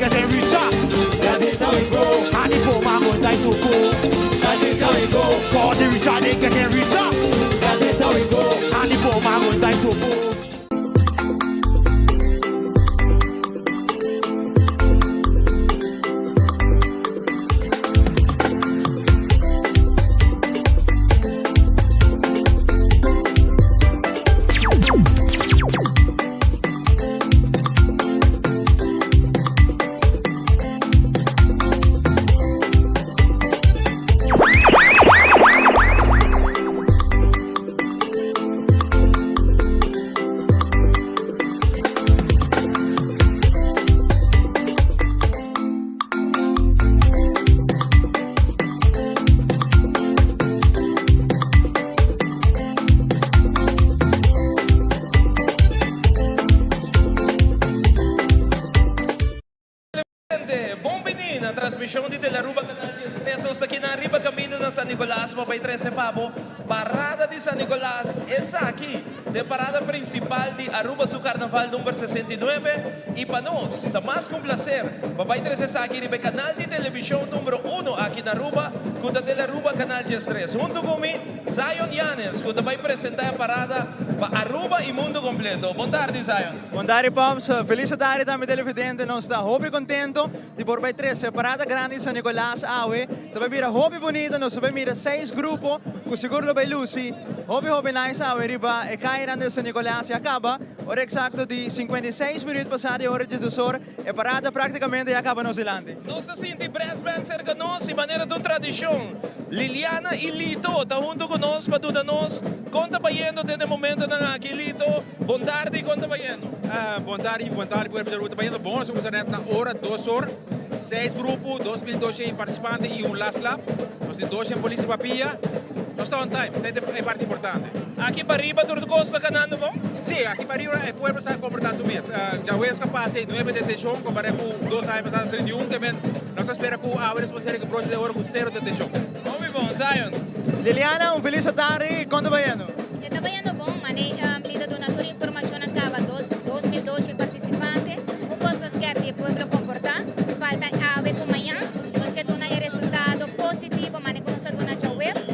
getting richer. That is how it goes. And the poor man gon' die so poor. That is how it goes. God the richer they getting richer. That is how it goes. And the poor man gon' die so poor. De la Ruba Canal 10 aqui na Riba Caminho de San Nicolas, Papai 13 Pabo, Parada de San Nicolas, essa aqui, de parada principal de Aruba su Carnaval número 69, e para nós, está mais com prazer, Papai 13 aqui, Riba Canal de Televisão número 1 aqui na Aruba, com a de la Ruba Canal 10, junto comigo, Zion Yanes, que vai apresentar a parada para Aruba e mundo completo. Boa tarde, Zion. Boa tarde, Pops. Feliz tarde também, televidente. Nós estamos muito contentes de por vai 13 parada grande San Nicolas Awe. Também mira hobby bonito, nós também mira 6 grupos, com seguro vai Lucy. Hobby nice Awe, riba e cairão de San Nicolas e acaba. Hora exato de 56 minutos passada e hora de 2 horas. E parada praticamente acaba no Zelante. Nós sentimos brass band cerca de nós e maneira de tradição. Liliana e Lito estão junto conosco para tudo nós. Conta baiano até o momento na aqui, Lito. Boa tarde, conta baiano. Boa tarde, por exemplo, baiano bom. Nós estamos na hora 2 horas. 6 grupos, 2.200 participantes e last lap. Nós temos 2 em polícia papia. Nós estamos on time, essa é parte importante. Aqui para arriba, tudo costa canando bom? Sim, aqui para arriba o povo está comportando mês. Já o que passa 9 de detenção, comparado com 2 anos passados, 31, também nós esperamos que a hora de ser que próximo de hora com 0 de detenção. Muito bom, Zion. Liliana, feliz tarde, conta baiano. Está baiano bom, mané, lida donatura informação acaba 2.200 participantes. O posto quer que o povo comportar, falta ave com manhã, nós que dona o resultado positivo, mané, com nossa dona já webs.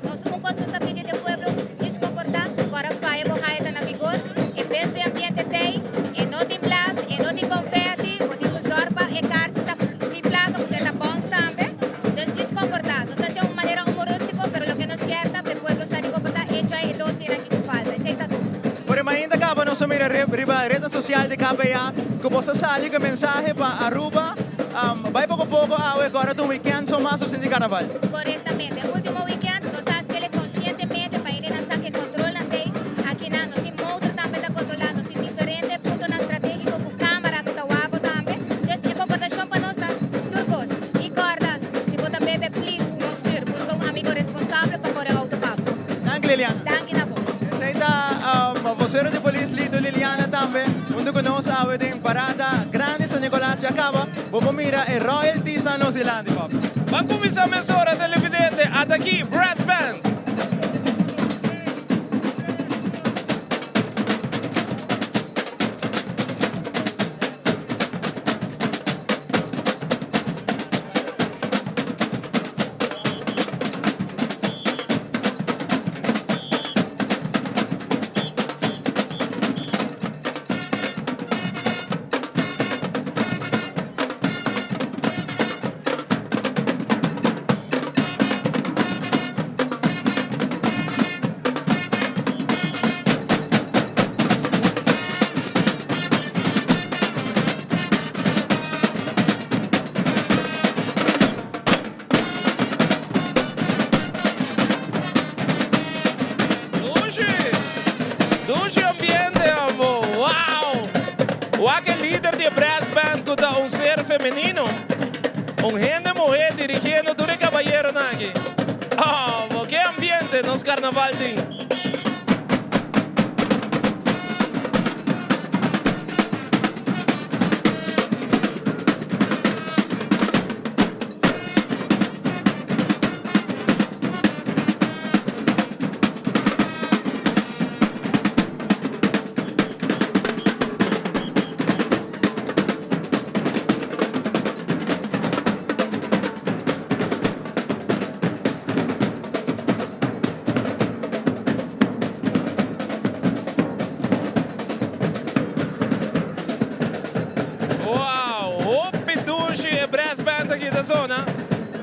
Nós não gostamos de pedir ao povo de se comportar, agora vai borraia na vigor, e peso e ambiente tem, e não tem plas, e não tem confete, o tem sorpa, e carte tem placa, porque está bom também. Então, de se comportar, nós fazemos uma maneira humorística, mas o que nos quer é que o povo se comportar, e já é doce aqui que falta, aceita tudo. Por ainda acaba nossa mira riba rede social de KPA, que possa sair com mensagem para Aruba. Vai pouco a pouco, agora do weekend são mais os de Carnaval. Corretamente. O último weekend, nós estamos conscientemente para ir na saque controle aqui na nós temos outro também está controlando, nós temos diferente ponto na estratégico com câmera, com tawago também. Então, a comportação para nós está turcos. E corda, se você bebe, please, não styr. Busca amigo responsável para correr autopapo. Danke, Liliana. Danke na bom. Aceita vocero de polícia Lito Liliana também, junto conosco a em parada grande San Nicolas e acaba. Vamos mirar a royalty San Nova Zelândia, Pops. Vamos começar a emissora televidente, até aqui, Brass Band. Feminino, gente mulher dirigindo tudo caballero aqui. Oh, que ambiente nos carnaval tem. persona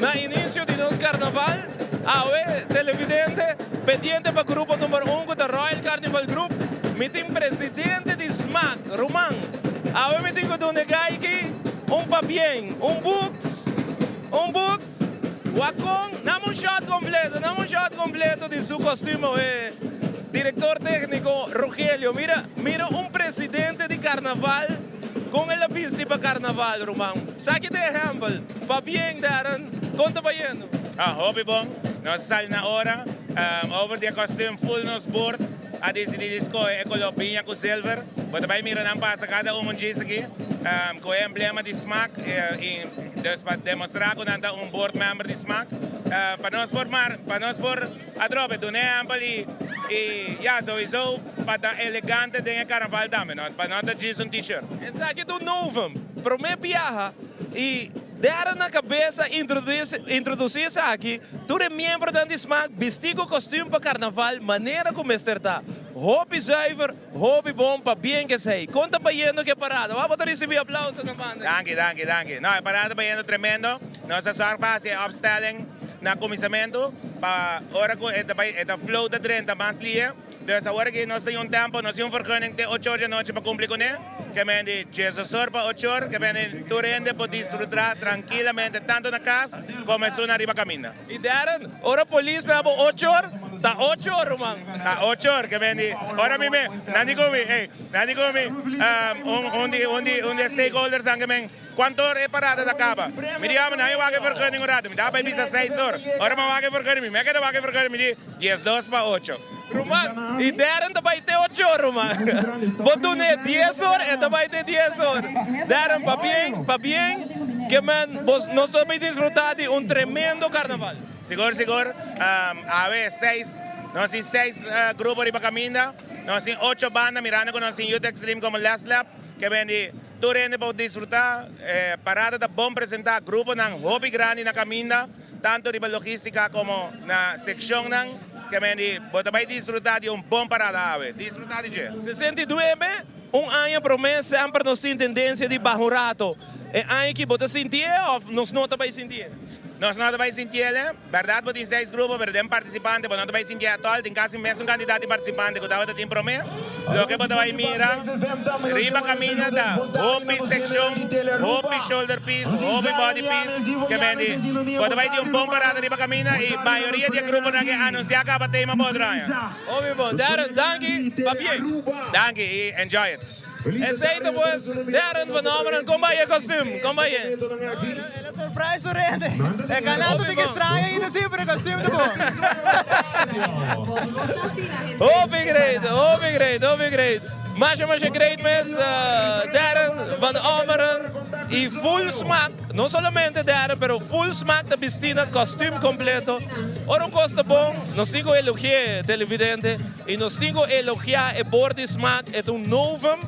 na inicio de nos carnaval. Awe, televidente, pendiente para grupo número 1 da Royal Carnival Group. Meeting presidente de SMAC, Roman. Awe meeting ko doon aqui, papien, books, Wakong, namo shot completo de su costume, director técnico Rogelio. Mira presidente de carnaval con el viste para carnaval, Roman. Saque de ejemplo, papien, Darren, conta pa yendo. Hobby bom, nós saímos na hora, over the costume full nos board, a decidir escolher ecolopinha com silver, mas também mira não passa cada diz aqui, com o emblema de SMAC, para demonstrar que não board member de SMAC, para nós por a droga do exemplo e já sowieso para elegante de carnaval também, para nós diz t-shirt. Exato, do novo, promete viajar e dar na cabeça introduzir-se aqui, tu é membro da SMAC, vestir o costume para carnaval, maneira como está. Hobby zuiver, hobby bom, para bem que sei. Conta para yendo que parada. Vamos a receber aplausos na banda. Danke. Não, a parada para yendo tremendo. Nossa sorte faz a upstelling na comissamento para hora que é flow da 30 mais lia. Dus agora que nós temos tempo, nós temos vergunning de 8 horas da noite para cumprir com ele. Que vem de 16 horas para 8 horas, que vem tu rende para desfrutar tranquilamente, tanto na casa como na riba caminha. E Darren, ora polícia na 8 horas, tá 8 horas, man. Tá 8 horas, que vem de, ora mime, nandi comi, onde stakeholders ang kami, quanto hora é parada da caba? Me diga, não, eu vou vergunning urado, me dá para ir 6 horas. Ora, eu vou vergunning, me quero vergunning, me diz 12 para 8. Roman, e Darren também tem 8 horas, Roman. Botou 10 horas, e também tem 10 horas. Darren, para bem, que nós também desfrutar de tremendo carnaval. Seguro. A ver, 6 grupos de caminha, nós temos 8 bandas, mirando que nós temos Youth Extreme como Last Lap, que vem de tu rende para desfrutar, parada da bom apresentar grupo ng hobby grandi na caminha, tanto de logística como na secção ng que você vai desfrutar de bom parada, desfrutar de quê? 69, ano promessa, sempre nós temos tendência de barrato. É ano que você sentir ou nós não vai sentir? Nós não vamos sentir, verdade, porque tem 6 grupos, mas tem participantes, mas não vamos sentir a todos, tem quase mesmo candidato de participante que você tem promessa. O que você vai mirar, riba caminha da hobby section, hobby shoulder piece, hobby body piece, que vem você vai ter bom parada riba caminha e a maioria dos grupos que anunciar que vai ter uma boa drama. Hobby bom, Darren, danke, papier. Danke e enjoy it. Aceita, pues, Darren fenômeno, como vai o costume? Como vai? É surprise do rende. É canado de que estranha ainda sempre o costume do bom. Hobby great. Mas great, mas Darren van Omeren e full smack, não somente Darren, pero full smack da vestina, costume completo. Ora costa bom, nós temos que elogiar televidente e nós temos que elogiar o board smack, é novo.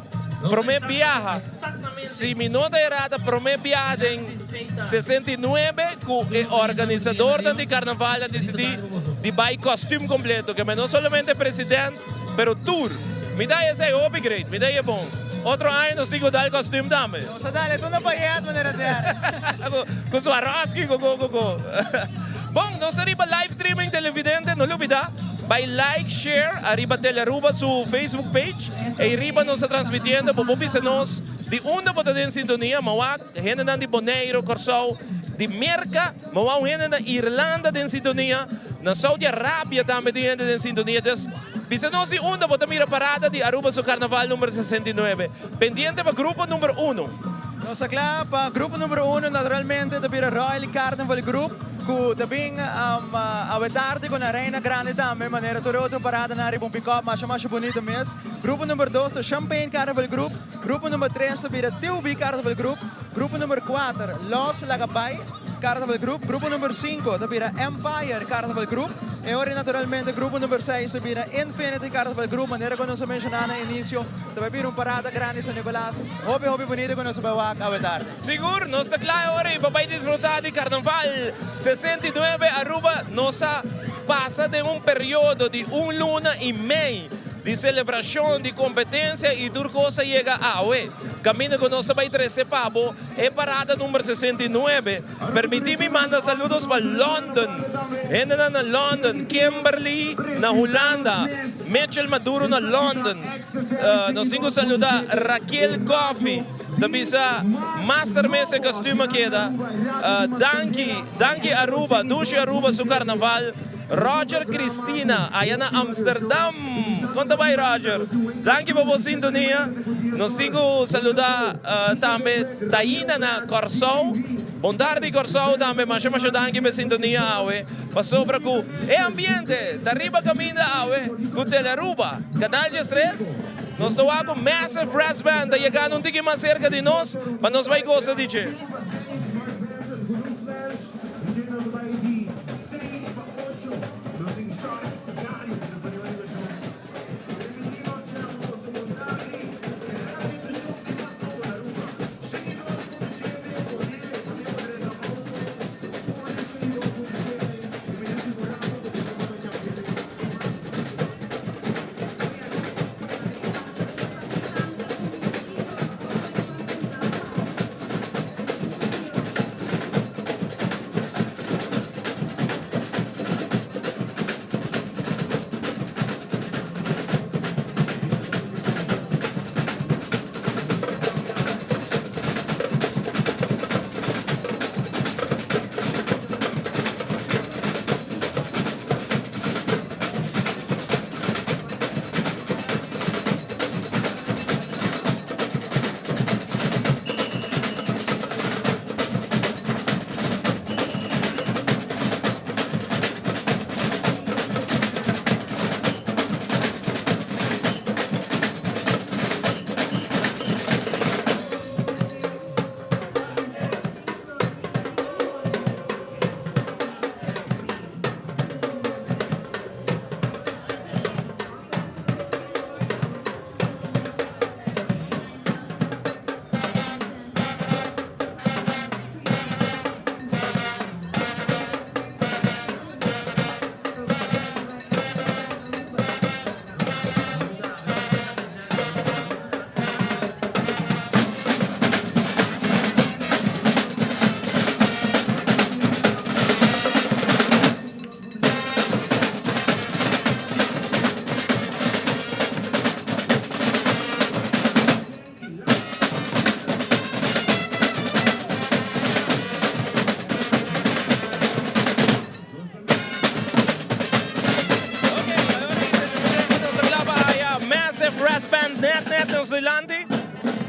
Promete viaja, se me nota errada, promete viaja em 69, que o organizador do carnaval decidiu de buy costume completo, que não somente presidente, pero tour. Me dá esse hobby great, me dá bom. Outro ano nós temos que dar costume também. Nossa, dale, tu não pagayat mo nila diyan. Com sua raski, go. Bom, nós temos live streaming televidente, não olvida. By like, share, arriba Telearuba su Facebook page, e arriba nos transmitiendo, nos de onda para ter sintonia, mawak, gente de Bonaire, Corsau, de Merca, mawak, gente na Irlanda de sintonia, na Saudi Arábia também tem gente de sintonia, então, nos de onda para mira parada de Aruba su Carnaval número 69, pendiente para grupo número 1. Nossa para grupo número 1, naturalmente, da Royal Carnival Group, que também a tarde com a Reina Grande também, maneira toda outra parada na área, pick-up, mais bonito mesmo. Grupo número 2, a Champagne Carnival Group. Grupo número 3, da TUB Carnival Group. Grupo número 4, Los Lagabay Carnival Group. Grupo número 5, da Empire Carnival Group. E ora, naturalmente, grupo número 6, da Infinity Carnival Group, maneira que nós mencionamos no início, da parada grande San Nicolas. Hobby bonito que nós vamos a tarde. Seguro, nós está claro agora e vai desfrutar de Carnaval 69 Aruba. Nós passa de período de luna e meio de celebração, de competência e tudo coisa chega a Aue. Caminho conosco para 13 Pabo, é parada número 69. Permiti-me mandar saludos para London. Ainda na London, Kimberly na Holanda, Mitchell Maduro na London. Nós temos que saludar Raquel Coffee. Tapi sa master mesa costume queda, Danki Aruba, Dushi Aruba su Carnival, Roger Cristina, aí na Amsterdam. Conta bem, Roger. Danki para você sintonia. Nós temos que saludar também Taina na Corsol. Bom tarde, Corsol, também, mas danki para sintonia, awe. Passou para que é ambiente, da riba caminho, awe, com Teleruba, canal de 3. Nós estamos com Massive Brass Band, está chegando um pouquinho mais cerca de nós, mas nós vamos gostar de DJ.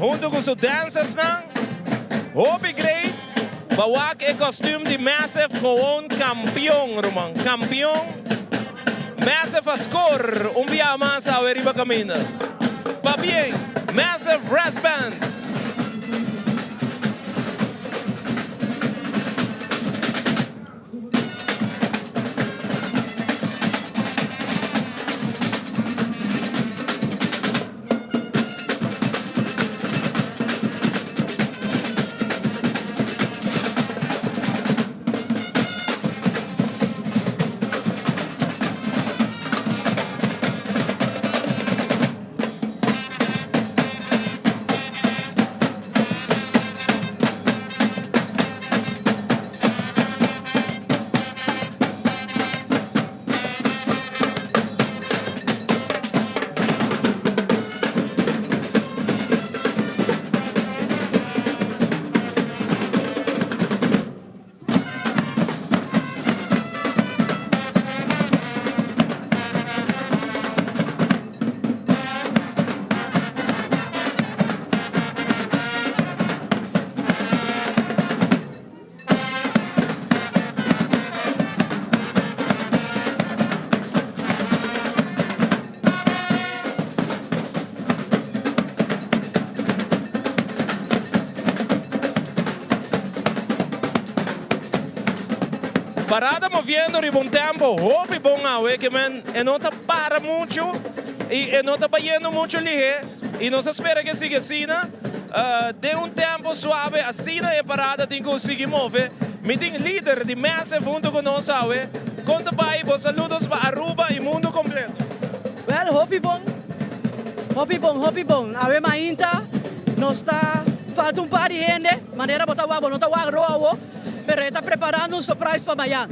Junto com os dancers na Hobby Great, bawak e costume de Massive gewoon campeão, Roman. Campeão, Massive a score, dia mais a riba camina. Va bien, Massive Brass Band. Parada moviendo por un tiempo, hopi bom awe que man, não tá para muito e não tá yendo muito ligeiro e não se espera que siga assim, de um tempo suave, assim é parada tem que conseguir mover. Me tem líder de Massive junto com nós, awe. Conta pai, bom saludos para Aruba e mundo completo. Well, hopi bom, Hopi bom. Awe mainta, não está, falta par de gente, maneira botar o não está o agro, pero está preparando surprise para amanhã.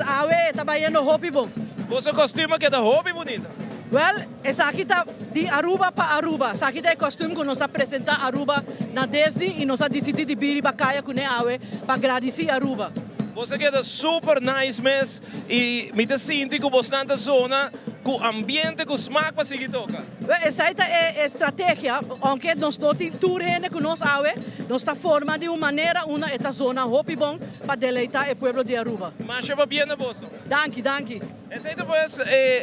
Awe está baiando hopi bom. Você costuma que é da hobby bonita? Well, essa aqui está de Aruba para Aruba. Essa aqui é o costume que nós apresentamos Aruba na Disney e nós decidimos de vir para cá com Awe para agradecer Aruba. Você queda super nice mes e me te sinto que você na zona com ambiente com smaak para seguir toca. Essa é a estratégia, aunque nós não temos tudo que nós Awe, nós está formando de uma maneira esta zona hopi bom para deleitar o povo de Aruba. Mas eu vou bem na bolsa. Danke. Esse aí depois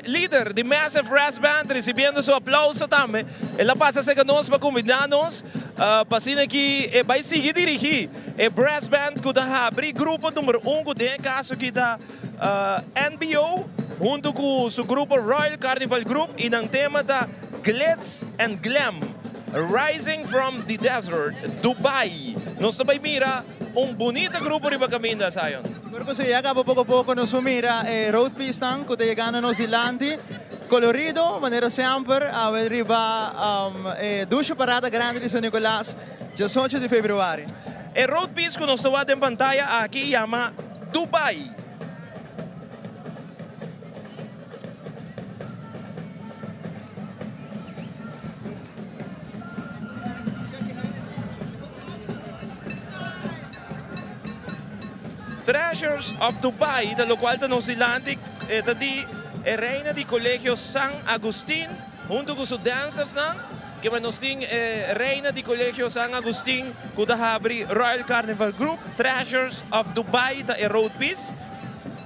líder de Massive Brass Band recebendo seu aplauso também. Ela passa a ser nós para convidar-nos para que vai seguir dirigir o Brass Band que está abrir grupo número 1 que tem caso que da NBO junto com o grupo Royal Carnival Group e no tema da Glitz and Glam Rising from the Desert, Dubai. Nós também mira bonito grupo de caminho sayon. Siguro ko siya ka poco a poco nos sumira road pistang kuta llegando nos ilandi colorido manera sempre a riba ducho parada grande de San Nicolas 18 de febrero. El road piece que nos está en pantalla aquí llama Dubai. Treasures of Dubai, da lo cual nos ilandik di reina di Colegio San Agustín, junto con sus dancers na, que nos ting reina di Colegio San Agustín, kuda habri Royal Carnival Group, Treasures of Dubai, da road piece.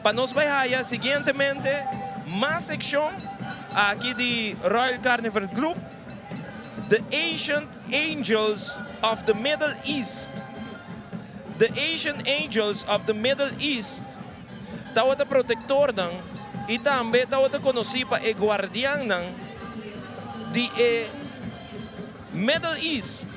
Pa nos bahaya, siguientemente, más sección aquí di Royal Carnival Group, The Ancient Angels of the Middle East. The Asian Angels of the Middle East, tawag na protector ng, itambe tawag na konosi pa guardian ng di Middle East.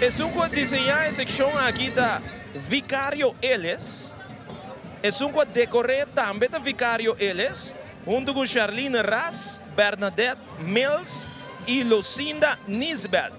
Es un diseñar sección aquí da Vicario Ellis. Es un decorar también da Vicario Ellis. Junto con Charlene Ras, Bernadette Mills y Lucinda Nisbet.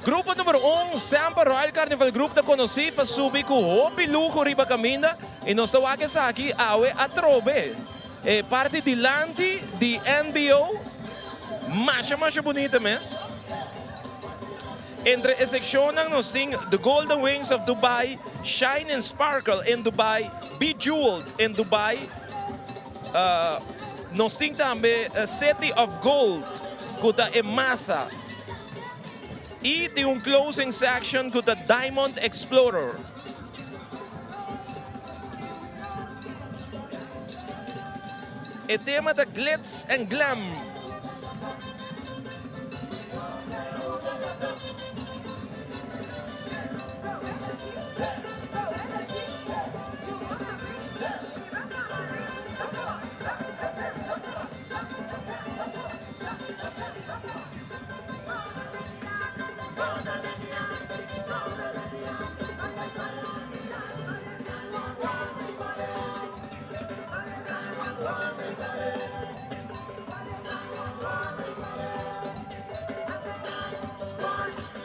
Grupo número 1, sempre Royal Carnival Group da conheci para subir com hopi luxo riba caminda e nós estamos aqui a trobe. Parte de lante de NBO, mais bonita mesmo. Entre a secção nós temos The Golden Wings of Dubai, Shine and Sparkle in Dubai, Bejeweled in Dubai. Nós temos também City of Gold, que é massa. E tem closing section com the Diamond Explorer. O tema da Glitz and Glam.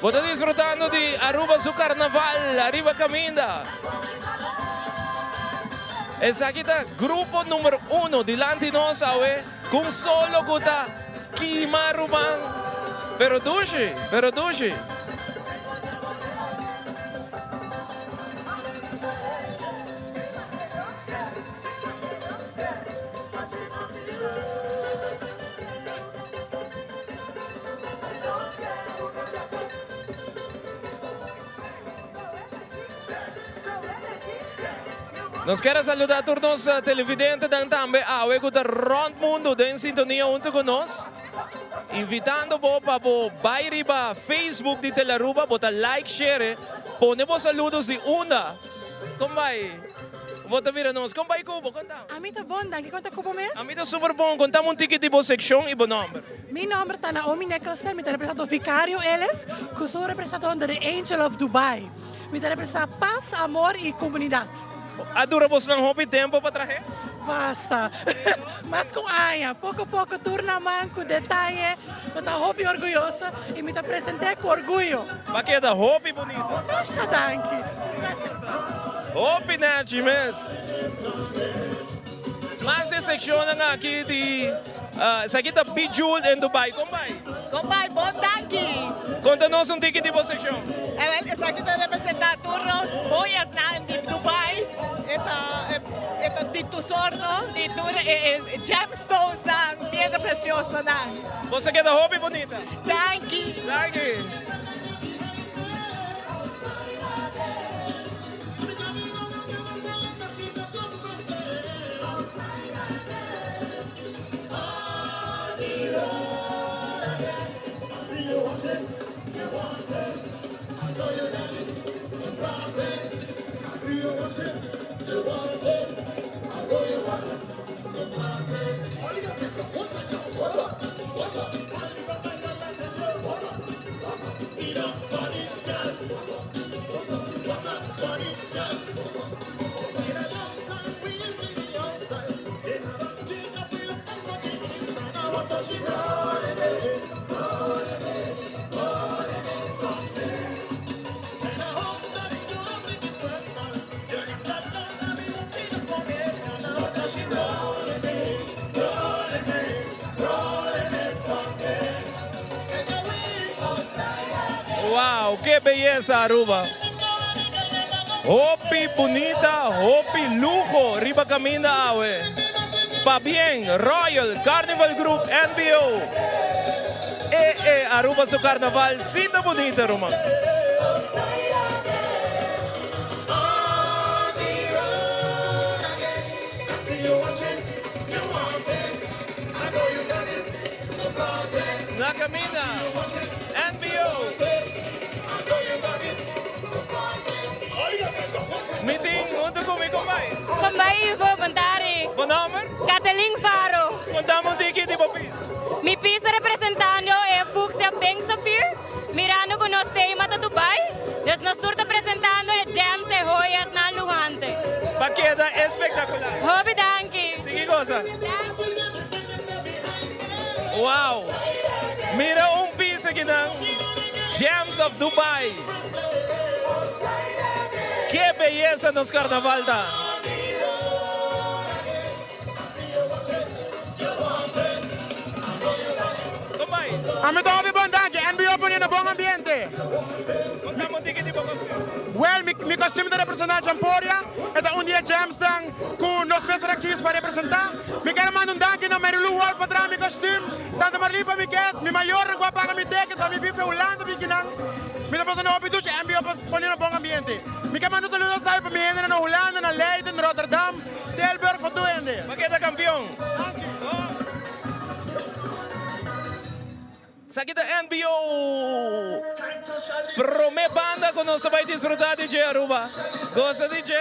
Vos estás disfrutando de Aruba su Carnaval, arriba caminda. Es aquí está grupo número 1 delante de nos, con solo guta Kimaruman. Pero duche. Nós queremos saludar todos os televidentes também, que da rond mundo, em sintonia junto conosco. Invitando vos para bair para Facebook de Telaruba, botar like, share, ponemos saludos de una. Como vai? Bota vira nós. Como vai, Cubo? Conta. A mim tá bom, daqui conta Cubo mesmo? A mim tá super bom. Contamos ticket de boa seção e bom número. Meu nome é Naomi Nicolas, me represento Vicário eles, que sou representante da Angel of Dubai. Me representa paz, amor e comunidade. Adura você não roupa tempo para trazer? Basta. Mas com Aya, pouco a pouco, turna manco, detalhe, eu estou roupa orgulhosa e me apresentei com orgulho. Baqueda, roupa bonita. Deixa, danke. Roupa net mesmo. Mas essa seção aqui de... Essa aqui tá Bijul em Dubai. Como vai? Como vai? Bom tanque. Conta-nos ticket de boa seção. Essa aqui está representando turnos, boias na Dubai. Esta de tesouro, de gemstones, piedra preciosa. Você quer da roupa bonita? Thank you. Thank you. Uau, que beleza, Aruba. Hopi bonita, hopi lujo, riba camina awe. Pa bien, Royal, Carnival Group, NBO. Aruba su Carnaval, cita bonita, Roma. Na camina, NBO. Meeting, onde kom ik bij? Kom bij u, Bantari. Wat namen? Kathleen Faro. Contamos ticket de papis. Mi pisa representando é Fuxia Pink Sapphire, mirando com nosso tema da Dubai. Nós nos estamos apresentando gems e joias na Luhante. Paqueta espetacular. Hobby danke. Sigue cosa. Wow. Mira piso aqui não. Gems of Dubai. Que beleza nos carnaval da. A mim tá bom tanque, NBO põe no bom ambiente. Contamos ticket de papis. Well, mi costume de representar Jamporia, é dia James dan com nós pessoas aqui para representar. Me quero mandar danke na Marilu Wall para trás mi costume. Tanto Marlipa mi guest, mi maior rua paga mi ticket, para mi vive Holanda mi kinang. Mi tá passando op dus NBO põe no bom ambiente. Mi quero mandar saludos aí para mi gente na Holanda, na Leiden, Rotterdam, Tilburg, para tu ende. Paqueta campeão. Aqui da NBO. Prome banda conosco vai desfrutar de DJ Aruba. Gosta de DJ?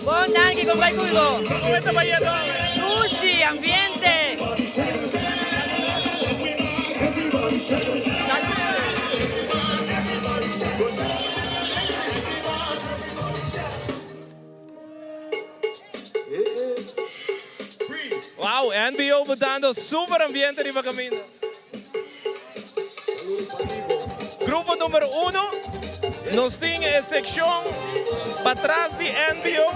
Buon anche con qualcuno. ¿Cómo está yendo? Lucy, ambiente. Wow, NBO botando super ambiente arriba camino. Grupo número 1, nos tiene sección para atrás de NBO.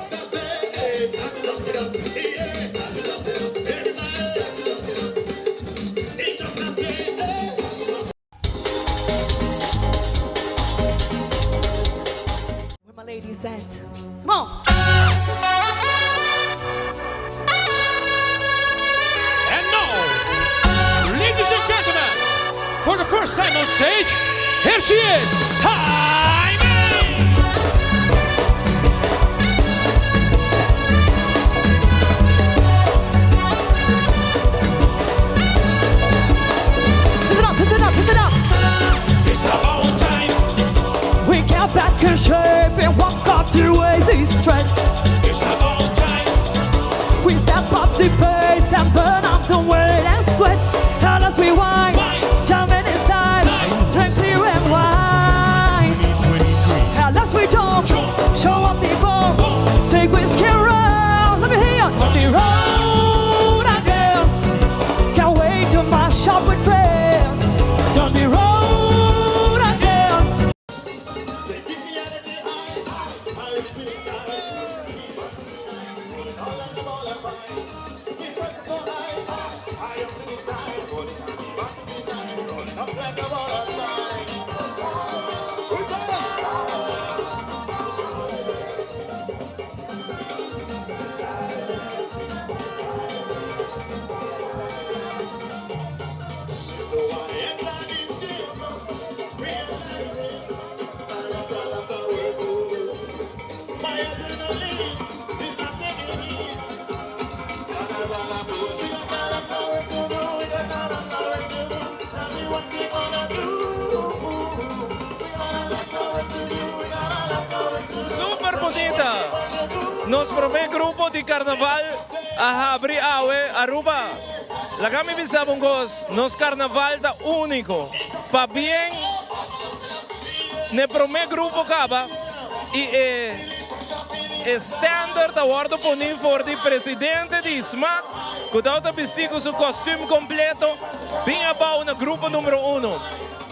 Where my ladies at? Come on. And now, ladies and gentlemen, for the first time on stage, here she is, Jaime! Listen up, listen up. It's about time. We get back in shape and walk up the ways they strength. It's about time. We step up the pace and burn up the weight and sweat. Now let's rewind, jumping in style, drink beer and wine. Now let's jump, show up the ball, take whiskey around. Let me hear you on the road again. Can't wait to mash up with friends. On the road again. Super bonita. Nos primer grupo de carnaval a abrir awe Aruba. La kami bisabongos, nos carnaval da único. Pa bien, ne primer grupo acaba e standard award ponin for de presidente de SMAC, que dá vestido seu costume completo, bem abau no grupo número 1.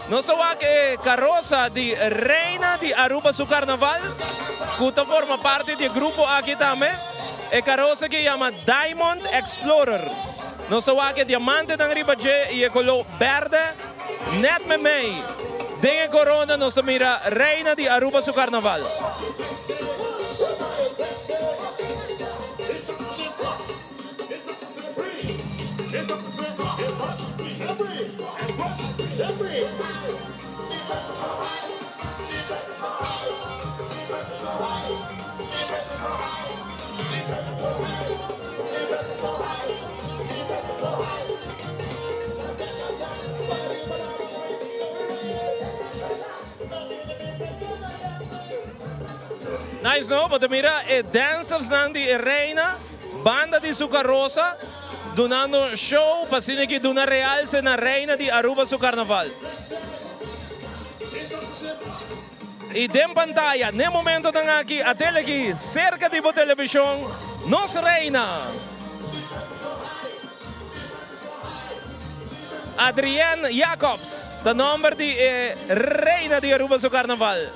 Nós estamos aqui carroça de Reina de Aruba su Carnaval, que forma parte do grupo aqui também. É carroça que chama Diamond Explorer. Nós estamos aqui diamante na riba e é color verde, net me mei. Dengue corona, nós estamos mira Reina de Aruba su Carnaval. Nice, no? But mira, dancers ng di Reina, banda di su carroza, donando show, pasine que duna realce na Reina di Aruba su Carnaval. E dem pantalla, ne momento ng aqui, até aqui, cerca de televisão, nos Reina. Adrienne Jacobs, the number di Reina di Aruba su Carnaval.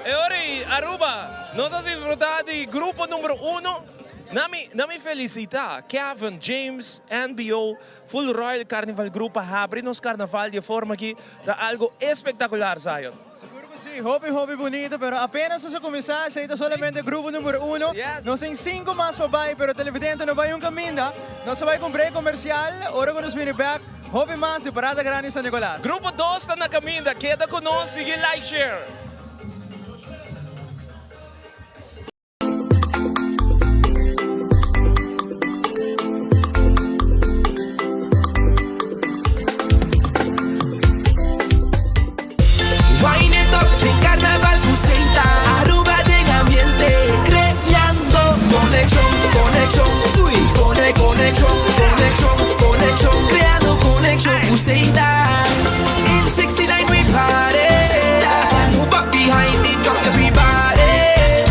E ora, Aruba, nós vamos disfrutar do grupo número 1. Nami felicita Kevin, James, NBO, Full Royal Carnival Grupo abre nos Carnaval de forma que tá algo espetacular, Zion. Seguro que sim, hobby bonito, pero apenas se começar, esse é somente o grupo número 1. Yes. Nós temos 5 mais para baixo, pero o televidente não vai caminho. Nós vai com break comercial, ora quando nos viene back, hobby mais de Parada Grandi San Nicolas. Grupo 2 está na caminho, queda conosco, sigue like, share. Wine it up, de Carnaval Buceita, Aruba de ambiente, creando conexión, uy, conexión, creando conexión Buceita. In 69 we party, so move up behind it, drop everybody.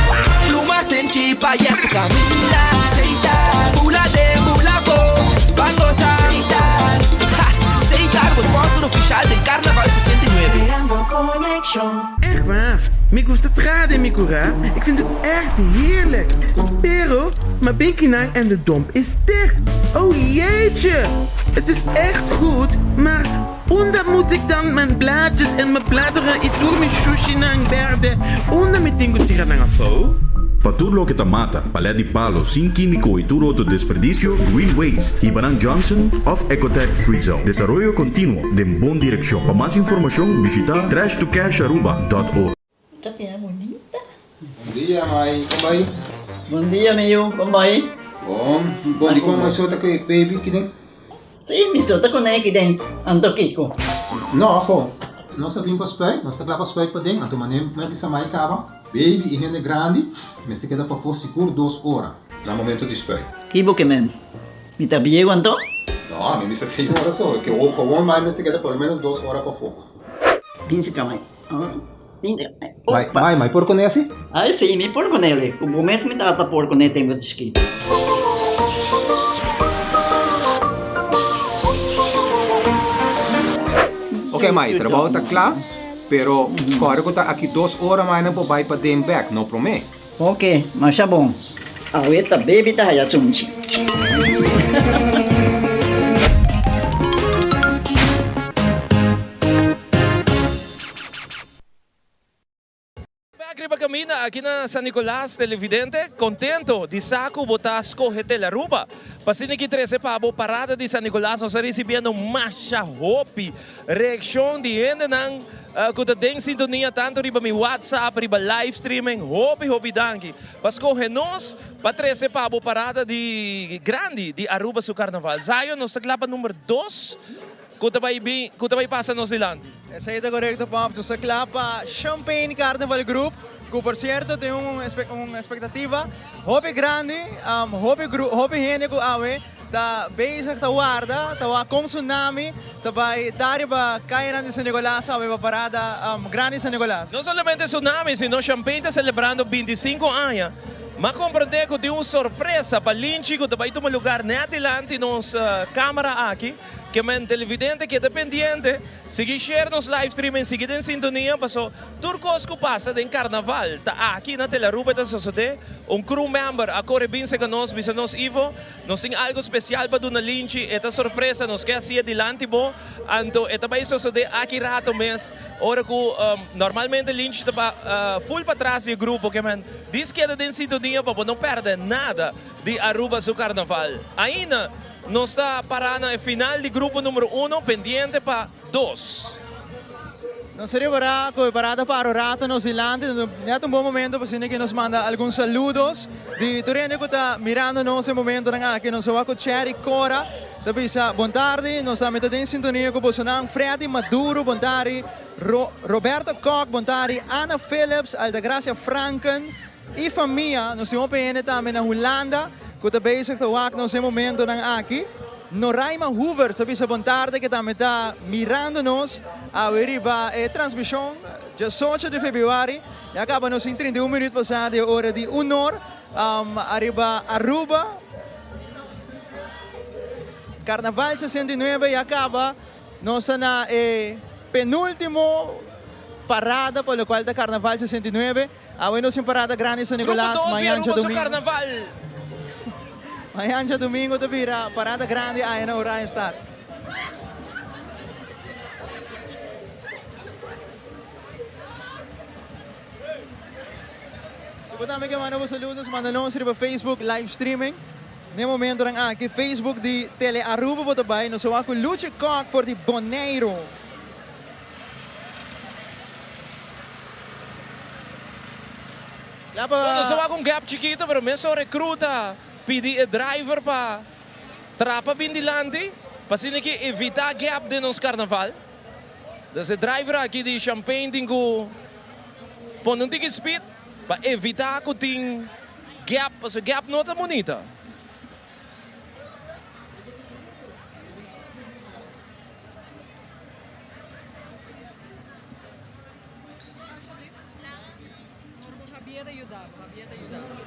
Plumas den chipa y a tu camina, Buceita, mula de mula bo, bangosa, Buceita, sponsor oficial del Carnaval 69. Echt waar, me gusta trade, Nicolas. Ik vind het echt heerlijk. Pero, mijn binkinang en de domp is dicht. Oh jeetje, het is echt goed, maar onder moet ik dan mijn blaadjes en mijn bladeren itour mijn sushi nang verde. Onder met tingo tira nang afo. Para tudo lo que te mata, palé de palo, sin químico y todo otro desperdicio, Green Waste. Ibarán Johnson of Ecotech Free Zone. Desarrollo continuo de buena dirección. Para más información, visita trashtocasharuba.org. Bom dia, mãe. Como vai? Bom dia, meu. Como vai? Bom dia, como vai ser que baby aqui dentro? Sim, me solta com ele aqui dentro. Ando Kiko. Não, afo. Nós vimos para spray, nós estamos para spray para dentro. Então, manem, mas bisa mai acaba. Baby e rende grande, mas se queda para for seguro 2 horas. No momento de spray. Kibo que men. Me tá bem quanto? Não, me bisa 6 horas só. Que o com mais se queda pelo menos 2 horas para fogo. Pince camai. Mãe, por con esse? Ah, sim, me por con ele. O mês me tá por con ele tenho de Ok, mãe, trabalho está claro, pero corre que está aqui 2 horas mais não vai para dem back, não promete. Ok, mas tá bom. A outra baby tá aí assunto. Arriba camina aqui na San Nicolas, televidente, contento de saco botar escorrete la Aruba. Passando aqui 13 pabo, Parada de San Nicolas, nós recebendo marcha hopi, reação de gente não que tem sintonia tanto riba mi WhatsApp, riba live streaming, hopi danke. Pas corre nós para 13 pabo, Parada de grandi de Aruba su Carnaval. Zion, nós está clapa número 2. Kuta vai passa nos dilante. Essa aí é correto, Pop. Tu se clapa Champagne Carnival Group, que por certo tem uma expectativa hobby grande, hobby gente que awe, da base que guarda, da com tsunami, da vai dar para cair de San Nicolas, awe para Parada grande San Nicolas. Não somente tsunami, sino Champagne está celebrando 25 anos. Mas compreender que tem uma surpresa para Lynch, que vai tomar lugar na adelante nossa câmera aqui, que é televidente que é dependente, seguir share nos live streaming, seguir em sintonia, passou turcos que passa em Carnaval, tá aqui na Telaruba da Sociedade, crew member, a corre bem se nós, bisa nós Ivo, nós tem algo especial para do na Lynch, esta surpresa, nós quer ser adelante bo, então esta vai Sociedade aqui rato mês, ora que normalmente Lynch está full para trás do grupo, que é diz que é em sintonia para não perder nada de Aruba do Carnaval. Ainda nós está parando no final do grupo número 1, pendiente para 2. Não seria parada para o rato nos dilante, é um bom momento para que nos manda alguns saludos de Turene que está mirando nesse momento aqui, nós vamos com Cherry Cora, também bom tarde, nós estamos em sintonia com o Bolsonaro, Freddy Maduro, bom tarde, Roberto Koch, bom tarde, Ana Phillips, Altagracia Franken e família, nós estamos também na Holanda, que também está nesse momento aqui. Noraima Hoover, sabi sa bom tarde que também está mirando-nos a veriba transmissão dia 8 de fevereiro e acaba nos em 31 minutos passado a hora de honor arriba Aruba Carnaval 69 e acaba nossa na penúltimo Parada, pelo qual da Carnaval 69. Awe nos em Parada Grande San Nicolas, Grupo 2 manhã Aruba domingo. Carnaval. Manhã domingo to vira Parada Grande ay na Orion Stad. Supotame que manda vos saludos, manda nos riba Facebook live streaming. No momento lang aqui Facebook di Tele Aruba po tabay no sawa ko Lucha Cock for the Boneiro. Não só com gap chiquito, pero mesmo recruta, pedi driver para trapa bindilante, para que evitar gap de nos carnaval. Então, driver aqui de Champagne tingo pon um ticket speed para evitar que tem gap, porque gap não tá bonita.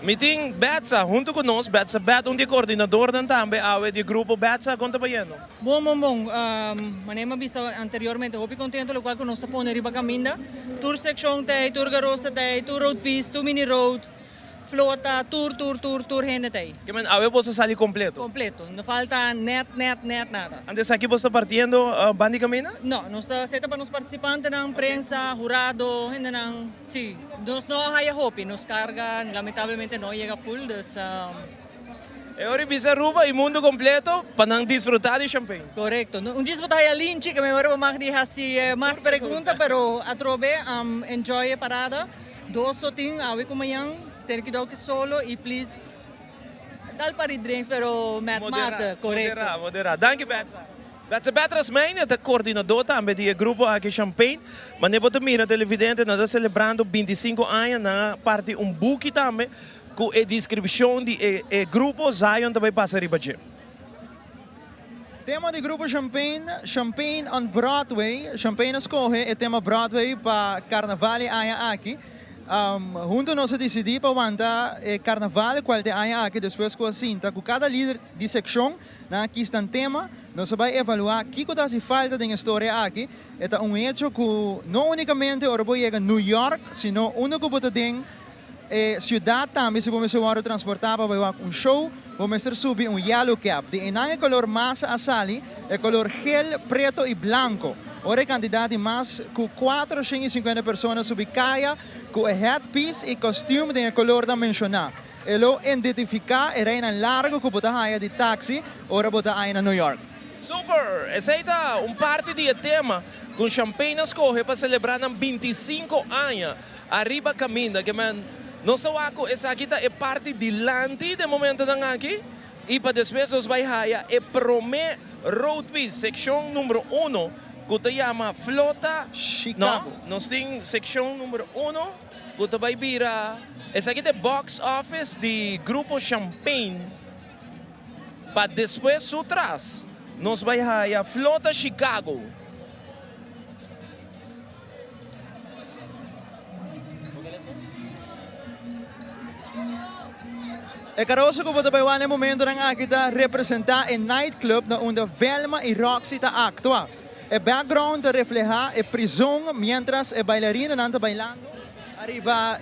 Meeting Betsa, junto conosco, Betsa Bet, um de coordenador também, de grupo Betsa, conta para ele. Bom. Manema bisa anteriormente, hopi contento lo qual conosco pone riba caminda. Tour section tay, tour garosa tay, tour road piece, tour mini road, flota, tour hende tay. Que men, awe você sali completo? Completo, não falta net, nada. Antes aqui você está partindo bandi camina? Não, nós está para os participantes ng prensa, jurado, hende ng, sim. Nós não haya hopi, nos carga, lamentavelmente não chega full, dus... Agora bisa Aruba e mundo completo para não desfrutar de champanhe. Correcto. Um dia vou estar ali, que me agora vou assim mais pergunta, pero atrobe enjoy a parada. Dos sotin, awi kumayang, ter que dar que solo e please dal para drinks, pero mata, correto. Moderar. Danke Betsa. Betsa Betras mãe, é coordenador também do grupo aqui Champagne, mas nem pode mirar televidente, nós celebrando 25 anos na parte book também. Com a descrição de grupo Zion também passa riba de. Tema do grupo Champagne on Broadway. Champagne escolhe o tema Broadway para Carnaval aia aqui. Junto nós decidimos para mandar Carnaval qual de aia aqui depois com a cinta. Com cada líder de secção, aqui está o tema. Nós vamos avaliar o que se falta da história aqui. É um hecho que não unicamente Orbo chega a New York, sino único que tem ciudad também se vamos a transportar para show, vamos a subir yellow cap. De enang color massa asali, color gel, preto e blanco. Ora candidato mais com 450 pessoas subir caia, com headpiece e costume de color da mencionar. Elo identificar e reina largo que bota haia de táxi, ora bota haia na New York. Super! Essa aí tá parte do tema com Champagne escorre para celebrar 25 anos. Arriba caminda, que man não só essa aqui é parte de lante de momento da aqui e para depois nós vai haia é prome road piece seção número 1 que se chama Flota Chicago. Nós tem seção número 1 que vai virar essa aqui é box office de grupo Champagne para depois atrás nós vai haia Flota Chicago. E caroso ko po tayo no momento ng kita representar em nightclub na onde Velma e Roxy ta actua. E background refleja e prisão mientras e bailarina nanta bailando arriba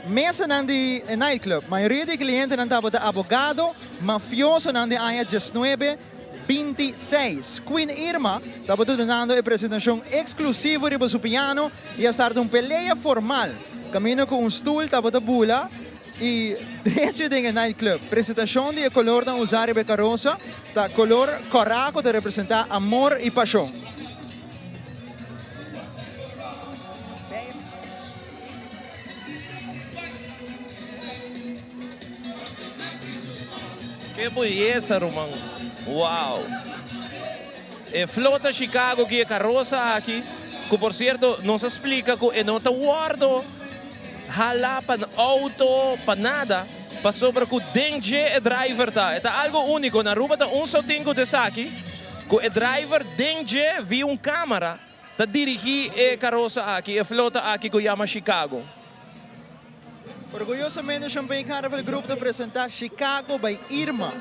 mesa nandi nightclub. Maioria de clientes nanta bota abogado, mafioso nandi aya 1926. Queen Irma estava donando a apresentação exclusiva riba su piano e a start peleia formal. Camino com stool estava da bula e direito de nightclub. Apresentação de color da usar e carroça, da color coraco de representar amor e paixão. Que beleza, Romão. Uau! E Flota Chicago que é carroça aqui, que por certo nos explica que é nota guardo hala para auto, para nada, para sobre que o DNG é driver tá. É algo único na Aruba, tá só tem que dizer aqui, que o driver DNG via câmera, tá dirigir a carroça aqui, a flota aqui que chama Chicago. Orgulhosamente, o Champagne Carnival Group te apresenta Chicago by Irma.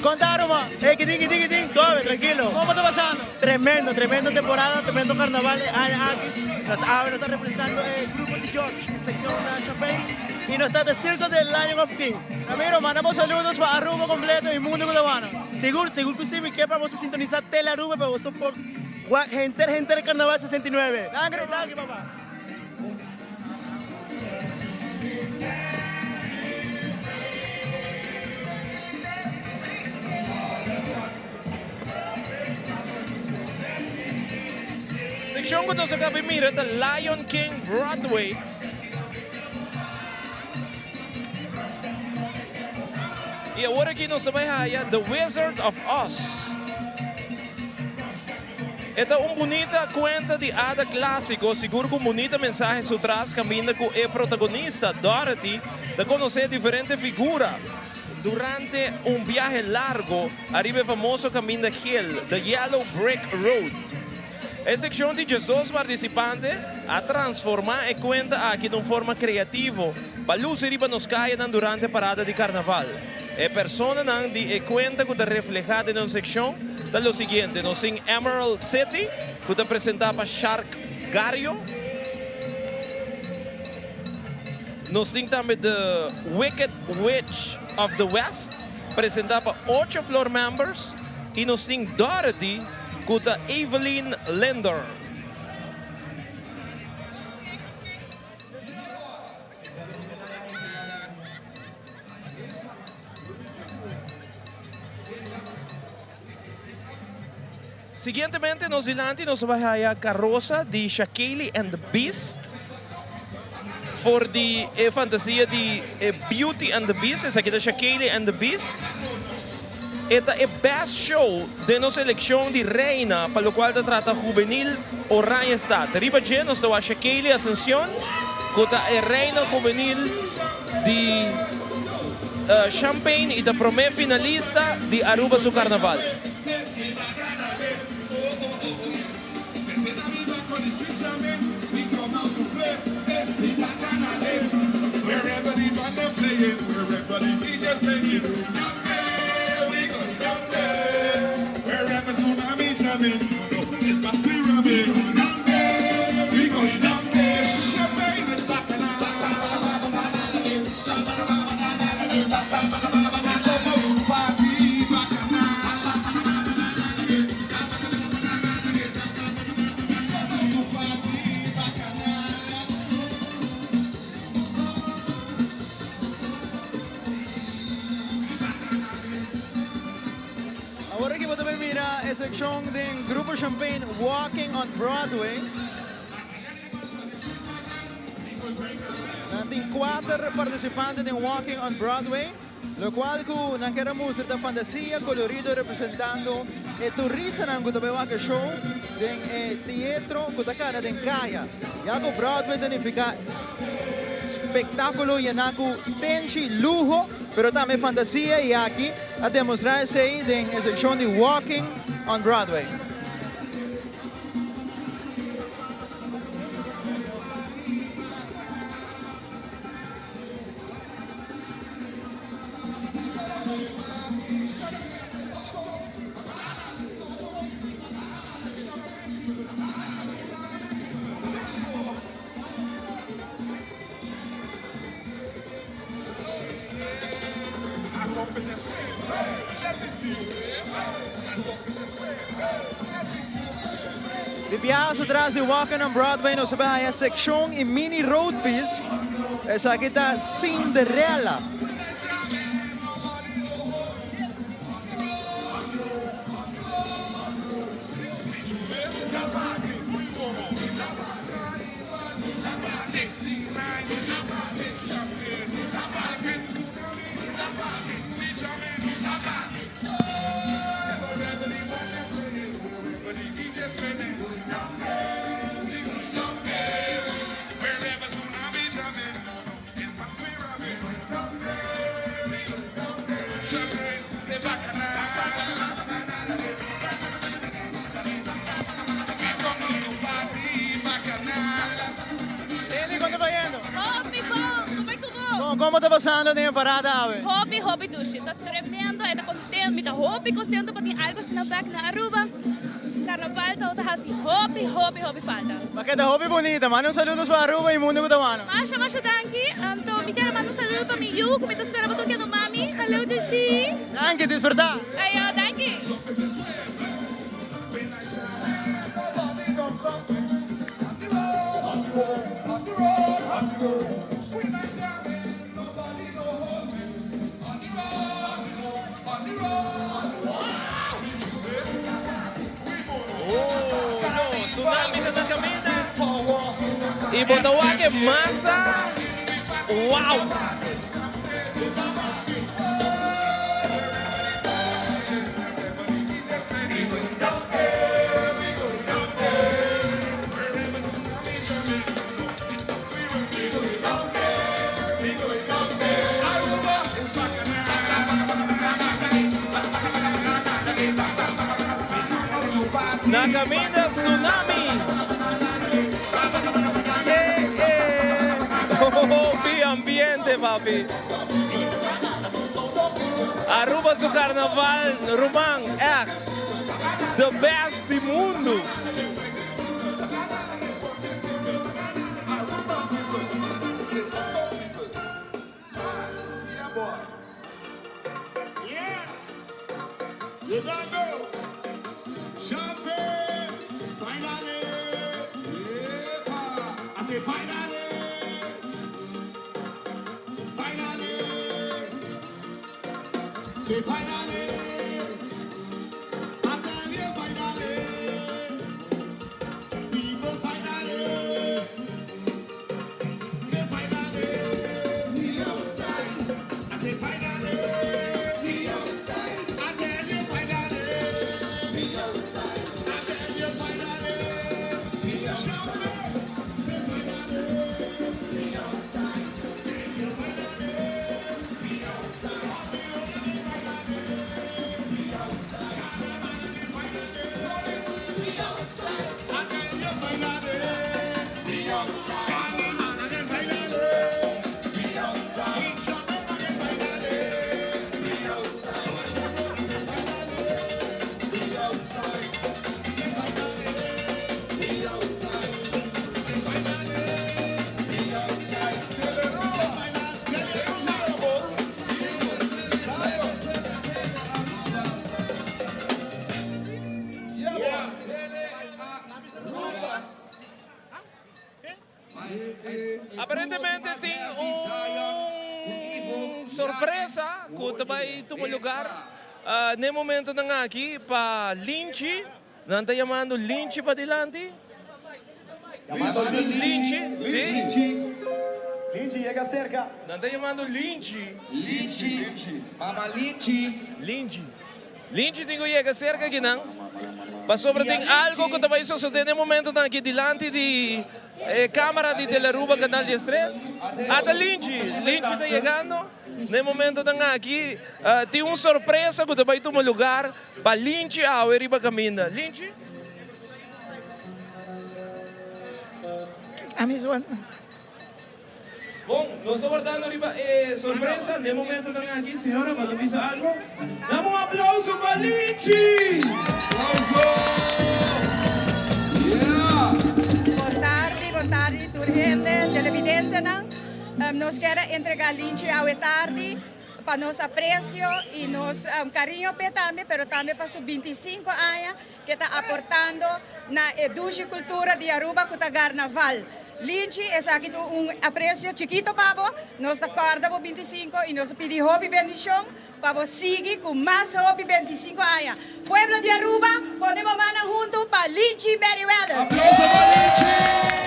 Contaron, Hey, quitín, suave, tranquilo. ¿Cómo está pasando? Tremendo temporada, tremendo carnaval. Aquí nos está representando el grupo de George, sección Champagne, y nos está de circo del Lion of King. Ramiro, mandamos saludos para Aruba completo y mundo cubano. Seguro que usted me quiera, vamos a sintonizar Tela Aruba, pero vos por gente del Carnaval 69. Gracias, papá. Seksyon ko to sa Kapimira, the Lion King Broadway. Y ahora aquí nos sabaya The Wizard of Oz. Esta es una bonita cuenta de hada clásico, seguro que un bonito mensaje atrás camina con el protagonista Dorothy de conocer diferentes figuras. Durante un viaje largo, arriba el famoso camino Hill, The Yellow Brick Road. La sección de los dos participantes a transformar la cuenta aquí de una forma creativa. Para luz arriba nos caen durante parada de carnaval. La persona de cuenta que está reflejada en una sección es lo siguiente. Nos en Emerald City, que está presentaba Shark Gario. Nos tem también The Wicked Witch of the West, presentaba 8 floor members. Y nos tem Dorothy, com a Evelyn Linder. Siguientemente, nos dilante nos vai a carroça de Shaquille and the Beast. Voor die fantasia de Beauty and the Beast, essa aqui da Shaquille and the Beast. Esta es best show de nuestra elección de reina, para lo cual se trata juvenil o Randstad. Arriba ya nos da Shaquille Ascensión, que es reina juvenil de Champagne y la primer finalista de Aruba su Carnaval. Agora que você mira a seção do Grupo Champagne Walking on Broadway. Tem 4 participantes de Walking on Broadway, lo qual ku naquela música da fantasia colorido representando e turista nang gusto que show den teatro ku takara den kaya. Ya ku Broadway significa espectáculo e naku stenchi lujo, pero também fantasia e aqui a demonstrar-se aí den seção de Walking on Broadway. De viaje atrás de Walking on Broadway nos va a sección y mini road piece. Esa aquí está Cinderella. ¿Cómo está pasando en Parada? Hobby, dushi. Está tremendo, está contento, me está contento porque tem algo assim na back na Aruba. Carnaval está assim, hobby falta. Mas que hobby bonita, manda saludos para Aruba e mundo que mano. Masha, danke. Me quero mandar saludo para mi Yu, que me está esperando aqui no mami. Hello, dushi. Danke, despertar. Ayo, danke. Tsunami nessa caminha. E botawa que massa. Uau! Na caminha Tsunami. Oh, ambiente, papi. Aruba su Carnaval, Roman, echt the best do mundo. You don't know. Champagne, finally. Yeah. I say finally. Finally. Say finally. I tell you finally. Aparentemente tem sorpresa kung tabay tumulugar. No momento na nga aqui pa Linchi. Nanta llamando Linchi pa dilante. Linchi. Linchi, llega cerca. Nanta llamando Linchi. Linchi. Mama Linchi. Linchi tingo llega cerca ginang. Pa sobra ting algo kung tabay susunod no momento na aqui dilante de câmara de Teleruba Canal 13. Ata Linchi está chegando. No momento na nga aqui, tem surpresa kung tabay tumulugar pa Linchi awe riba caminda. Linchi? Bom, nós estamos guardando riba surpresa. No momento na nga aqui, senhora, quando visa algo, damos aplauso para Linchi! Boa tarde, turgente, televidente, nós queremos entregar Linchi ao tarde para nosso apreço e nosso carinho também, mas também para os 25 anos que está aportando na cultura de Aruba com o Carnaval. Linchi é aqui apreço chiquito para nós acorda por 25 e nós pedimos hobby bendição para seguir com mais hobby 25 anos. Pueblo de Aruba, podemos mandar junto para Linchi Merriweather. Aplauso para Linchi!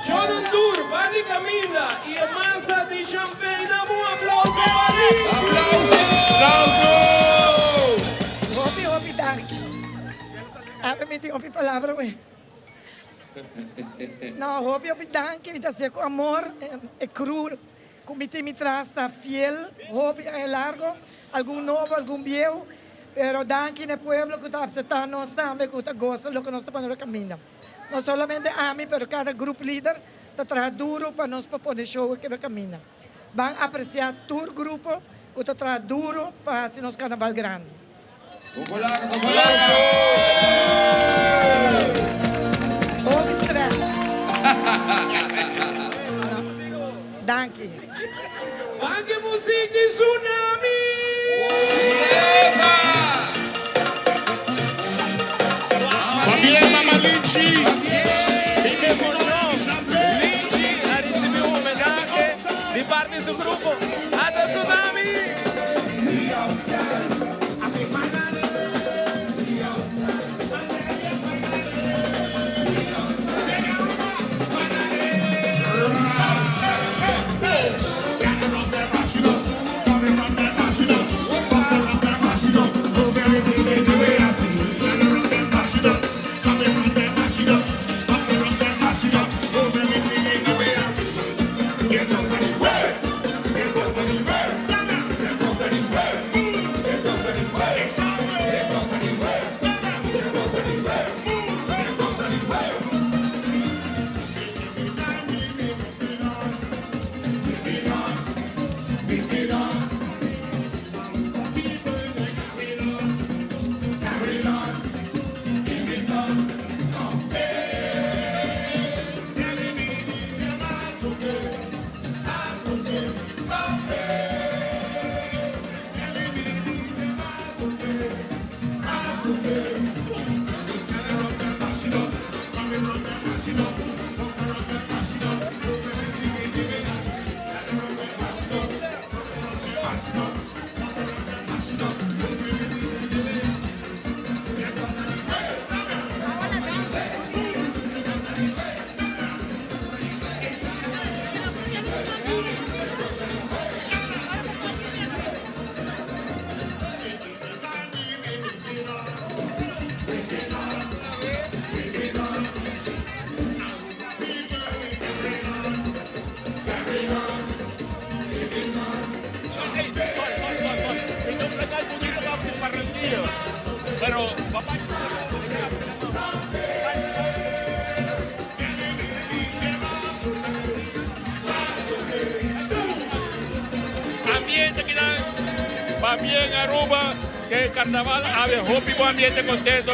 Jordan Tour, Badi Caminda e a massa de champanhe. Dá um aplauso para ele. Aplauso! Hopi, Dark. Abre-me hopi palavra, ué. Não, hopi, Dark, me dá com amor, é cru. Como me traz, está fiel, hopi é largo, algum novo, algum viejo. Pero Danke no pueblo que está aceptando nós também, que está gostando do que nós estamos caminhando. Não solamente a mim, mas cada grupo líder está trazendo duro para nós para poder show que nós caminhamos. Vão apreciar todo grupo que está trazendo duro para se nosso carnaval grande. Houve stress. Danke. Danke Musik de Tsunami! Bien, Mama Linchi. Linchi ha recibido un homenaje de parte de su grupo. ¡Hasta Tsunami! Pero, papá. Ambiente que va bien Aruba, que el carnaval abre hopi buen ambiente contento.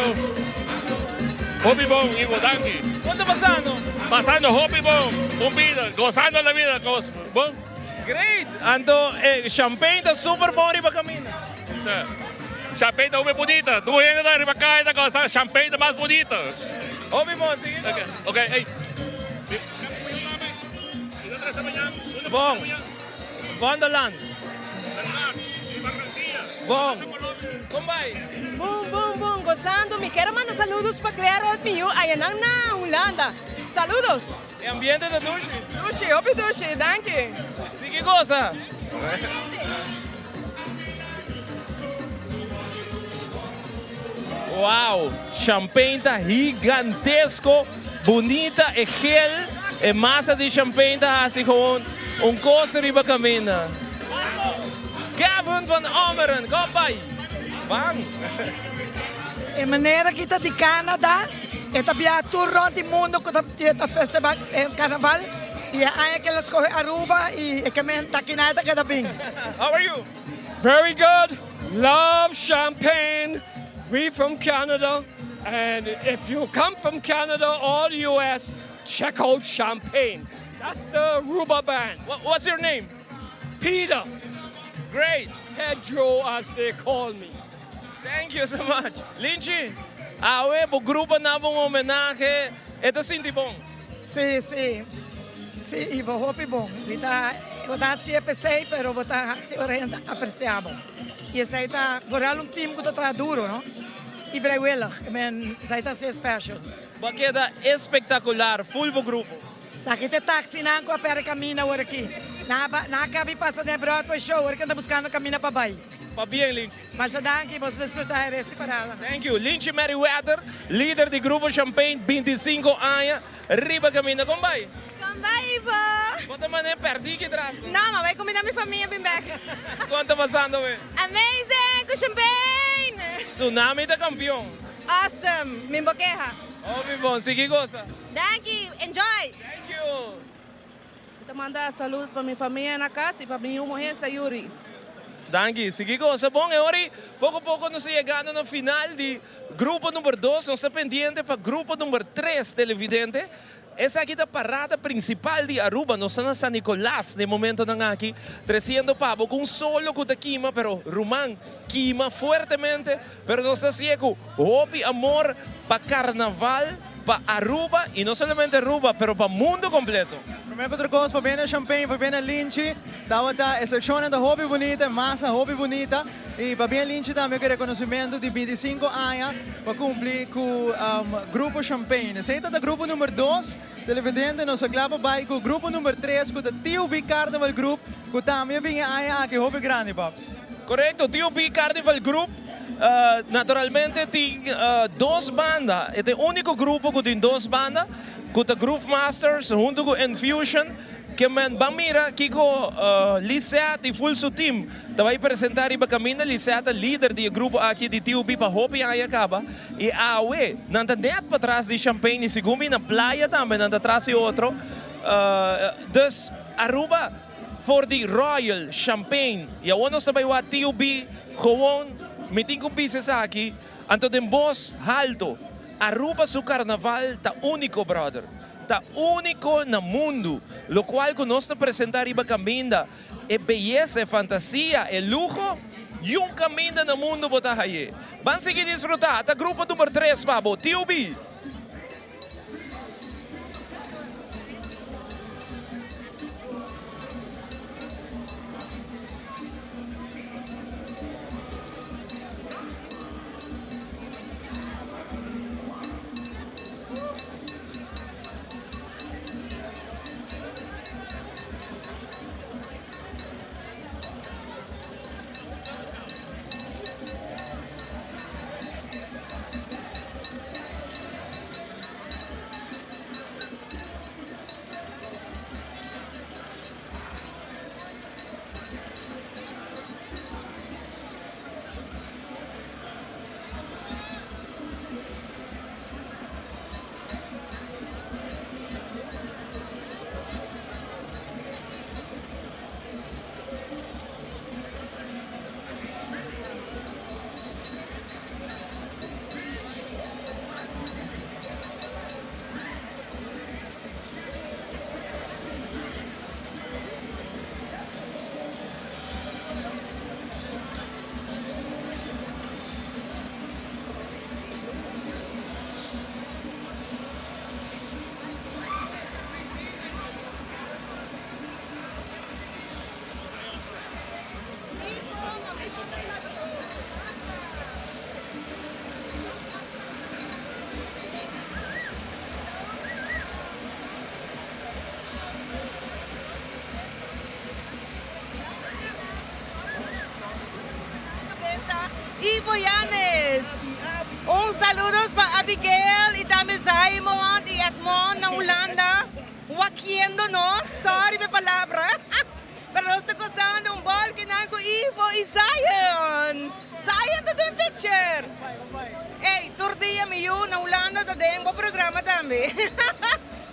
Hopi bon y Bodanqui. ¿Cuánto está pasando? Pasando hopi bon, un vida, gozando la vida, bon. Great! Ando, champagne está super bom para caminar. Champagne da uma bonita. Tu ainda da ribacaia da coisa. Champagne da mais bonita. Homem bom, sim. Ok, ei. Bom. Bom do land. Bom. Como vai? Bom, gozando. Me quero mandar saludos para Clara Pio, allá na Holanda. Saludos. É ambiente da duche? Duche, danke. Sim, que goza. Uau, champanhe tá gigantesco, bonita, é gel, é massa de champanhe tá assim com coisa riba camina. Gavin van Omeren, kom bij. Bang. É maneira que está de Canadá, está via tour rond o mundo com o festival Carnival e aí que elas correm Aruba e que me está aqui nada que tá bem. How are you? Very good. Love champagne. We from Canada, and if you come from Canada or the US, check out Champagne. That's the Aruba band. What's your name? Peter. Great. Pedro, as they call me. Thank you so much. Linchi, po grupo na bom homenagem. Ito sinti bom. Sim, Ivo, hopi bom. Vota sempre sei, pero vota sempre apreciamo. E essa aí tá, agora time que tá duro, não? E vrijwillig, zij tá ser special. Baqueta espetacular, full bo grupo. Sakit é táxi na com a pera caminha agora aqui. Na cabe passa de Broadway show, agora que anda buscando caminho para baixo. Pa bien, Linchi. Mas já dá aqui, você desfrutar esta parada. Thank you. Linchi Meriwether, líder do grupo Champagne, 25 anos, riba caminho, como vai? Vai, Ivo. Quanto mané perdi que traz? Não, mas vai combinar minha família bem back. Quanto passando, velho? Amazing, com champagne. Tsunami da campeão. Awesome, me boqueja. Óbvio, bom, sigue goza. Thank you, enjoy. Thank you. Então manda saludos para minha família na casa e para minha mulher, Sayuri. Danke, sigue goza. Bom, e ora, pouco a pouco nós chegando no final de grupo número 2, nós estamos pendentes para grupo número 3 televidente. Essa aqui é a parada principal de Aruba, nós estamos em San Nicolas, no momento não aqui, 300 pavos, com solo com a quima, pero Rumán quima fortemente, pero nós estamos com hobby, amor para Carnaval, para Aruba, e não somente Aruba, pero para o mundo completo. Primeiro outra coisa, para bem champanhe, para bem Linchi, estava a seção da hobby bonita, massa hobby bonita, e para bem Linchi também que reconhecimento de 25 anos para cumprir com o grupo Champagne. Esse é o grupo número 2, televidente, nós acabamos vai com o grupo número 3, com o TUB Carnival Group, que também vem aqui, hobby grande, Pops. Correto, TUB Carnival Group, naturalmente tem 2 bandas, é o único grupo que tem 2 bandas, com o Groove Masters, junto com o Infusion, que vamos mirar aqui com Lisette e full seu time. Vai apresentar e caminho Lisette, líder do grupo aqui de TUB para Hopi aí acaba. E a UE, não está net para trás de Champagne, segundo na praia também, não está atrás de outro. Dus Aruba, for the Royal Champagne. E a nós também o TUB, gewoon, meeting com pieces aqui, anto den boss alto. Aruba su Carnaval tá único, brother. Tá único no mundo. Lo cual que nós te apresentar iba caminda é beleza, é fantasia, é lujo e caminho no mundo botar aí. Vamos seguir desfrutar. Tá grupo número 3, Pabo, TUB. Ivo Yanes. Un saludos para Abigail y también Simon y Edmond na Holanda. Wakiéndonos, sorry mi palabra. Pero nós estamos gostando um bol que não com Ivo e Zion. Zion tá tem picture. Ei, turdia me na Holanda tá tem um programa também.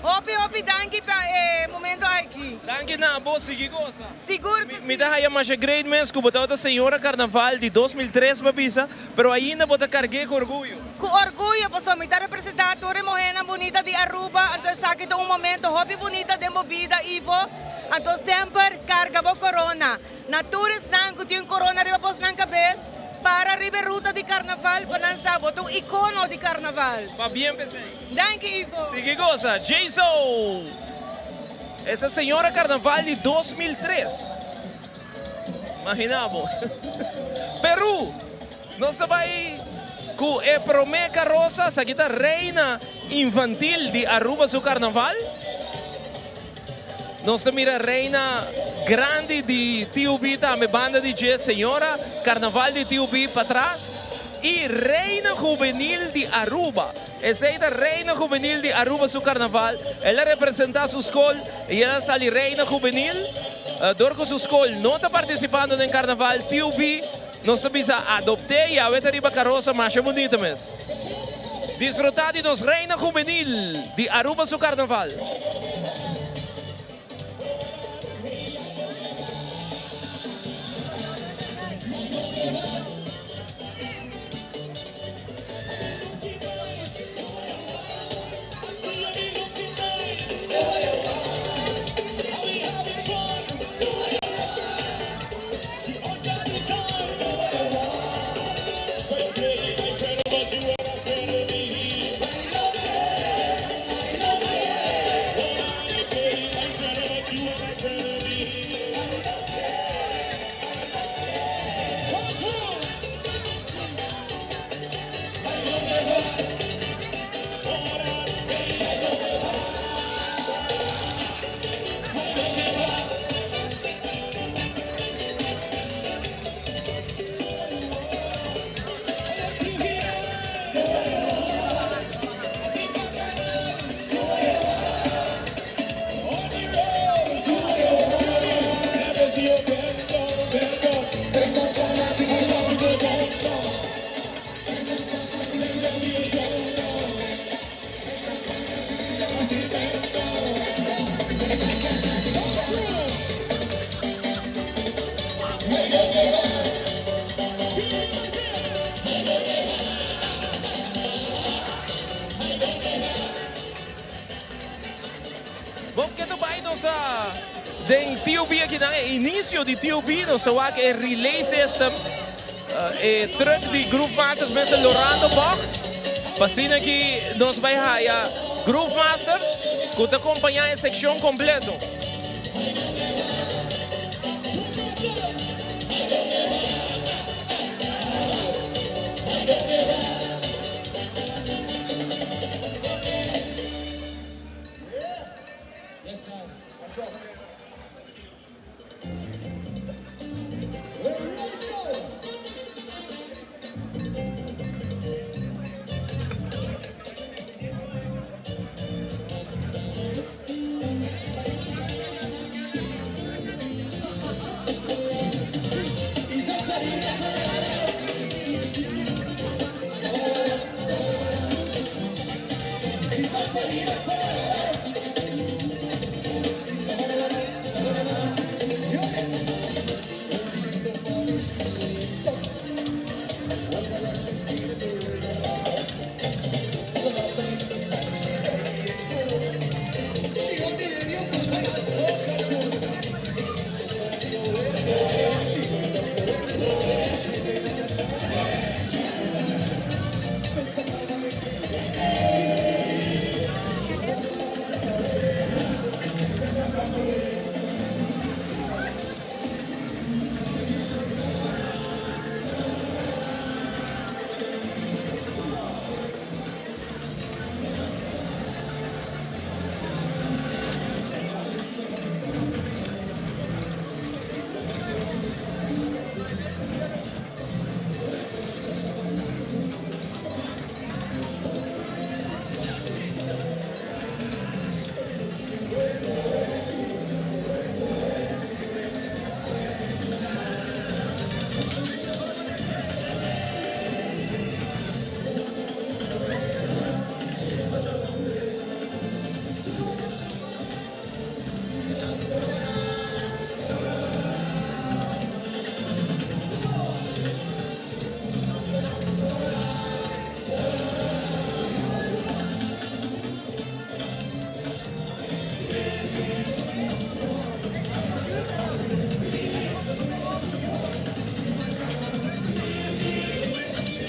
Hopi, danke para momento aqui. Danke na boa, sigigosa. Seguro. Me dá aí mais great mens que botou a senhora Carnaval de 2003 babisa, pero ainda bota carguei com orgulho. Com orgulho, pessoal, me está representando toda morena bonita de Aruba, então aqui tem um momento hopi bonita de movida Ivo. Então sempre carga a corona. Naturis nang que tem corona riba pos nang cabeça. Para a ruta de Carnaval, para lançar um icono de Carnaval. Va bien, pensei. Danke, Ivo. Sigue cosa, Jason. Esta senhora Carnaval de 2003. Imaginamos. Peru. Nós estamos aí com a Promeca Rosa, essa aqui reina infantil de Aruba su Carnaval. Nós temos a reina grande de TUB, também banda de jazz, senhora, Carnaval de TUB para trás. E reina juvenil de Aruba. Essa é a reina juvenil de Aruba, su Carnaval. Ela representa a sua escola e ela sai reina juvenil. Dorco sua escola não está participando no Carnaval TUB. Nós estamos a adoptar e a ver a carroça mais bonita mesmo. Desfrutar de nossa reina juvenil de Aruba, su Carnaval. Den TUB aqui na início de TUB, nós temos que relay system, truck de Groove Masters, Mr. Lorando Bach. Passina que nós vai a Groove Masters, que te acompanhar a seção completa.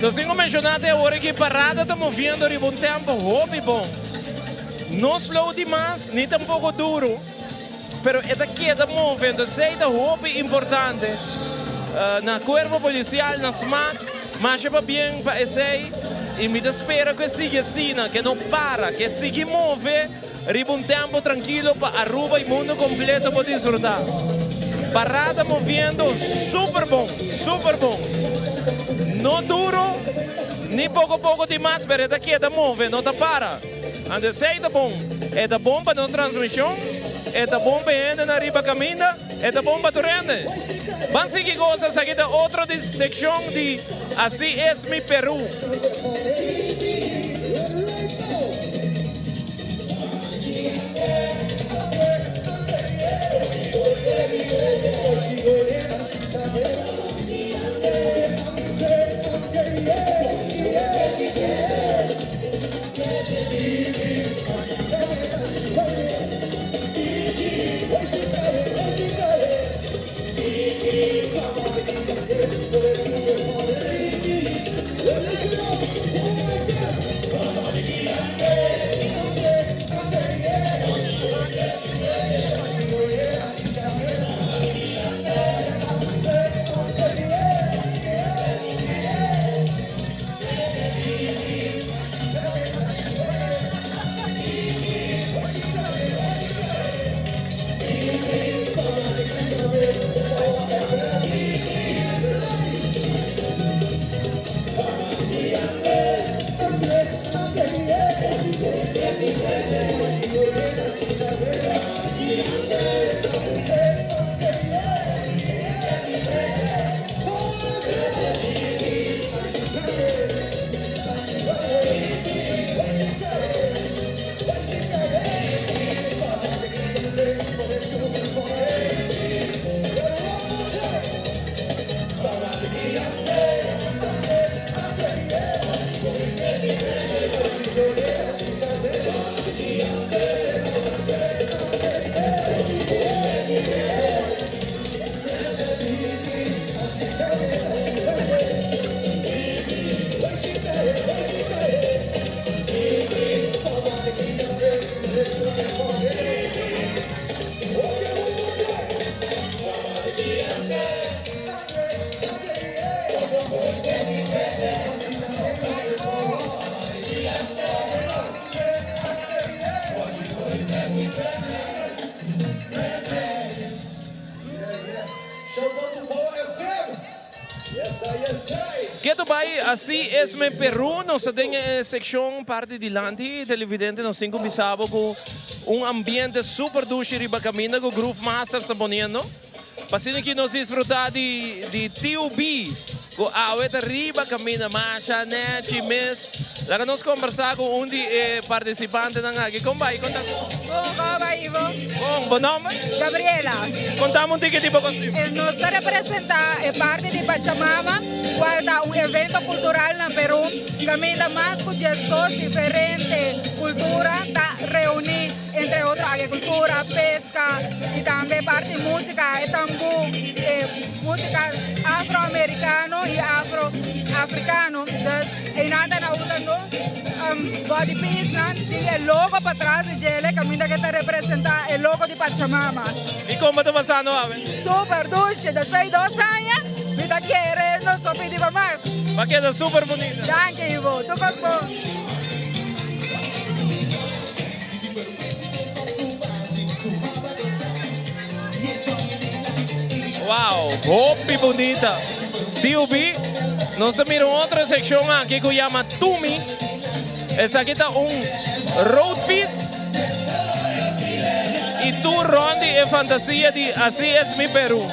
Nós temos mencionado agora que Parada está movendo em um tempo hobby bom. Não slow demais, nem tampouco duro. Pero esta queda movendo, sei da hobby importante. Na corpo policial, na SMAC, mas é bem para esse. E me espero que siga assim, que não para, que siga move. Riba um tempo tranquilo para Aruba e mundo completo para desfrutar. Parada movendo, super bom, super bom. Não duro, nem pouco demais, mas esta queda move, não tá para. Ande sei da bom. É da bom para nossa transmissão, é da bom para ainda na riba caminha, é da bom para torrente. Vamos seguir coisas aqui da outra secção de Assim é mi Peru. Que tu vai, assim é meu Peru, nós temos a secção parte de lante, televidente, nós temos começado com ambiente super duche riba caminho, com o Groove Master está ponendo. Passando que nós desfrutar de TUB, com a outra riba caminho, marcha, net, mês. Lá que nós conversar com de participantes aqui, como vai? Como vai, Ivo? Bom nome? Gabriela. Contamos que tipo de costume. Nos representa parte de Pachamama, guarda un evento cultural en Perú, camina más con gestos diferentes, cultura, reunir entre otros agricultura, pesca y también parte de música, tambú, música afroamericano y afroafricano. Entonces, en nada hablando, body piece, el logo para atrás y el camina que te representa el logo de Pachamama. ¿Y cómo está pasando, Ave? Super dulce, después de 2 años. Mira quiere, nos pedimos más. Va a quedar súper bonita. Gracias, Ivo. Tu costo. Wow, hopi bonita. TUB, nós temos outra secção aqui que se chama Tumi. Essa aqui está road piece. E tu ronde é fantasia de Assim é mi Peru.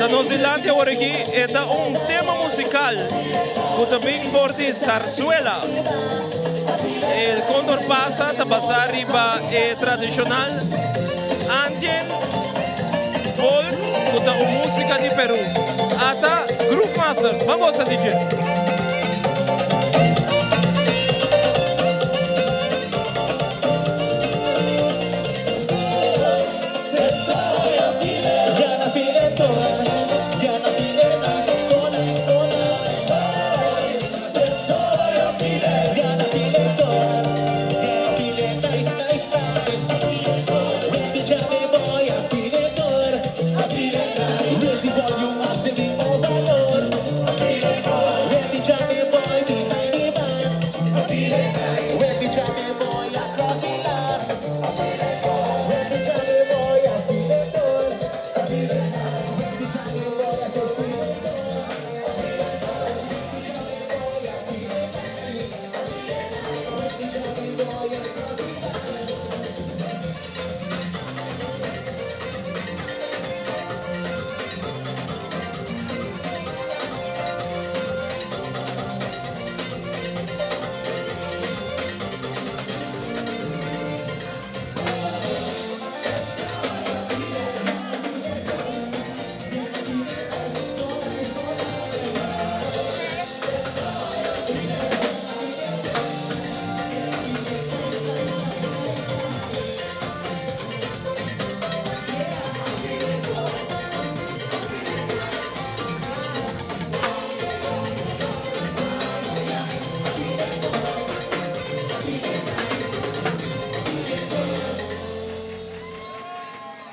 Da Nova Zelândia agora aqui é tema musical, que também forte zarzuela. El condor passa, tá passar riba é tradicional. Andien, folk, que a música de Peru. Ata Groove Masters, vamos a DJ.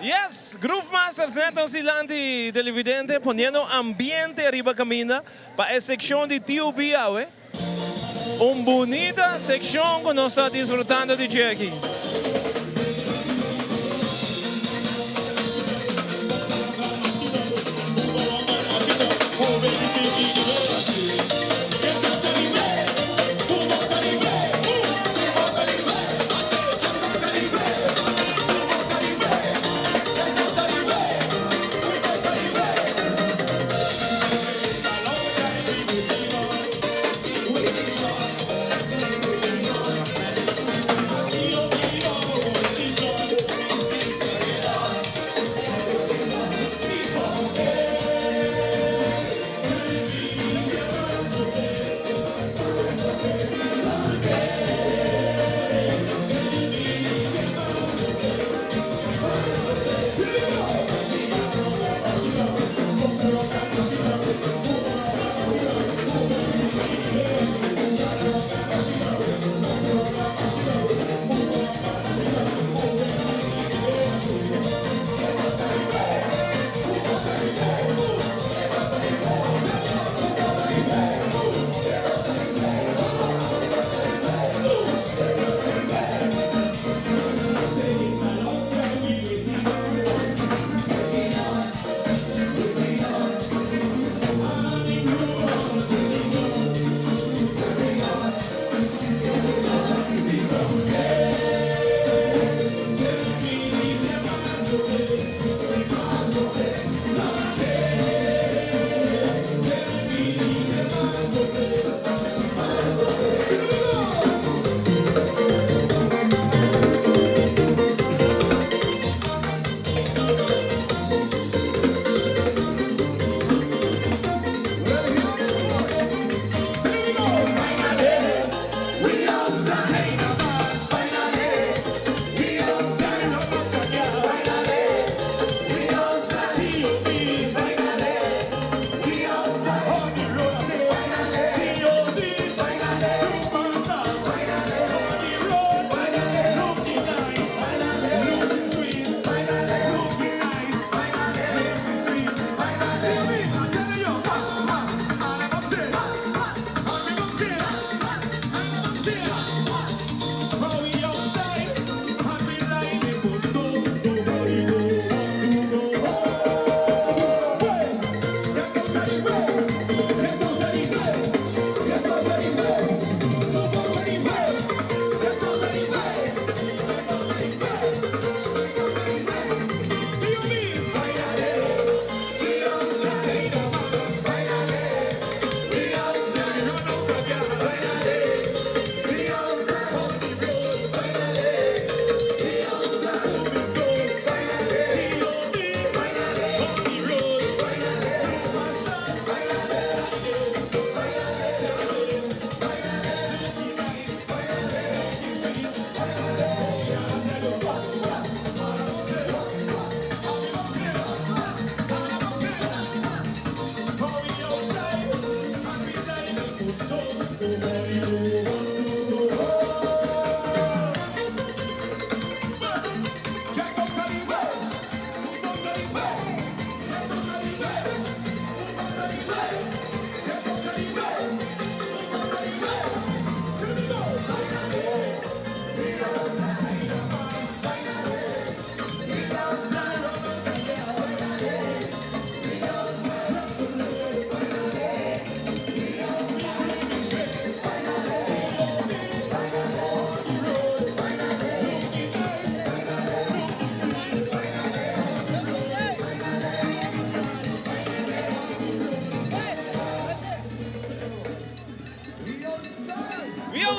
Yes, Groove Masters Neto Silante televidente poniendo ambiente arriba camina para esa sección de Tio Biao, Una bonita sección que nos está disfrutando de Jackie.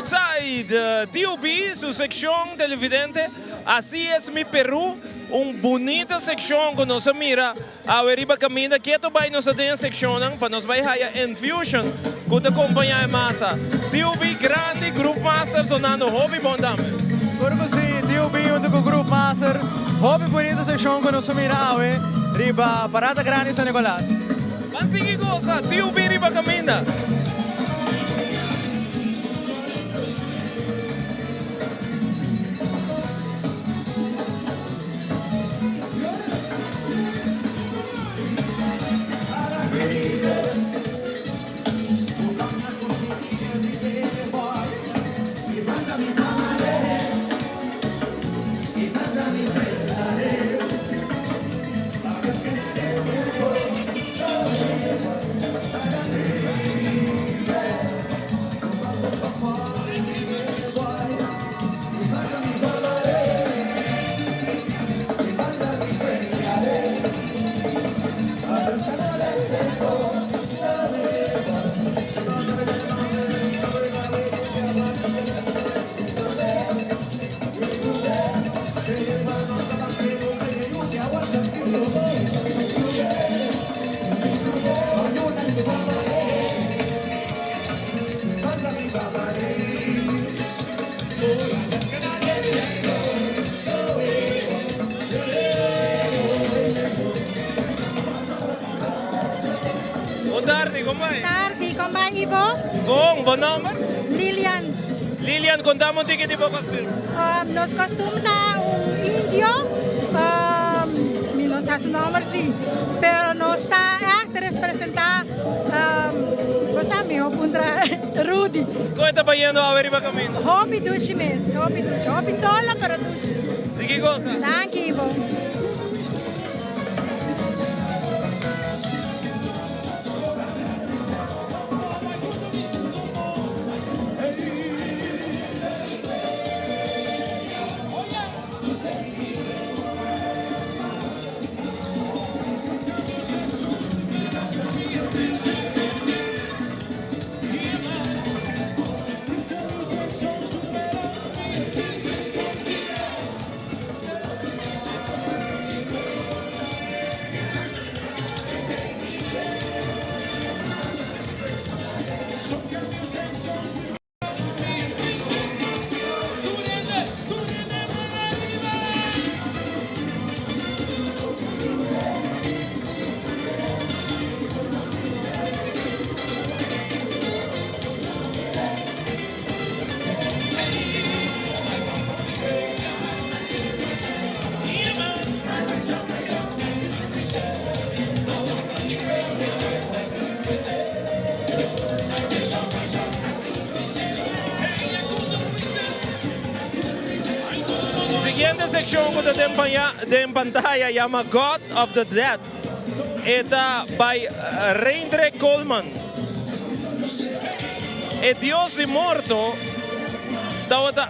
outside TUB, su sección televidente. Así es mi Perú, una bonita sección que nos mira. A ver, iba camina, que tu vai nos tem sección, para nos vai haya infusion, que te acompaña en masa. TUB grande, Group Master sonando hobby bom dame. Corpo sì, TUB junto com o Group Master. Hobby bonita secção que nos mira, riba Parada grandi San Nicolas. Mas que coisa, TUB riba camina. Bom nome? Lilian. Lilian, contamos de que tipo de costume? Nos costume na indio, não sei o nome sim, pero não está actores representar, sabe, o contra Rudy. Como está fazendo a ver caminho? Hobby duche mesmo, hobby solo, pero duche. Sim, que coisa? Thank you. Siguiente sección que está en pantalla llama God of the Dead. Está by Reindre Coleman. El dios de muerto,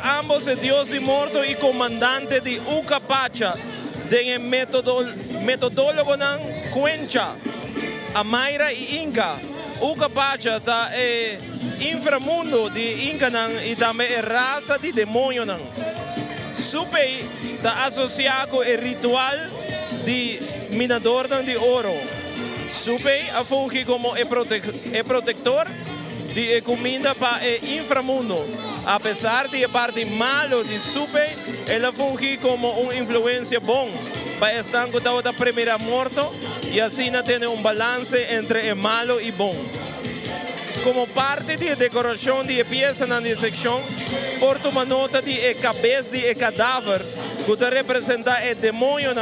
ambos el dios de muerto y comandante de Ucapacha, de metodólogo nan Cuencha, Amaira y Inca. Ucapacha está inframundo de Inca nan y también raza de demonio nan. Supe está asociado con el ritual de minador de oro. Supe a fungir como el protector de comida para el inframundo. A pesar de la parte malo de Supe, él funge como una influencia buena para estar con la primera muerte y así no tiene un balance entre el malo y bueno. Como parte de la decoración de la pieza en la sección, por tomar nota de la cabeza de cadáver, que representa el demonio,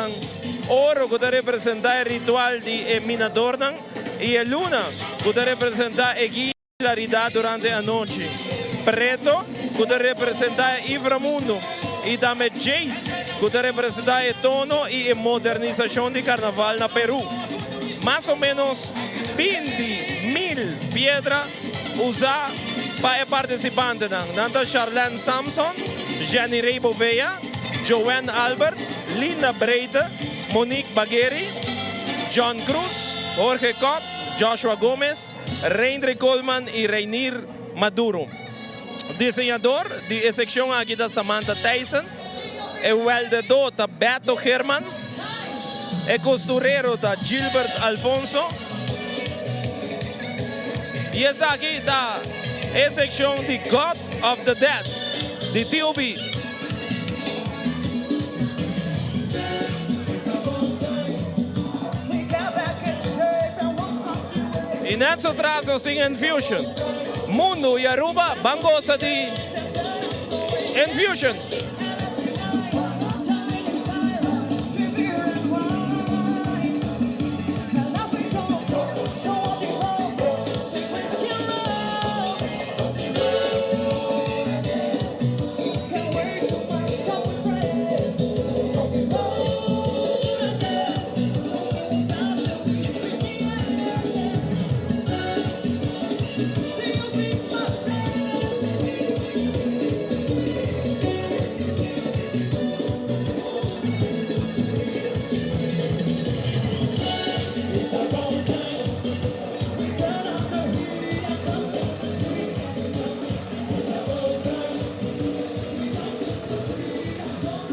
oro que representa el ritual de minador, y la luna que representa la claridad durante la noche. Preto que representa el inframundo, y también jade que representa el tono y la modernización de carnaval en Perú. Más o menos 20.000 piedras usadas para participantes. Nanta Charlene Samson, Jenny Rey Bovea, Joanne Alberts, Linda Breite, Monique Bagheri, John Cruz, Jorge Koch, Joshua Gómez, Reindre Coleman y Reinir Maduro. desenhador de secção aqui da Samantha Tyson, é o weldedor da Beto Herman, é costureiro da Gilbert Alfonso, e essa aqui da secção de God of the Dead, de T.O.B. E nessa atrás nós temos Infusion. Mundo e Aruba, bangosa de Infusion.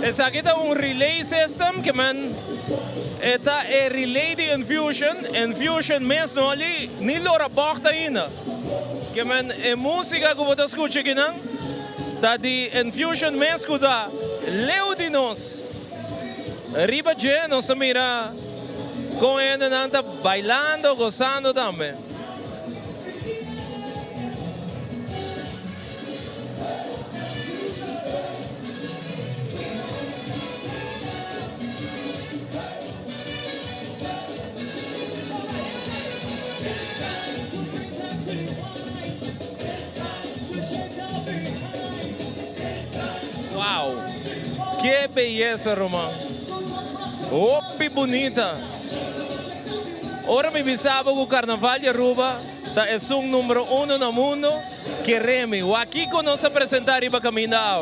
Esse aqui é relay system que é relay de Infusion mesmo ali, não lora porta ainda. Que é música que você escuta aqui não, tá de Infusion mesmo da Leo de nós. Riba de nós mira com ele não tá bailando, gozando também. Uau! Que beleza, Romão! Opi bonita! Ora me bisaba que o Carnaval de Aruba é o número 1 no mundo que reme. O aqui que nós apresentar para caminhar.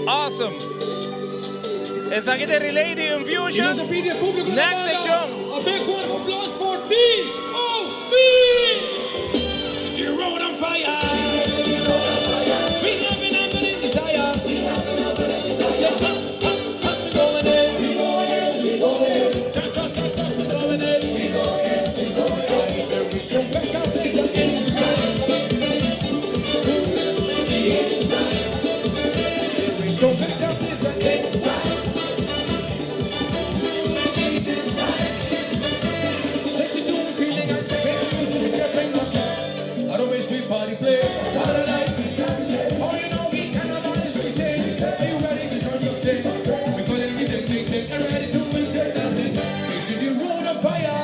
Awesome. Essa aqui é relay de Infusion. Next section. A big one of applause for T.O.B. You're on fire. We have an desire. Going in. So back up is the inside. Sexy tune, feeling like the I don't waste sweet party play. Paradise. Oh, you know we Carnival is sweet. Are you ready to turn your day? We're gonna keep them thinking and ready to win that thing. If you roll on fire.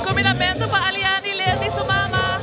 Combinamento para Aliane, Leti e Sumama.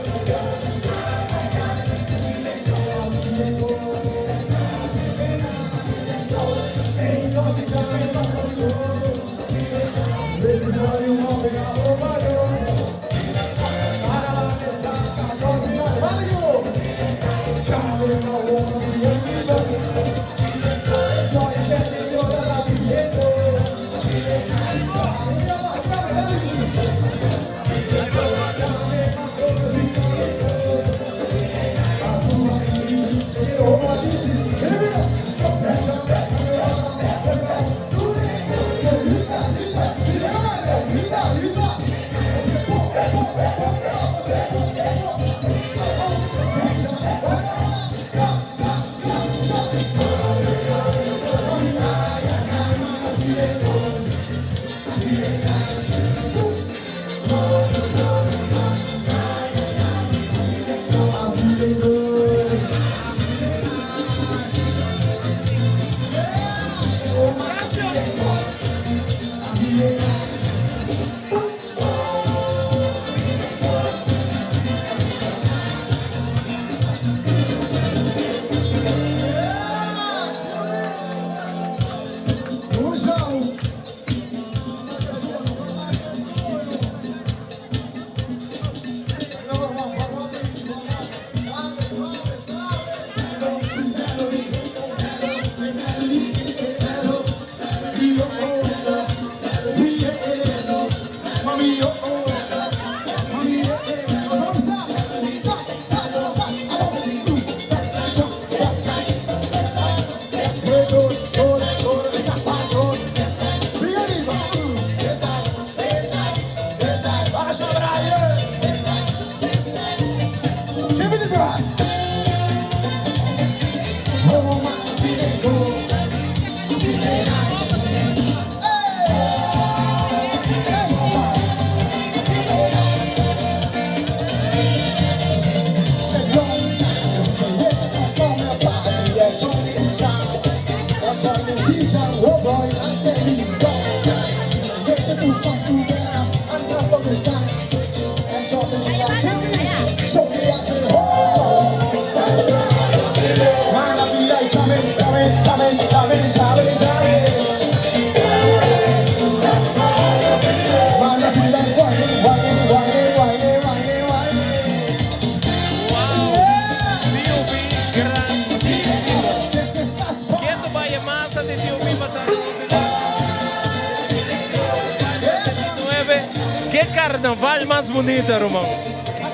¿Qué carnaval más bonito, Román?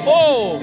¡Oh!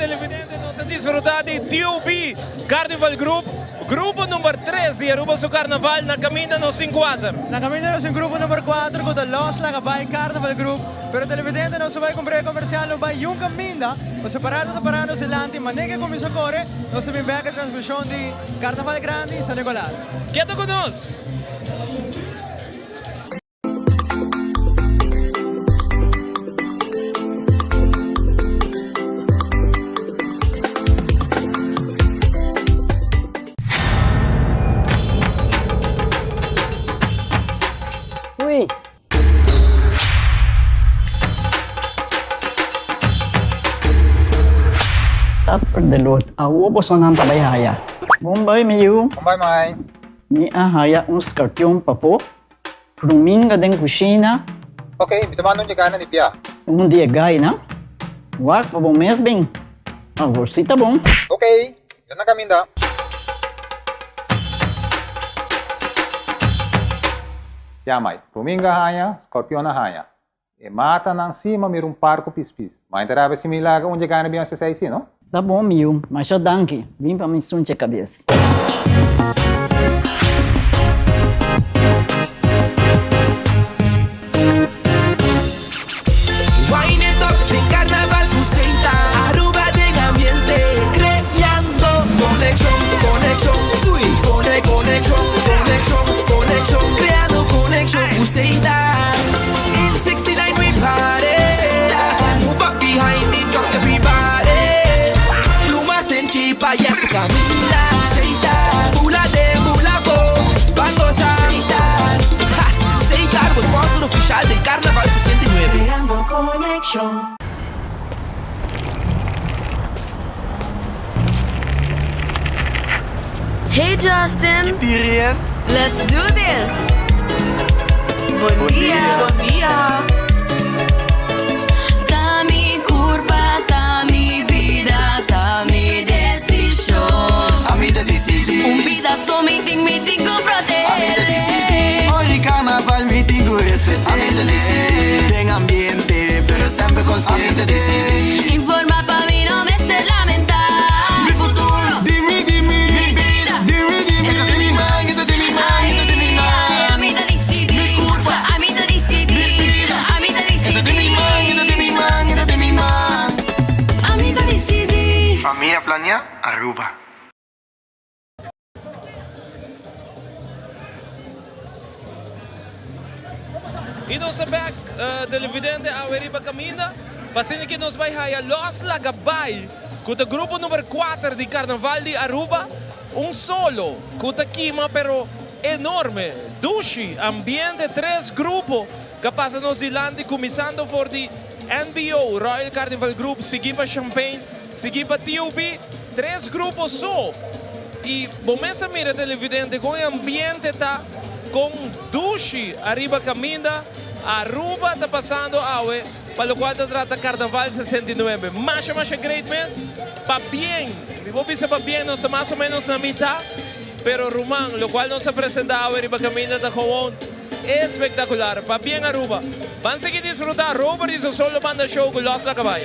televidente, nos disfrutar de TUB Carnival Group, grupo número 3 de Aruba su Carnaval, na caminho nos 4. Na caminho nos grupo número 4, com o Los Lagabay Carnival Group. Pero televidente, não se vai cumprir comercial, não vai yung caminho, o separado da parada silante, manegue como isso corre, nós se bem a transmissão de Carnaval Grandi San Nicolas. Quieto conosco! Sapper de Lord, awo po sa nang tabayhaya. Bombay, Miyu. Bombay, Mai. Ni ahaya uns kartyon pa po. Prumin ka din kusina. Okay, bitaman nung ka na ni Pia. Hindi agay na. Wak pa bong mesbing. Agorsita bong. Okay, yan na kami da. Pia, Mai. Prumin ka haya, scorpion na haya. E mata nang cima mirung parco pispis. Mai terava similar onde ka na biyan sa saisi, no? Tá bom, Miu, mas já danke. Vim para me sunte a cabeça. Wine it up, de carnaval buceita. Aruba de ambiente, creando conexión, conexión. Uy, conexión, conexión, conexión. Creando conexión buceita. In 69 we party. So move up behind it, drop everybody. Chipa y a tu camina, aceita, dirección. Hey Justin! Tyrion? Let's do this! Buen día! Buen día! Ta mi curva, ta mi vida, ta mi decisión. A mí te decidí. Un pedazo meeting con proteger. A mí te decidí. Hoy carnaval meeting con respetar. A mí te decidí. En ambiente, pero siempre consciente. A mí te decidí. Informa pa' mí no me estés lamentar. Mi futuro. Dime, dime. Mi vida. Dime, dime. Esto de mi man, esto de mi man, esto de mi man. A mí te decidí. Mi culpa. A mí te decidí. Mi vida. A mí te decidí. Esto de mi man, esto de mi man, esto de mi man. A mí te decidí. Familia Plania, Aruba. E nós back, televidente, a Riba Camina. Pasando que nós vai a Los Lagabay, com o grupo número 4 de Carnaval de Aruba. Solo, com a quima, pero enorme. Dushi, ambiente, 3 grupos. Que passa nos dilante, começando por de NBO, Royal Carnival Group, seguir para Champagne, seguir para TUB. 3 grupos só. E, começa a mirar televidente, com o ambiente tá com Dushi, arriba Camina. Aruba está passando awe, para o qual se trata Carnaval 69. Mas great mes, para bem. Vou pensar para bem, nós estamos mais ou menos na mitad. Pero Rumán, lo qual nos apresenta Arriba Camina da Jovón, espectacular. Para bem Aruba. Van seguir disfrutar Robert y su solo banda show con Los Lagabay.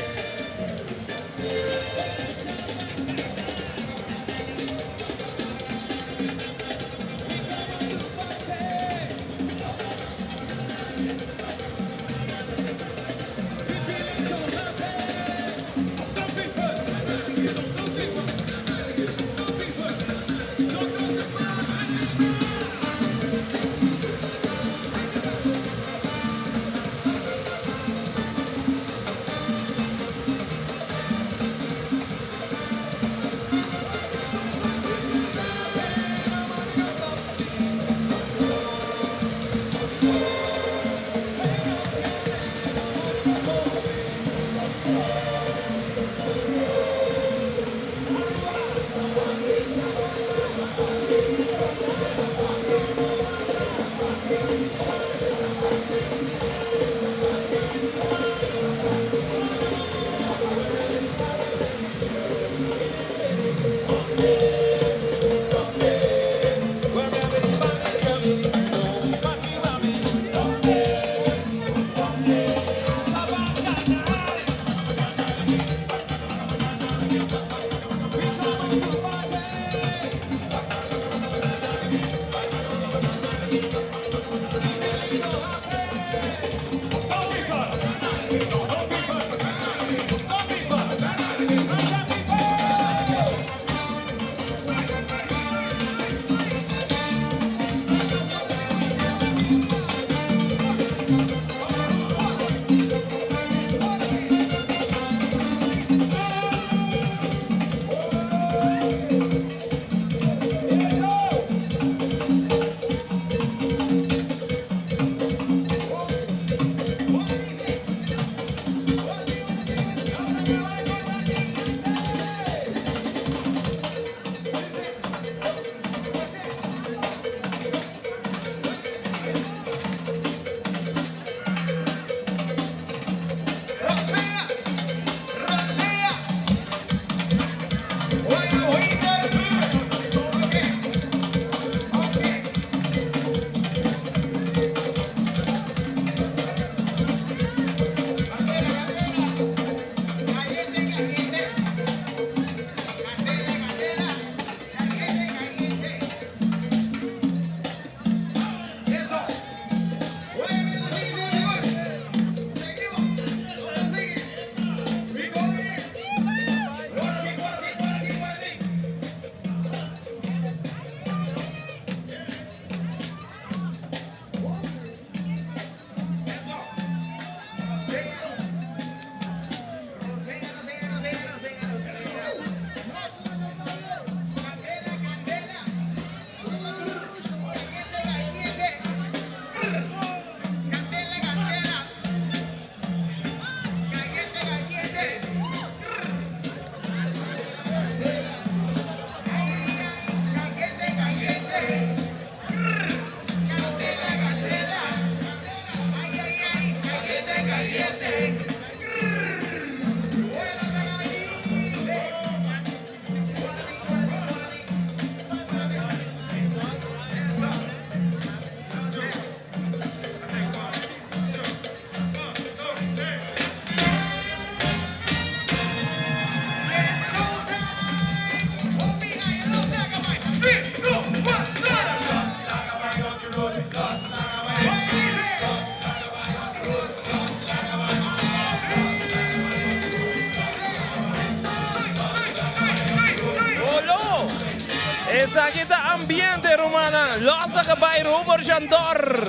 romana, los nakabay rumor jandor.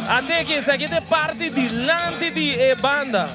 Até que essa aqui é parte dilante de banda.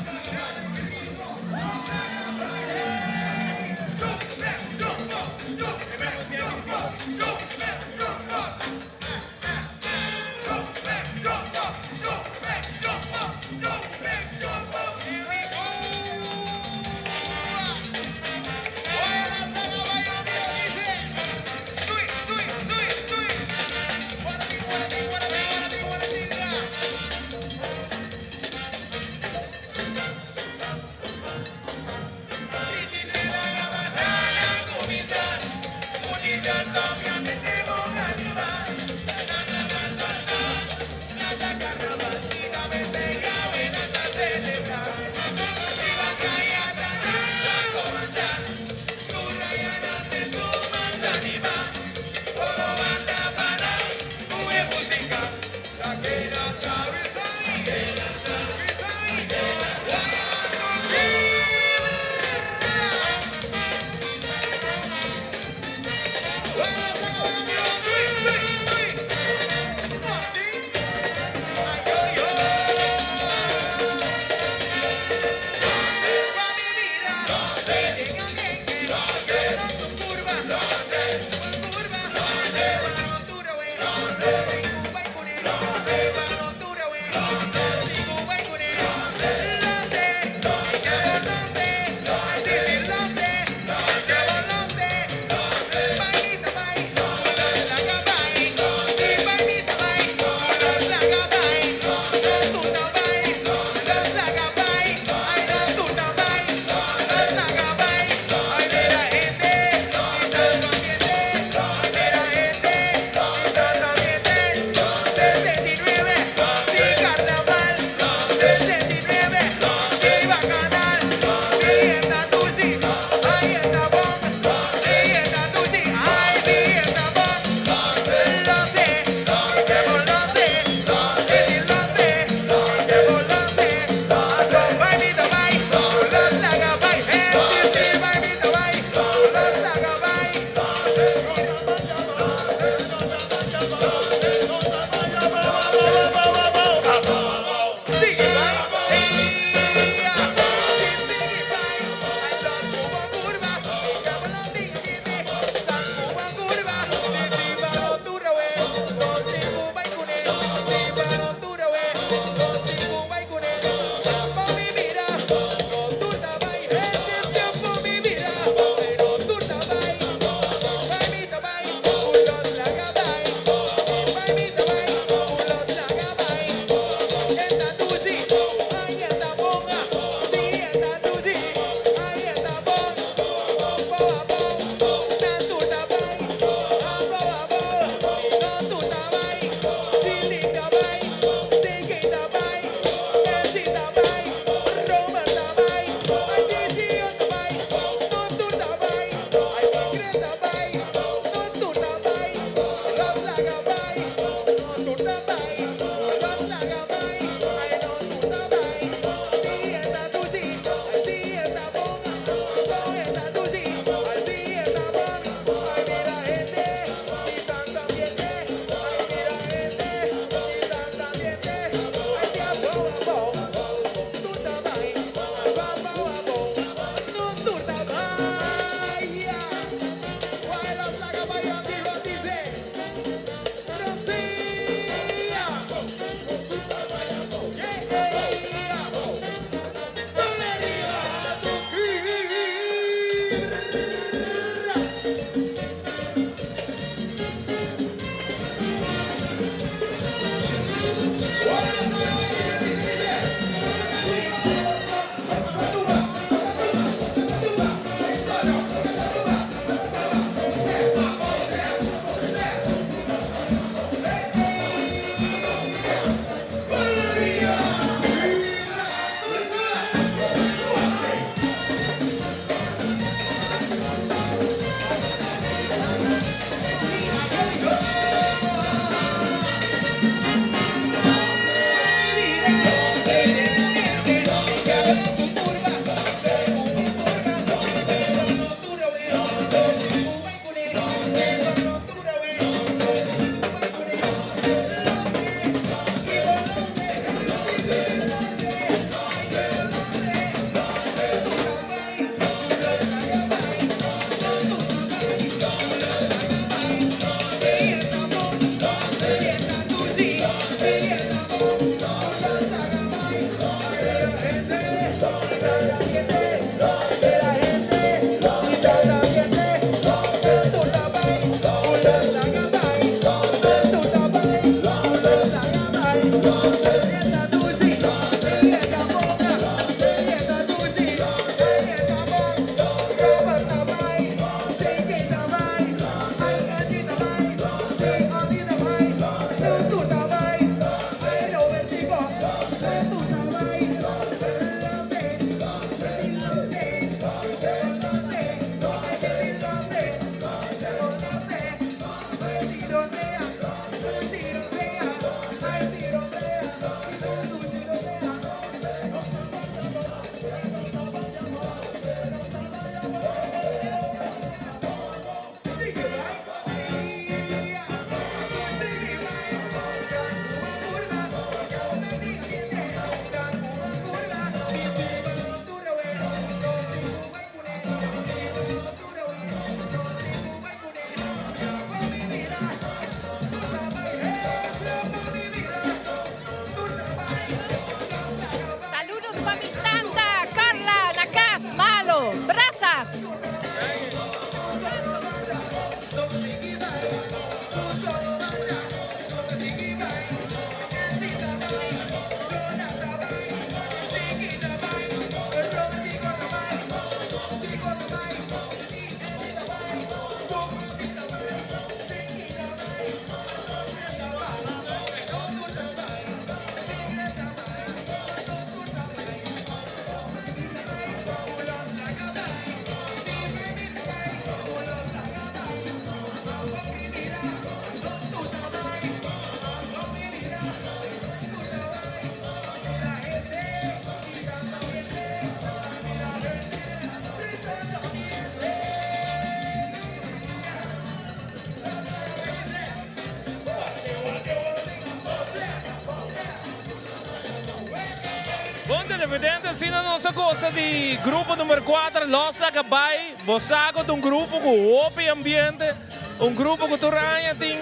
televidente, sino nossa gosta de grupo número 4, Los Lacabay. Bosago de um grupo com opi ambiente, um grupo que Turanha tem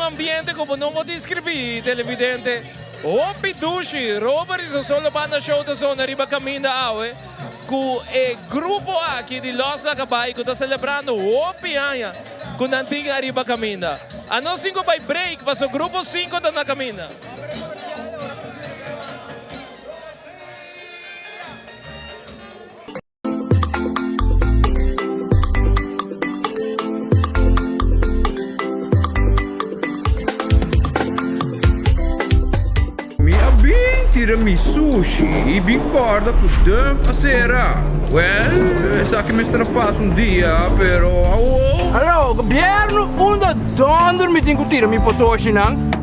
ambiente como não vou descrever, televidente. Opi dushi, Robert e solo banda show da zona riba caminho da Aue. Com o grupo aqui de Los Lacabay que está celebrando opi anha com a antiga riba caminho. A nós 5 vai break, mas o grupo 5 está na caminho. Tirami sushi e bicorda com dam a sera. Well, sa che mi strappasso un dia, però... Allora, governo, onda donder mi tengo tirami potoshi, não?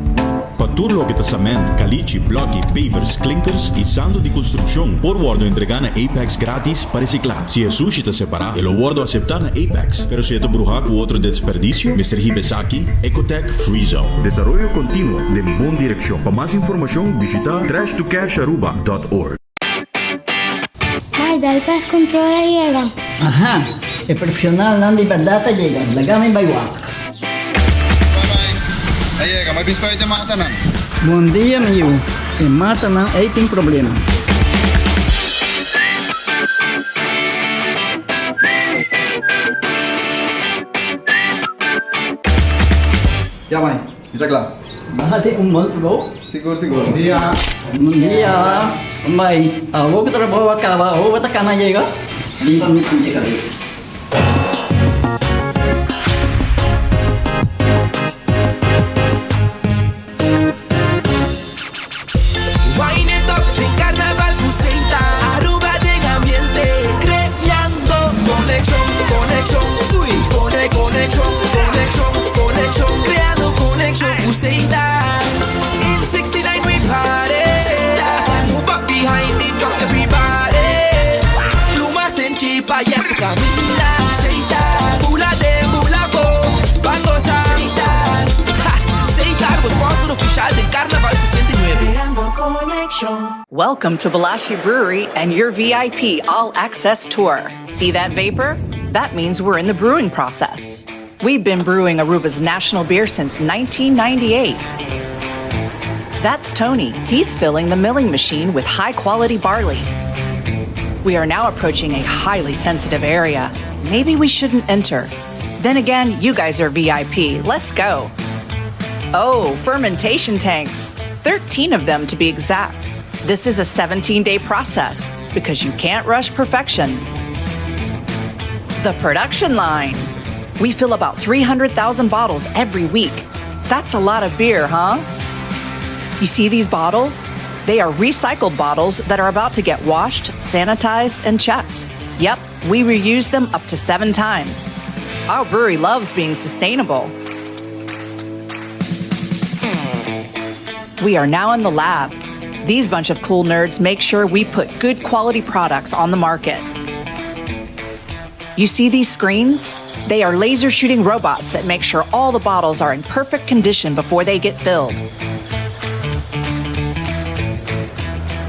Paturlo Pitassamento, caliche, bloque, pavers, clinkers e sando de construção. Por guardo entregando Apex grátis para reciclar. Se é sushi tá separado, eu guardo aceitar na Apex. Pero se é brujar com outro desperdício, Mr. Hibesaki, Ecotech Free Zone. Desarrollo contínuo de boa direção. Para mais informação, visita trashtocasharuba.org. Vai, dai pes controla llega. Ajá, el profesional Nandi Berdata llega, la gama en Baywak. Ayega, may biscoito e mata na. Bom dia, meu. E mata não, aí tem problema. Ya, mãe, está claro. Bahati monte bom? Seguro, seguro. Bom dia. Bom dia. Mãe, vou que trabalho acaba, vou botar cana chega. Sim, para mim chega. Wine it up, de Carnaval Puseita, Aruba de ambiente, creando conexión, conexión, uy, conexión, conexión, conexión, creando conexión Puseita. In 69 we party, so move up behind it, drop everybody. Plumas ten chipa y a tu camina, Puseita, mula de mula bo, vamos a Puseita, Puseita, sponsor oficial del Carnaval 69. Welcome to Balashi Brewery and your VIP all-access tour. See that vapor? That means we're in the brewing process. We've been brewing Aruba's national beer since 1998. That's Tony. He's filling the milling machine with high-quality barley. We are now approaching a highly sensitive area. Maybe we shouldn't enter. Then again, you guys are VIP. Let's go. Oh, fermentation tanks. 13 of them to be exact. This is a 17-day process because you can't rush perfection. The production line. We fill about 300,000 bottles every week. That's a lot of beer, huh? You see these bottles? They are recycled bottles that are about to get washed, sanitized, and checked. Yep, we reuse them up to 7 times. Our brewery loves being sustainable. We are now in the lab. These bunch of cool nerds make sure we put good quality products on the market. You see these screens? They are laser shooting robots that make sure all the bottles are in perfect condition before they get filled.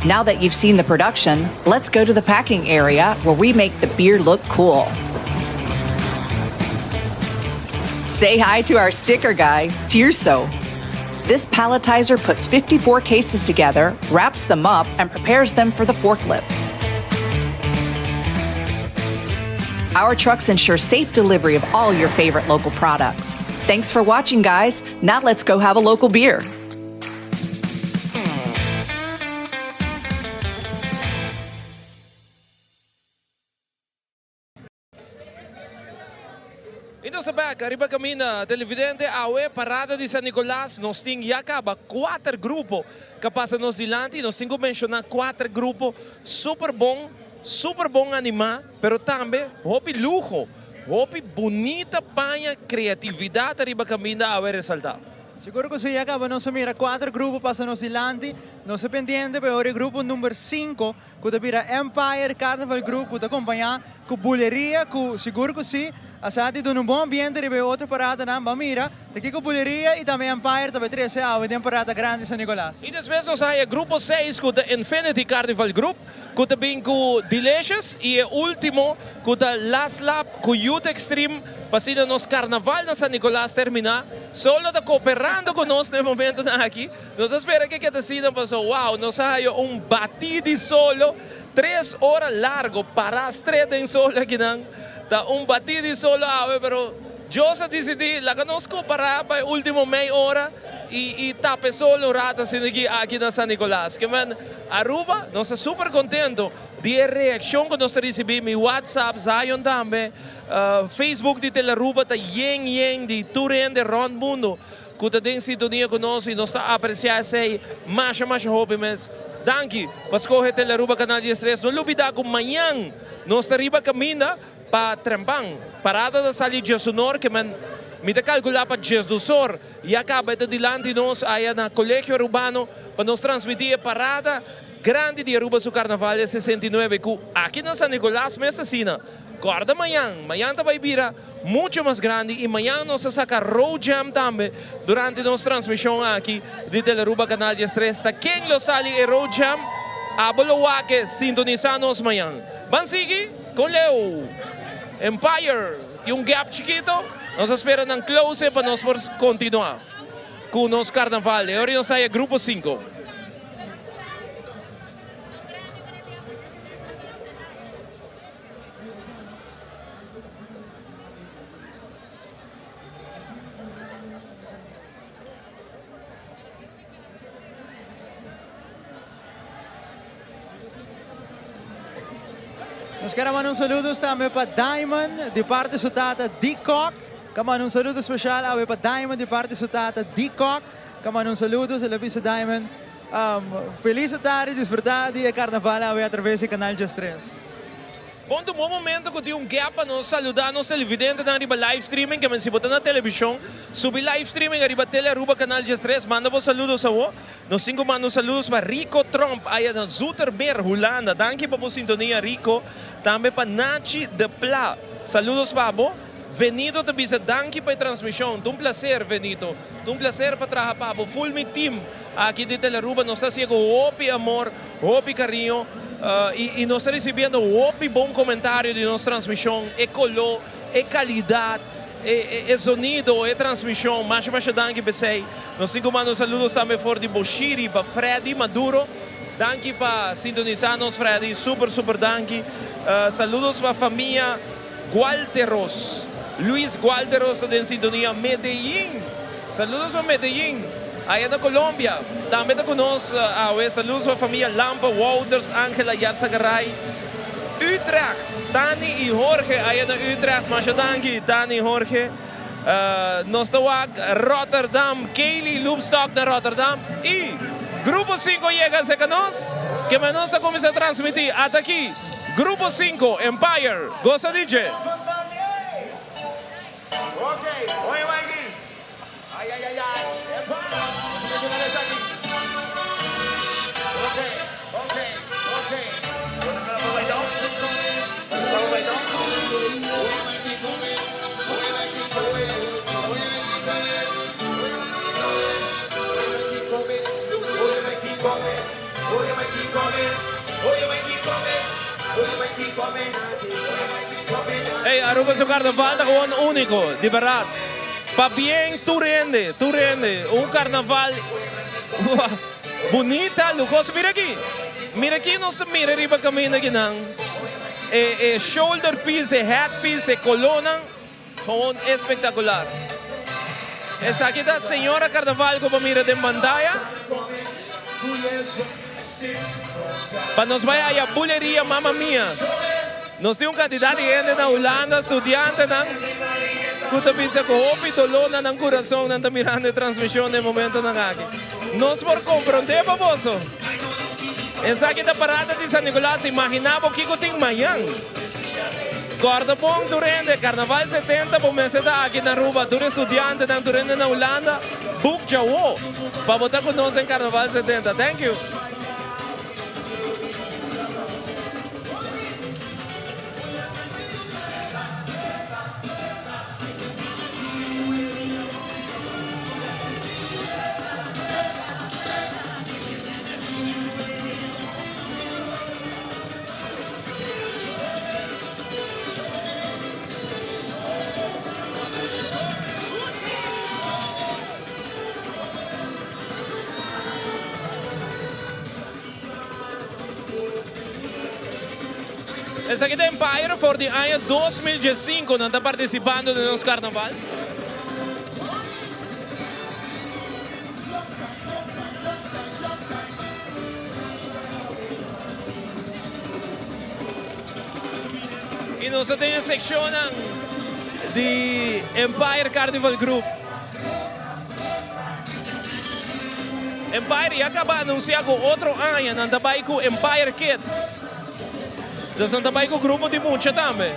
Now that you've seen the production, let's go to the packing area where we make the beer look cool. Say hi to our sticker guy, Tirso. This palletizer puts 54 cases together, wraps them up, and prepares them for the forklifts. Our trucks ensure safe delivery of all your favorite local products. Thanks for watching, guys. Now let's go have a local beer. Então sa back, arriba kami na televidente Aue, Parada de San Nicolas, nós temos acaba 4 grupos que passam nos dilante, nós temos que mencionar 4 grupos super bom animar, pero também hopi lujo, hopi bonita panha, criatividade arriba kami na Aue ressaltar. Siguro que se acaba, não se mira 4 grupos passam nos dilante, não se pendiente, pero o grupo número 5, que te vira Empire Carnival Group, que te acompanha com bulheria, que seguro que sim, Asati doon um bom ambiente ribe outra parada na Bamira, daqui com Buleria e também Empire, também 13 horas, tem parada grande San Nicolas. E depois nós aí grupo 6 com o Infinity Carnival Group, com também com Delicious e o último com o Last Lap com Youth Extreme, passando nos Carnaval na San Nicolas terminar, solo está cooperando conosco no momento na aqui. Nós esperamos que a cena passou, wow, nós aí batido solo, 3 horas largo para as 3 em solo aqui não. Tá batido solo, pero Dios decidiu, lá que nós comparar para a última meia hora e tape solo rata aqui na San Nicolas. Que man, Aruba, nós estamos super contentos de a reação que nós recebemos, WhatsApp, Zion também, Facebook de Teleruba, tá yen de Turende, rond mundo, que está em sintonia conosco e nós estamos apreciando isso, mais hope, mas danke, para escolher Teleruba Canal 13, não olvidar que amanhã nós estaremos caminhando para Trembang, parada da salida sonor que me calcular para Jesdusor e acaba de dilante nós aí na colégio urbano para nos transmitir a parada grande de Aruba su Carnaval 69 que aqui na San Nicolas mesmo assim, acorda amanhã vai vir muito mais grande e amanhã nós saca road jam também durante nossa transmissão aqui de Teleruba Canal 13. Quem lo sali e road jam abolo que sintonizar nos amanhã. Vamos seguir com Leo. Empire, tem gap chiquito, nós esperamos close para nós continuar com o nosso carnaval. Agora nós saímos grupo 5. Nós queremos mandar saludos também para Diamond, de parte da tata Decock. Queremos mandar saludo especial para Diamond, de parte da tata Decock. Queremos mandar saludos a Lapisa Diamond. Feliz tarde, desfrutar de Carnaval através do canal 13. Bom, no momento que tem gap para nós saludar nos televidentes na riba live streaming, que se botar na televisão, subir live streaming a riba Teleruba Canal 13, manda vos saludos a vos. Nós cinco mandamos saludos para Rico Trump, aí na Zoetermeer, Holanda. Danke para a sintonia, Rico. Também para Nachi de Pla. Saludos para vos. Venido te bisa, danke para a transmissão. Prazer, Venido. Prazer para trabalhar para vos. Full me team aqui de Teleruba. Nós estamos com hopi amor, hopi carinho. E nós estamos recebendo hopi bom comentário de nossa transmissão. É color, é qualidade. É sonido, é transmissão, mais danke para vocês. Nós temos mandado saludos também para de Boshiri, para Freddy Maduro. Danke para sintonizar-nos, Freddy. Super danke. Saludos para a família Gualteros. Luis Gualteros está em sintonia. Medellín. Saludos para Medellín. Aí na Colômbia. Também está conosco. Saludos para a família Lampa, Wouters, Ángela Yarsagaray. Utrecht, Dani e Jorge, aí na Utrecht, mas danke, Dani e Jorge. Nós estamos Rotterdam, Kaylee Loopstock de Rotterdam. E Grupo 5 chega a nós, que nós começamos a transmitir até aqui. Grupo 5, Empire, gosta DJ. Ok, oi Mikey. Ai, Empire. Hey, Aruba su Carnaval está con único, de verdad. Pa bien Turende, un carnaval bonita, lujoso. Mira aquí nos mira arriba camina aquí nang. Shoulder piece, hat piece, colona, con espectacular. Esa aquí está señora Carnaval como mira de pantalla. Para nos vaya a bulería, mamma mía. Nós temos candidato de gente na Holanda, estudiante, que pensa que o dolor no coração não está mirando a transmissão no momento aqui. Nós por compreender, baboso. Essa aqui da parada de San Nicolas, imaginava o que tem amanhã. Corda bom durante Carnaval 70, por mês aqui na Aruba, durante estudante, durante na Holanda, book já para votar conosco em Carnaval 70. Thank you. Essa aqui da Empire for the ano 2015 não está participando do nosso carnaval. E nós temos a secção de Empire Carnival Group. Empire acaba de anunciar outro ano, não está com Empire Kids. Dus não está com o grupo de mucha também.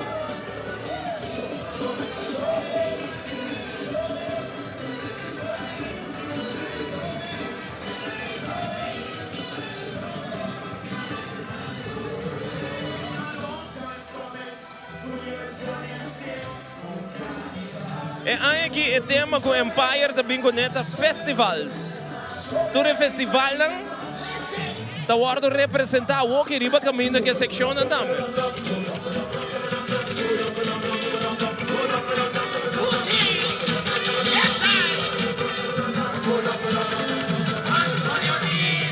E aqui é tema com Empire também conecta festivals. Todo festival está guardo representar o que riba caminho que secção também.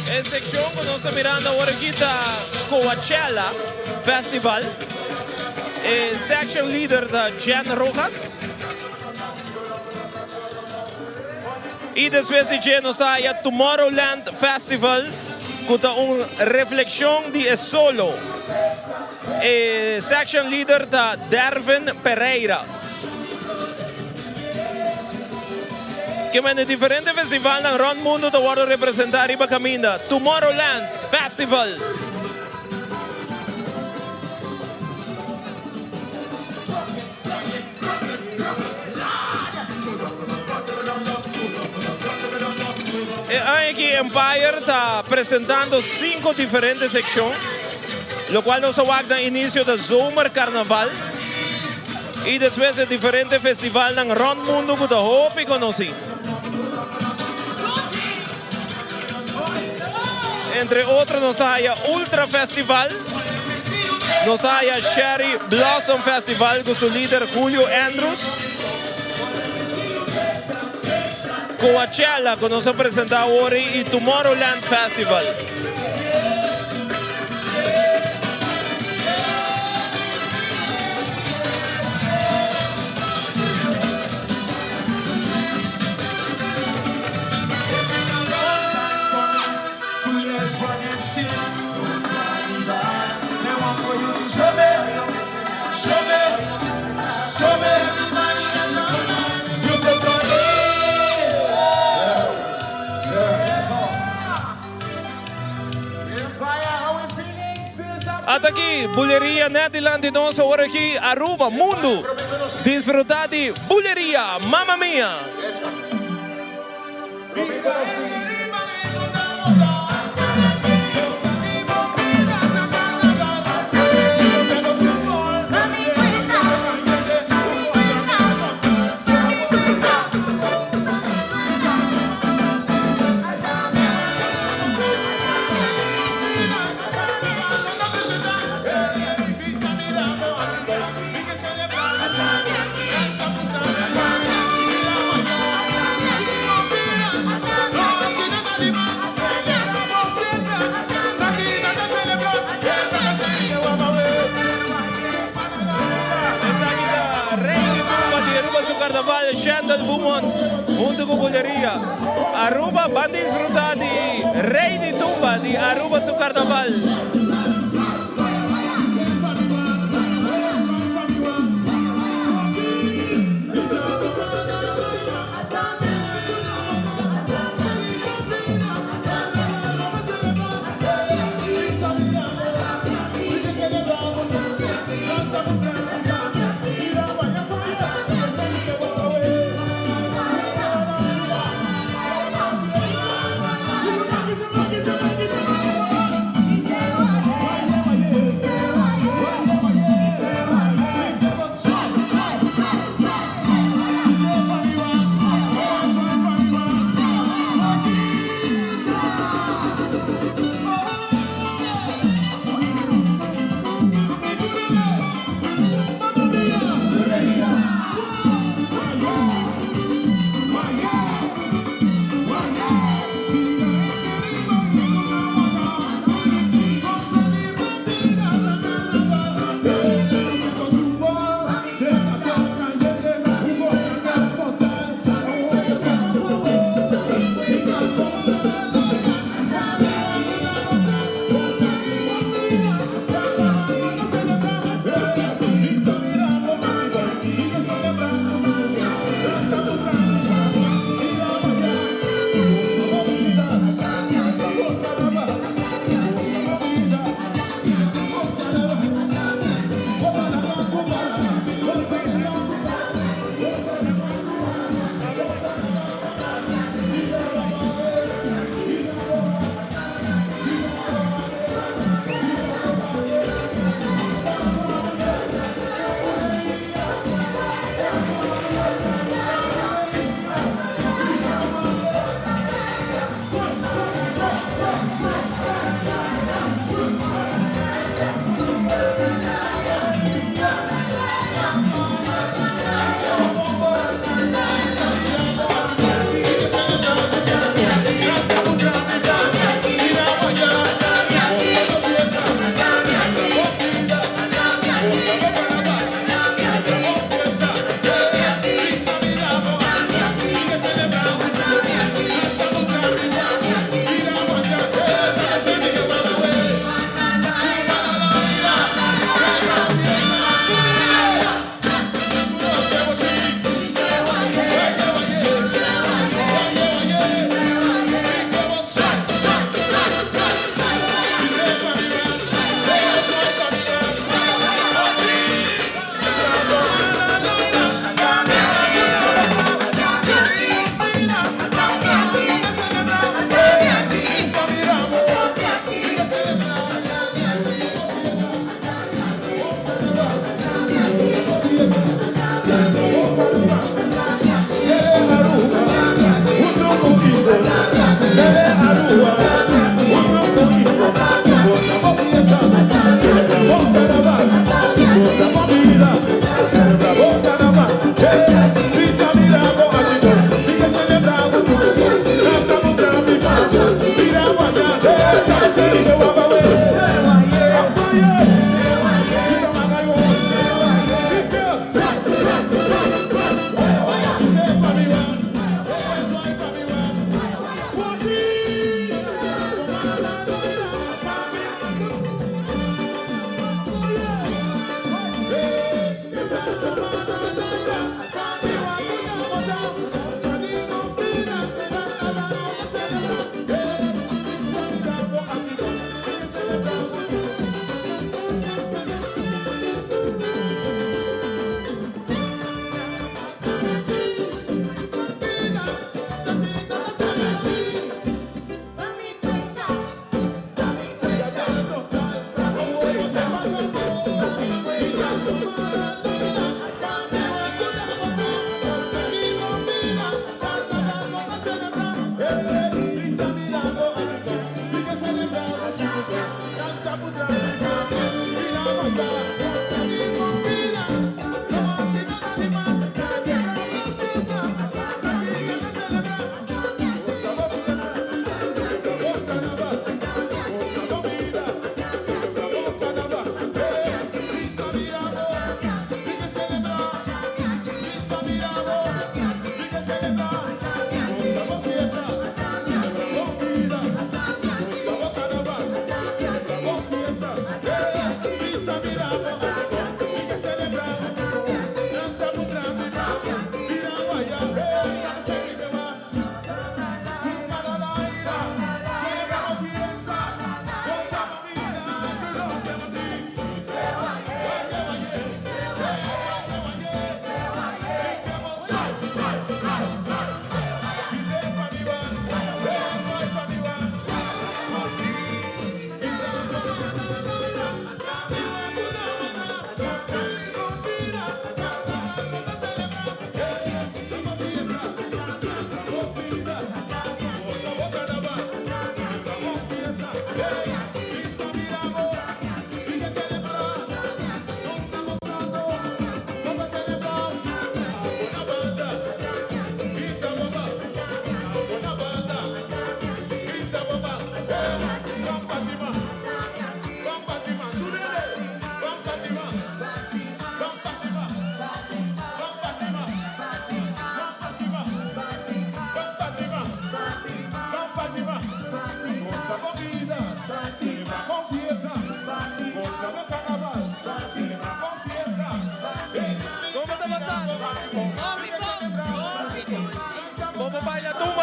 A secção que nós estamos mirando agora aqui da Coachella Festival. É section leader da Jen Rojas. E depois de Jen está aí a Tomorrowland Festival. Com uma reflexão de solo. E section leader da Dervin Pereira. Que é diferente festival na Ron Mundo da World representar riba caminda. Tomorrowland Festival. Aqui Empire está apresentando 5 diferentes secções, o qual nos aguarda início do Zomer Carnaval e depois de diferentes festivais no Ron Mundo que da Hope conheci. Entre outros, nos está aí Ultra Festival, nos está aí Cherry Blossom Festival com seu líder Julio Andrews. Coachella, que nos apresenta hoje, e Tomorrowland Festival. Até aqui, Bulleria Nederland, nós agora aqui, Aruba, Mundo. Desfrutar de Bulleria, Mamma Mia. Carnaval, Shandal Bumon, junto com Bulleria. Aruba, van disfrutar de Rei de Tumba de Aruba su Carnaval.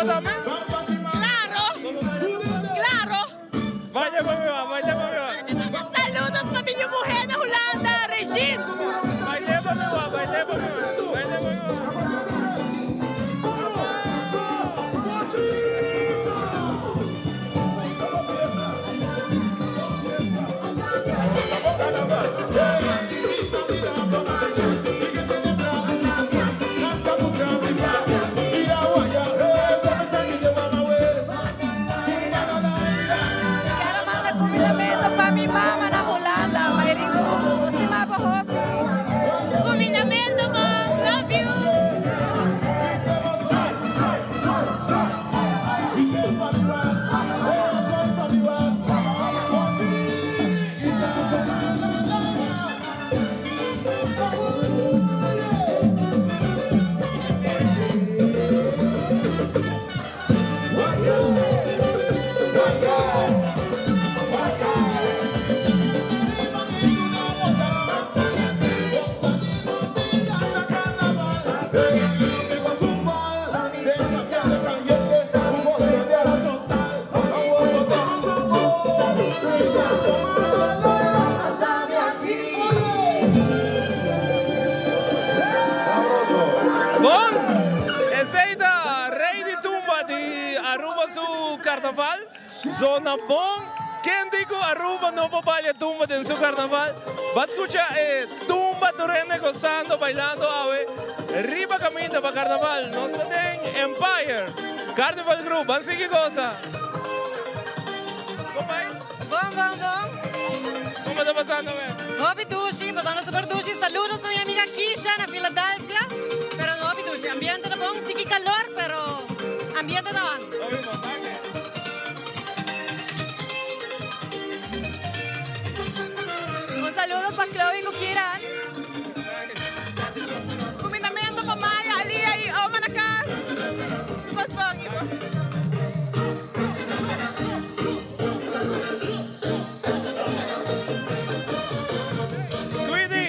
también? Claro. Vaya conmigo, vaya conmigo. Saludos para mi mujer de Holanda, Regine. Vaya conmigo, vaya conmigo, vaya conmigo. Para mi mamá na Holanda, Mayringo, si mapahobi. Combinamento, mom. Love you. Bom, essa rei de tumba de Aruba su carnaval. Zona bom. Quem digo Aruba não papalha tumba de su carnaval. Vai escuchar tumba torrente gozando, bailando, ave. Riba caminho para carnaval. Nós temos Empire. Carnival Group. Vamos seguir cosa. Como vai? Bom. Como está passando, velho? Hopi Dushi, pasando super Dushi. Saludos para mi amiga Kisha en Filadelfia. Pero no Hopi Dushi, ambiente de bom, tiki calor, pero ambiente de van. Un saludo para Chloe Gukiran. Combinamento para Maya, Alia e Oma na casa. Gospang ipo. Quindi,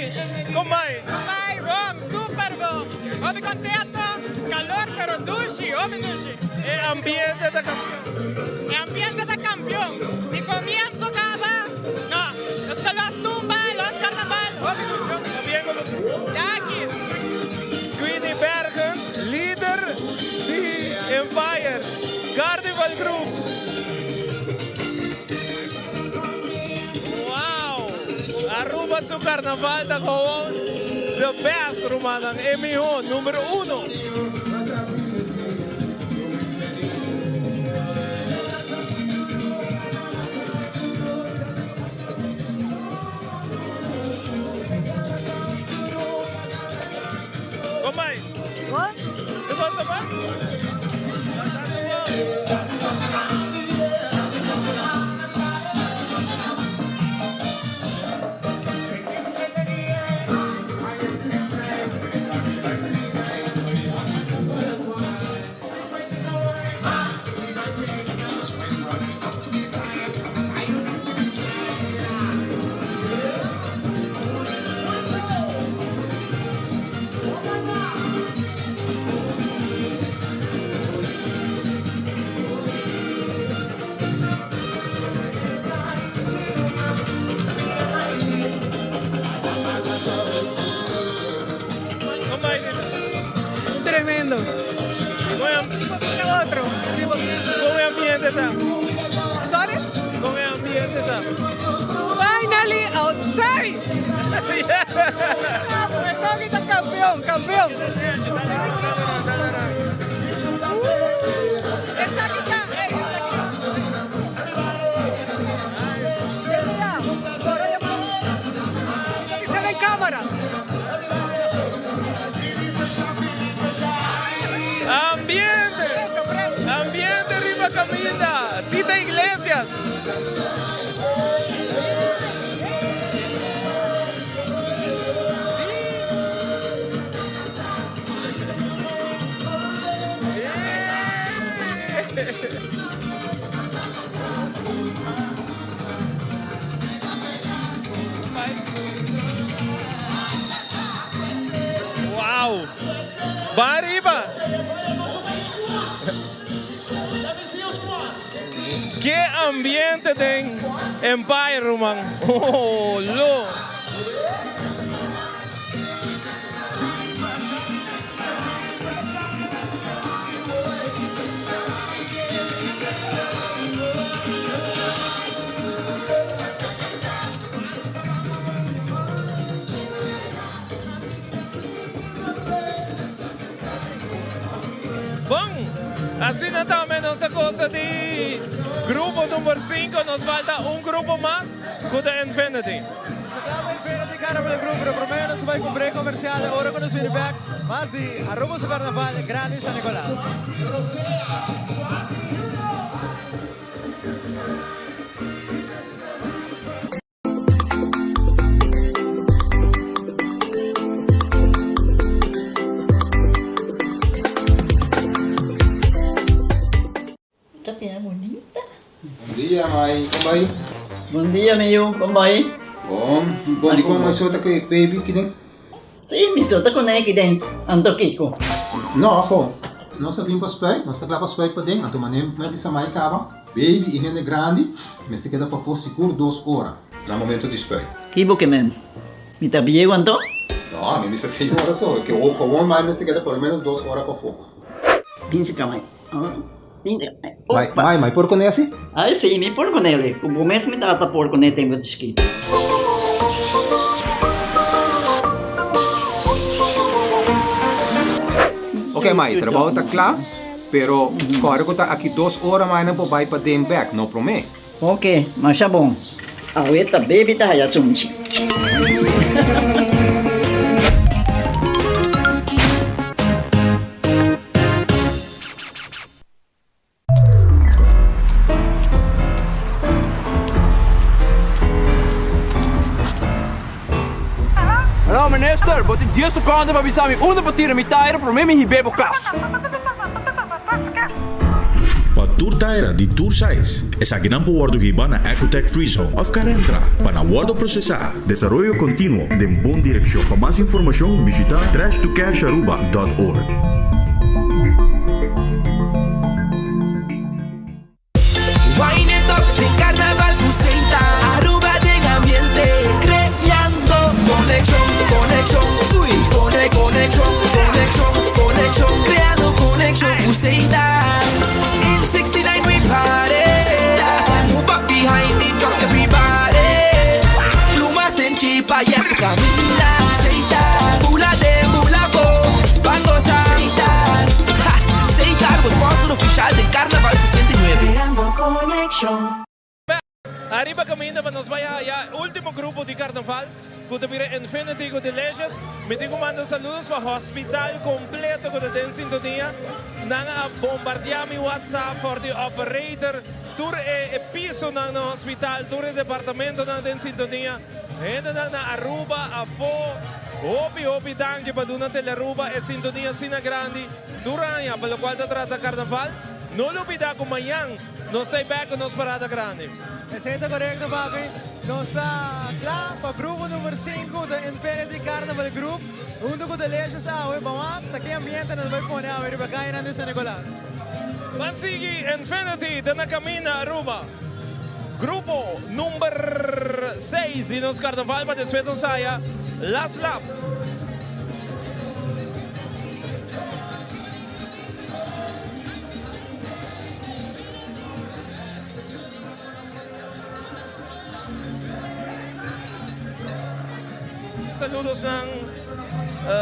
come vai? Vai, bom, super bom. Obi contento, calor, pero dushi, obi dushi. É ambiente da campeão. É ambiente da campeão. De comienzo acaba. No, hasta las tumbas, los carnaval, obi dushi. Daqui. Quindi Bergen, leader di Empire, Carnival Group. Wow! Aruba su carnaval da gewoon the best Romanan, MO numero 1. Come vai? Você gosta mais? Tremendo. Otro. Come ambiente está? Sorry? Come ambiente está? Finally outside. Estoy campeón, campeón. Esta aquí está, que se ve en cámara. Ambiente! Ambiente Riva Caminda! Tita Iglesias! Wow! Va arriba! Qué ambiente den Empire, man. Oh, lo. Así no también esa cosa de grupo número 5, nos falta un grupo más con the Infinity. Se acaba Infinity Carnival el grupo, pero primero se va a cumplir comercial, ahora con los feedback, más de Aruba su Carnaval, grandi San Nicolás. Bom dia, Mai. Como vai? Bom dia, meu. Como vai? Bom. Bom, di ko may sota kay baby kideng? Sim, me solta com ele den. Ando Kiko. No, ako. Nós vim para spray, nós tá lá para spray para dentro. Então, manem, me bisa mai kaba. Baby, e grande, mas se queda para fosse por 2 horas. No momento de spray. Kibo que men. Me tá bien quanto? No, me bisa 6 horas só. Que o com mais me se queda por menos 2 horas para fogo. Pinse kamay. Mai, por con esse? Ai, sim, me por com ele. O começo me tava por com ele tem muito esquito. Ok, Mai, trabalho tá claro, pero agora que tá aqui 2 horas mais não vai para dem back, não promete. Ok, mas tá bom. Aweta baby tá ya sumchi. Hallo minister, wat in deze kant hebben we samen onderpartieren met tijden voor mij hier bebo klas. Pa tour taira di tour size, esa ginampo wardo gibana Ecotech Free Zone of Carentra, para wardo procesar, desarrollo continuo de buena dirección. Para más información visita trashtocasharuba.org. Wine it up, de carnaval Puseita, Aruba de ambiente, creando conexión, uy, conexión, creando conexión Puseita. In 69 we party, so move up behind it, drop everybody. Plumas den chipa, ya tu camina, Puseita, mula de mula bo, vamos a Puseita, Puseita, algo sponsor oficial del Carnaval 69. Arriba camino para nos vaya ya último grupo de Carnaval. Kuda bira Infinity ko Delicious. Miti ko mando saludos para hospital completo ko den sintonia. Nanga bombardear mi WhatsApp for the operator. Tour e piso na hospital, tour e departamento na den sintonia. Henda na Aruba, Afo. Hopi danke pa duna tele Aruba e sintonia sina grandi. Duranya, pelo qual ta trata Carnaval. No lo olvida ko mayang. No stay back con nos Parada Grande. Exacto, correcto, papi. Nos está claro para el grupo número 5 de Infinity Carnival Group. Junto con Delicious Awe, vamos a aquí ambiente nos va a poner a ver acá en San Nicolás. Mansigi Infinity de na camina Aruba. Grupo número 6 de nos Carnaval para despedir saya Last Lap.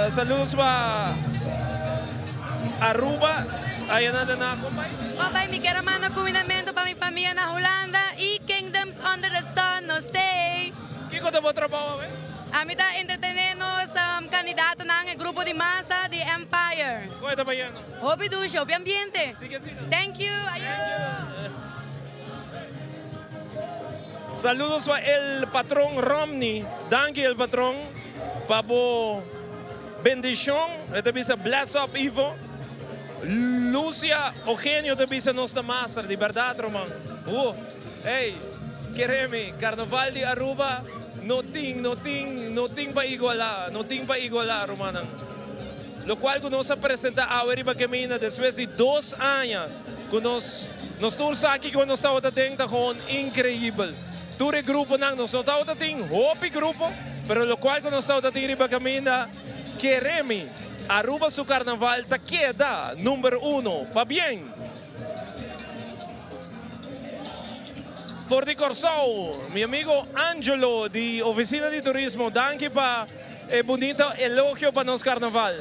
Saludos pa Aruba. Ayan na ako, bay. Babay, mi quero mandar combinamento para mi familia na Holanda e Kingdoms Under the Sun, no stay. Kiko te mo trabaho, bay? A mí está entreteniendo candidato ng grupo de masa de Empire. Kuya ba yan? Hopi dushi, hopi ambiente. Sige. Thank you. Saludos pa el patrón Romney. Danke el patrón. Pabo bendición. Ito bisa bless up Ivo. Lucia Eugenio te bisa nos da master. Di verdad, Roman. Hey, quereme, Carnaval de Aruba. Nothing pa igualar, Roman. Lo cual que nos presenta ahora para camina después de 2 años nos tour sa aqui quando nós estamos dentro com incrível. Tour grupo nang nós estamos dentro hopi grupo, pero lo qual quando nós estamos dentro riba caminha queremi Aruba su Carnaval ta queda número 1. Pa bien. For di Corsou, mi amigo Angelo di Oficina di Turismo, danke pa bonito elogio pa nos Carnaval.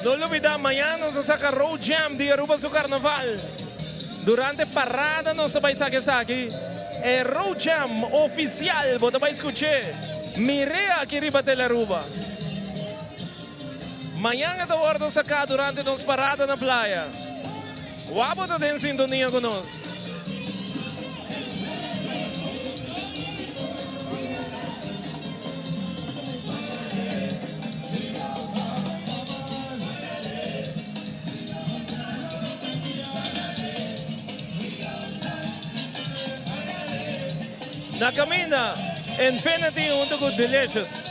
No lo olvidamos, mañana nos saca Road Jam de Aruba su Carnaval. Durante Parada nos va a sacar aquí. El Road Jam oficial, vos te vas a escuchar. Mire aquí arriba de la Aruba. Mañana te voy a sacar durante nos Parada en la playa. Guapo te en sintonía con nosotros. Na camina, Infinity junto con Delicious.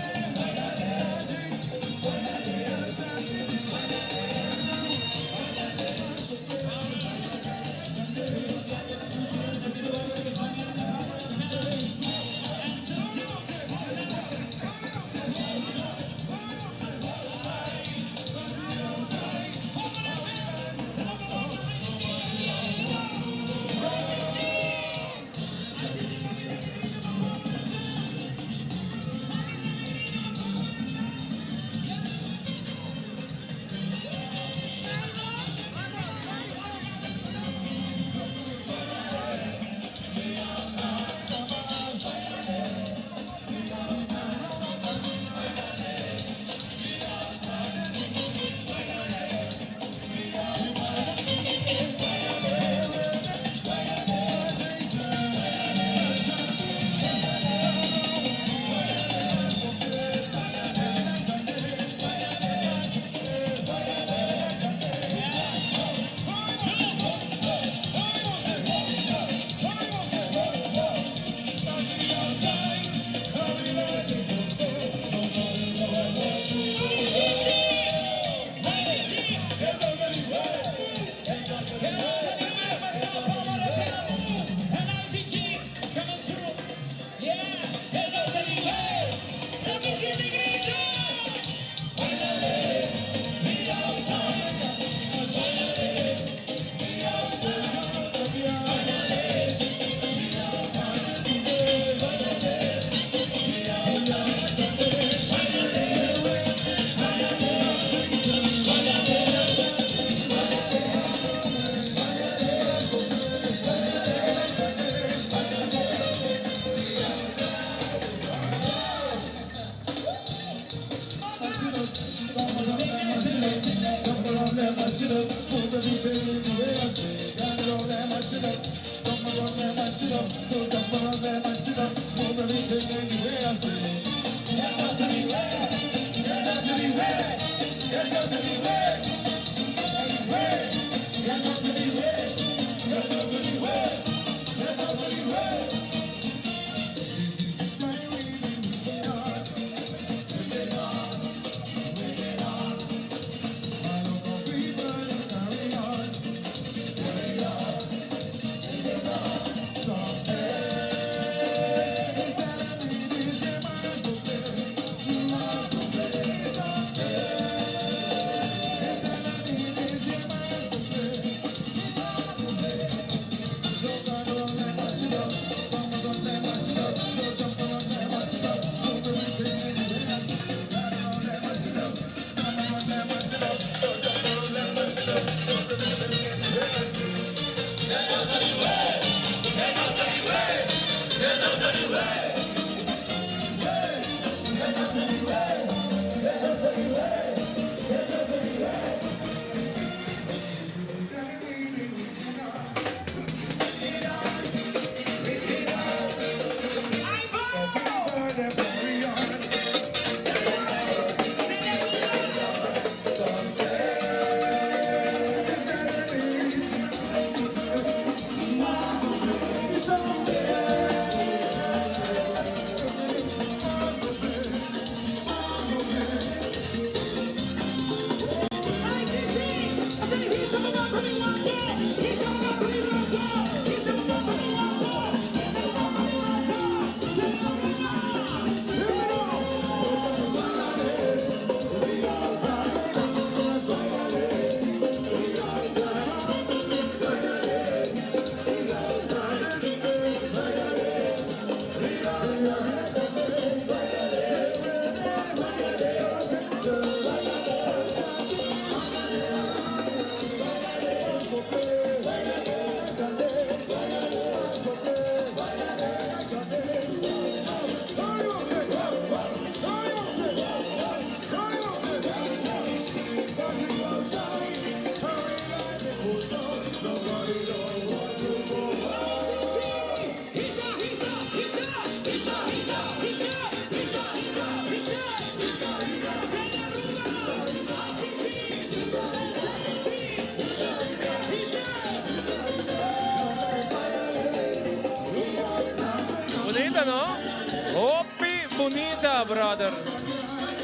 brother.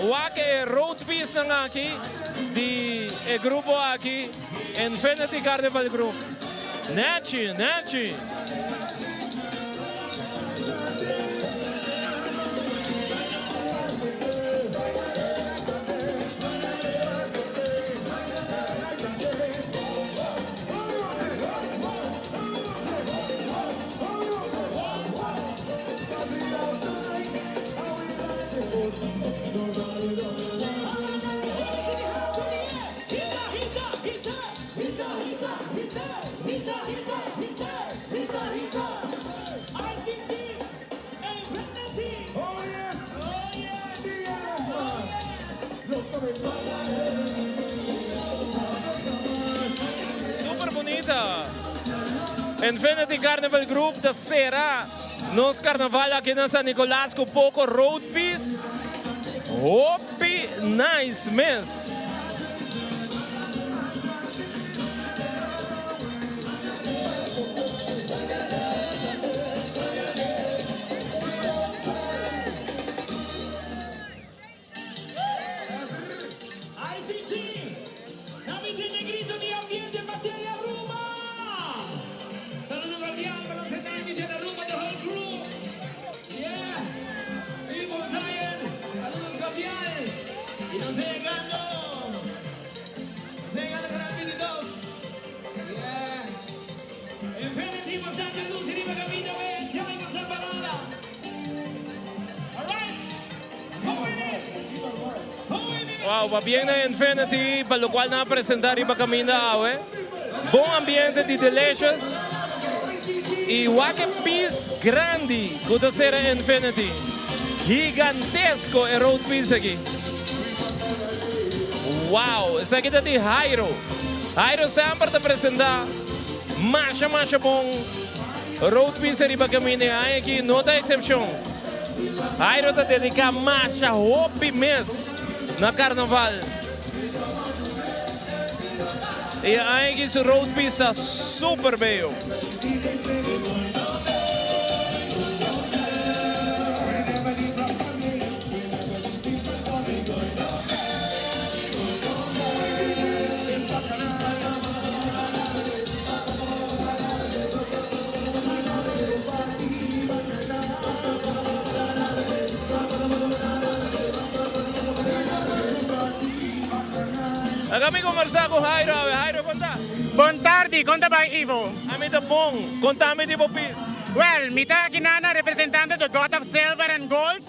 Wake road piece ng aki, di grupo aki, Infinity Carnival Group. Nachi. Super bonita. Infinity Carnival Group da sera nos carnaval aqui na San Nicolas com pouco road piece. Hopi nice miss. Wow, va bien na Infinity, para lo cual na presentar iba kami na awe. Bom ambiente de delicious. E wake piece grandi, kuda sera Infinity. Gigantesco e road piece aqui. Wow, essa aqui tá de Jairo. Jairo sempre te apresentar. Masha bom. Road piece iba kami na aqui, não tem exceção. Jairo te dedica masha hopi mes. Na Carnaval. E aí su road pista super bello. Kami conversar com Jairo. Jairo, conta. Buon tardi, conta ba Ivo? Amito bom, contame tipo pis. Well, mita kinana representante do God of Silver and Gold,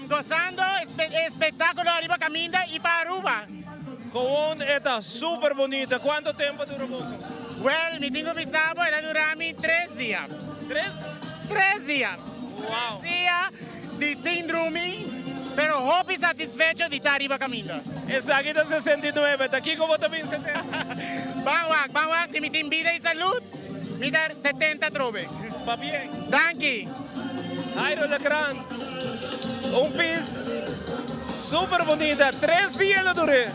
gozando espectáculo arriba caminda y para Aruba. Con esta super bonita. ¿Cuánto tiempo duró vos? Well, mi tengo visado era durami 3 días. 3 días. Wow. 3 días de síndrome, pero hopi satisfecho de estar arriba caminda. Esa aquí está 69, está aquí como también 70. Vamos, si me tiene vida y salud, me da 70 trove. Va bien. Danke. Jairo Legrand, un pis super bonita, 3 días lo duré.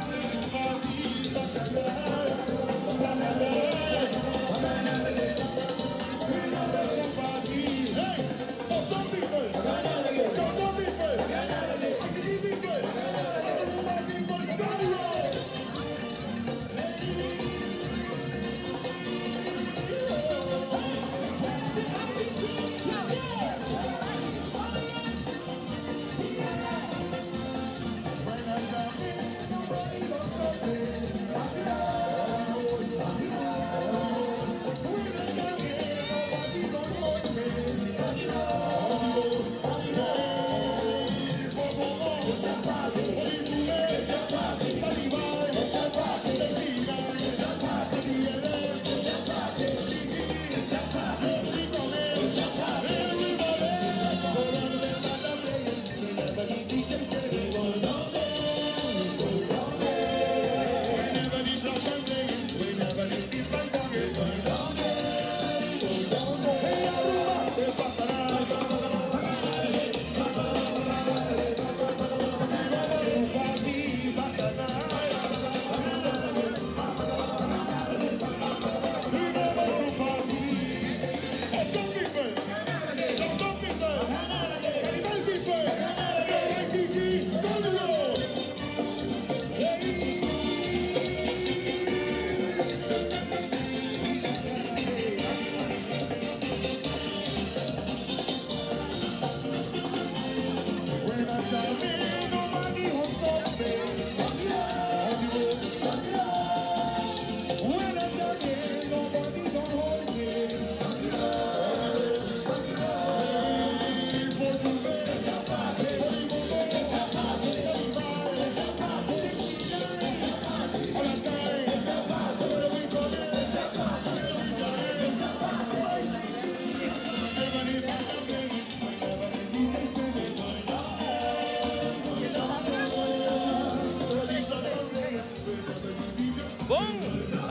Bom,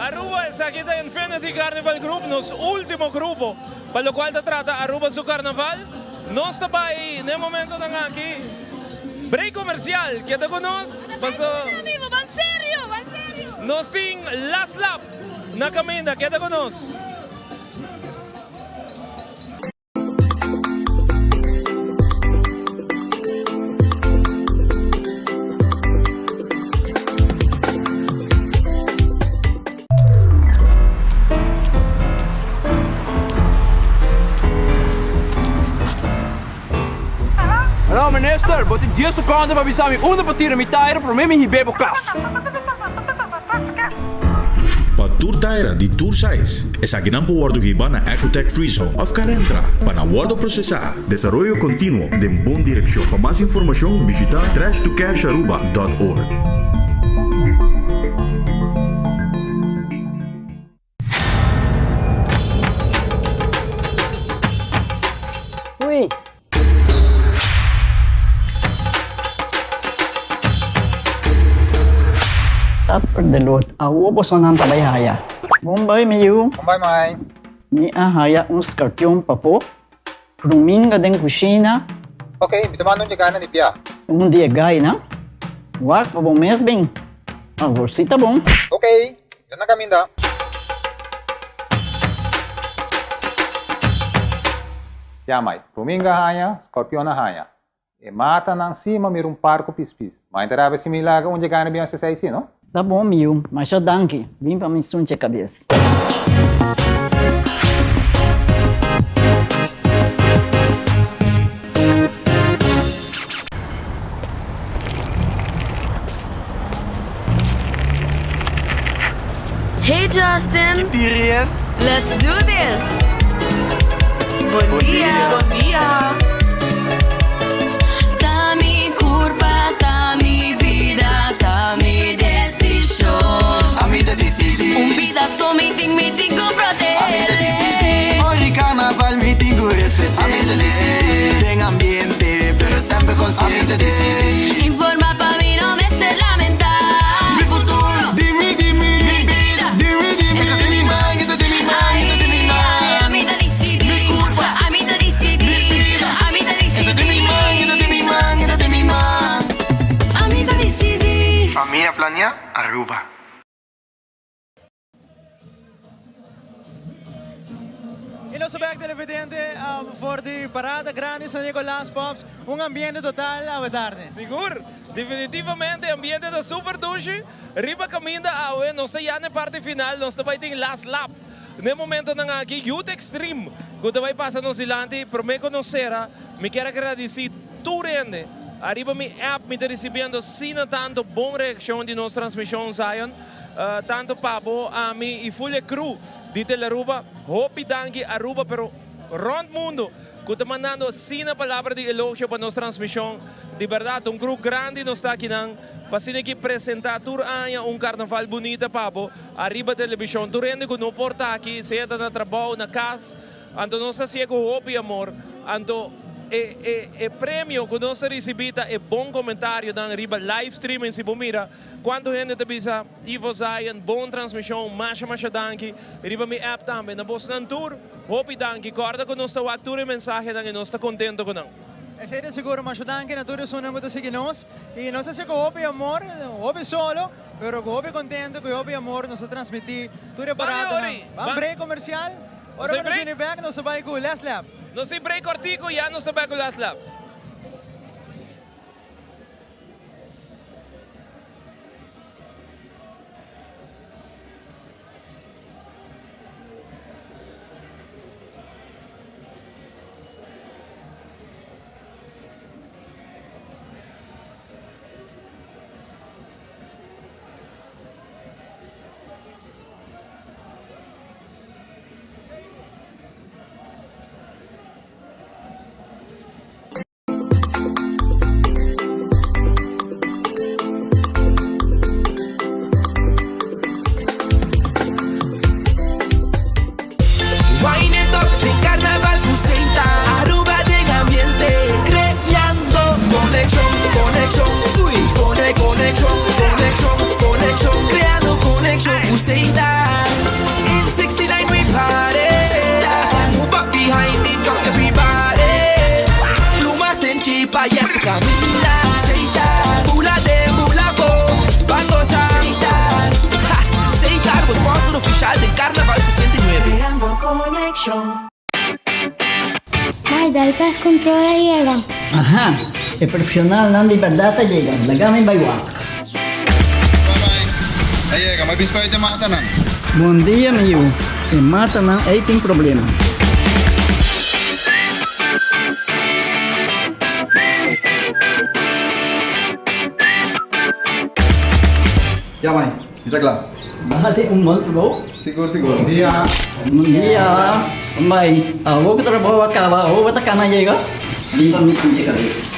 Aruba está aqui da Infinity Carnival Group, nosso último grupo, para o qual se trata Aruba do Carnaval. Nós estamos aí, no momento aqui, break comercial, queda conosco, passou... Van sério, van sério. Nós temos last lap na caminha, queda conosco. Hallo minister, botin 10 seconden para bisa mi una partida mi tire para me hibebo kas. Pa Tour Taira di Tour Size, es aquí nampo wardo gibana Ecotech Free Zone of Calentra, para wardo procesar, desarrollo continuo de buena dirección. Para más información, visita trashtocasharuba.org. Uy. Upper the Lord, awo po ng tabayhaya. Bombay miyu. Bombay mai. Ni ahaya scorpion papo. Pruminga den kusina. Okay, bitamano niya kana ni Pia. Dia gay na. Wak pa bom mes bem. Sita bom. Okay, yan na kami da. Yamay, Pruminga haya, Scorpion na haya. E mata ng cima mirum parco pispis. Mainterava similar onde kana biyan sa saisi, no? Tá bom, Miu, mas já danke. Vim para me sunte a cabeça. Hey Justin! Tyrion! Let's do this! Bom dia! Bom dia! Tami curva, tami vida, tami decision. Amida decidi. Un pedazo meeting con Amida decidi. protegere. Hoy carnaval meeting con respeto. Amida decidi. En ambiente, pero siempre consciente. Amida decidi. Informa pa' mí no me estés lamentar. Mi futuro. Dimmi, dimmi. Mi vida. Dimmi, dimmi. Esto de mi man, esto de mi man, esto de mi man. Amida decidi. Mi culpa. Amida decidi. Mi vida. Amida decidi. Esto de mi man, esto de mi man, esto de mi man. Amida decidi. A mí a planear, Aruba. E nosso back televidente voor de Parada Grandi San Nicolas Pops, ambiente total à tarde. Seguro, definitivamente ambiente da super douche. Riba caminho awe, nós estamos na parte final, nós estamos em last lap. No momento na aqui, Youth Extreme, quando vai passar no Silante, para me conhecer, me quero agradecer tudo rende. Arriba mi app, me está recebendo sina tanto boa reação de nossa transmissão, Zion, tanto pabo a mim e full crew. Dito la Aruba, hopi danki Aruba, pero rond mundo, que está mandando sina palavra de elogio para nossa transmissão. De verdade, grupo grande nos está aqui nang, para aqui apresentar tour año carnaval bonito, pabo, arriba televisão. Tu rende que não porta aqui, seja na trabalho, na casa, anto nós está com hopi amor, anto prêmio que nós recebemos é bom comentário na riba live streaming se mira quando gente te bisa Ivo Zion bom transmissão masha danke riba mi app também na boss nan tour hopi danke corda que nós está actura mensagem dan e nós está contento com não E sei seguro masha danke na tudo sonando muito seguir nós e não sei se com hopi amor hopi solo pero com hopi contento com hopi amor nós transmitir tudo parada vamos break comercial ora quando se back nós vai com last lap. Nós temos break cortico e já nós estamos com last lap. say that. In 69 we party. So move up behind it, drop everybody. Plumas den chipa y hasta camina. Say that. Mula de mula bo. Vamos a say that. Say that was sponsor oficial del Carnaval 69. Mai, dal pes controla llega. Ajá, el profesional ng liberdad llega. Lagamay baywak. Llega, may bispa ito mata na. Bom dia, meu. E mata não, aí tem problema. Ya, Mai, kita kelar. Bahati bom bro. Siguro, siguro. Dia. Bom dia. Mai, vou que trabalho acaba, vou botar cana llega. Limpa minha cabeça.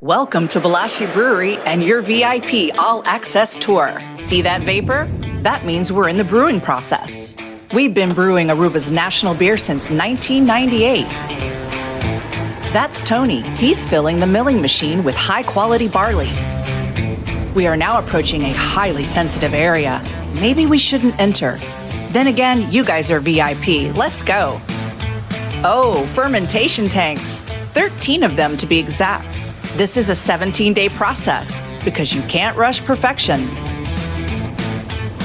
Welcome to Balashi Brewery and your VIP all-access tour. See that vapor? That means we're in the brewing process. We've been brewing Aruba's national beer since 1998. That's Tony. He's filling the milling machine with high-quality barley. We are now approaching a highly sensitive area. Maybe we shouldn't enter. Then again, you guys are VIP. Let's go. Oh, fermentation tanks. 13 of them to be exact. This is a 17-day process because you can't rush perfection.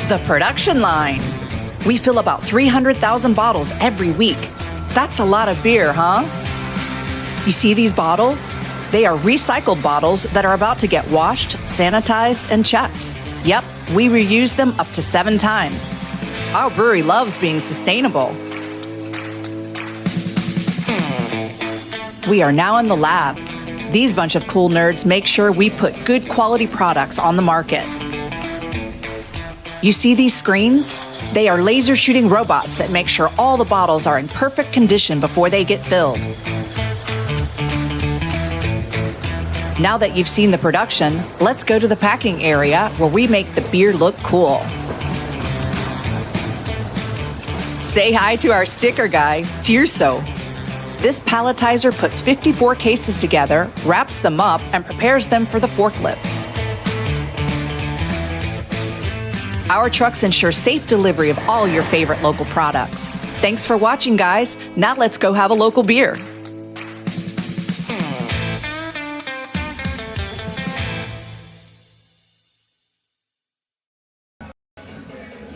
The production line. We fill about 300,000 bottles every week. That's a lot of beer, huh? You see these bottles? They are recycled bottles that are about to get washed, sanitized, and checked. Yep, we reuse them up to 7 times. Our brewery loves being sustainable. We are now in the lab. These bunch of cool nerds make sure we put good quality products on the market. You see these screens? They are laser shooting robots that make sure all the bottles are in perfect condition before they get filled. Now that you've seen the production, let's go to the packing area where we make the beer look cool. Say hi to our sticker guy, Tirso. This palletizer puts 54 cases together, wraps them up, and prepares them for the forklifts. Our trucks ensure safe delivery of all your favorite local products. Thanks for watching, guys. Now let's go have a local beer.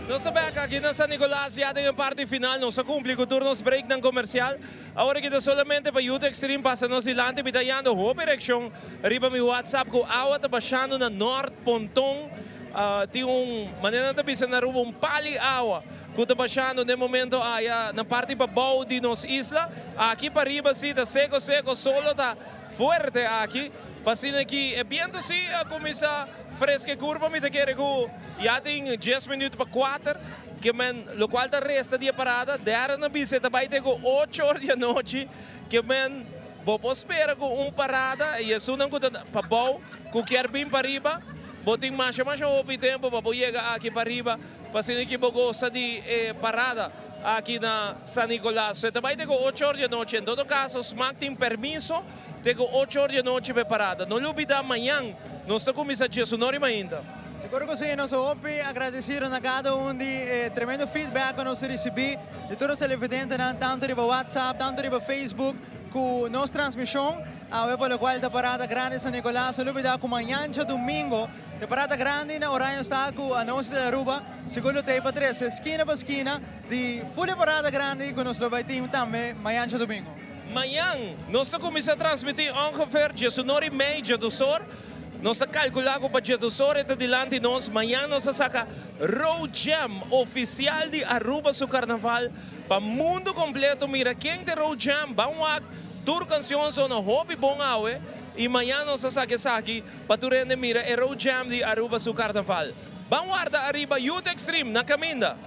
Nossa beca aqui na San Nicolas, ya tem a parte final, nossa cumpre com turnos break ng comercial. Agora kita solamente pa Youth Extreme passa nos silante bitayando ho direksyon. Riba mi WhatsApp ko awat basyano na North Pontong. Ti manena tabi sa narubong pali awa. Kuta basyano de momento aya na parte pa bao di nos isla. Aqui para riba sita seco solo ta fuerte aqui. Pasina aqui e viento si comisa fresca curva mi te quere ko yating 10 minutos pa 4 que men lo cual ta resta dia parada dera na bisita vai ter ko 8 horas da noite que men vou espera ko parada e isso não kuta pa bau ku quer bem para riba boting masha hopi tempo pa chegar aqui para riba pasina aqui bogo sa di parada aqui na San Nicolas. Se te vai ter ko 8 horas da noite, em todo caso, smack tem permiso. Tengo 8 horas de noche preparada. No lo olvida amanhã. Nós estamos começando a sonora ainda. Siguro que sim, nós hopi agradecer a cada de tremendo feedback que nós recebemos de todos os televidentes, tanto de WhatsApp, tanto de Facebook, com nossa transmissão. Pelo qual da Parada Grande San Nicolas, não olvida que amanhã, domingo, de Parada Grande na horário está com a nossa de Aruba. Segundo tem para 3, esquina para esquina, de full Parada Grande, que nós vai ter também amanhã, domingo. Amanhã, nós estamos começando a transmitir ongeveer 19:30 do sol. Nós estamos calculando para 19 até diante nós. Amanhã nós saca Road Jam oficial de Aruba su Carnaval para o mundo completo. Mira, quem tem Road Jam, vamos a tour canções no hobby bom awe. E amanhã nós saca aqui para tu rende mira é Road Jam de Aruba su Carnaval. Vamos guardar arriba Youth Extreme na caminda.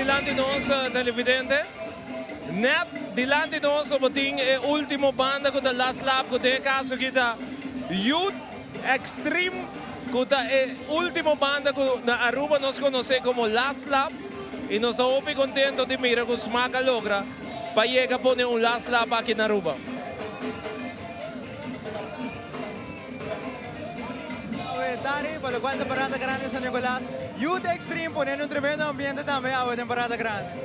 dilante nós, televidente. Net dilante nós, obating último banda com a last lap, com o caso kita Youth Extreme, com a último banda na Aruba nós conhecemos como last lap. E nós estamos muito contentes de mirar que o Smaca logra para chegar a pôr last lap aqui na Aruba. Dari, para quando Parada Grande San Nicolas, Youth Extreme ponendo tremendo ambiente também a Parada Grande.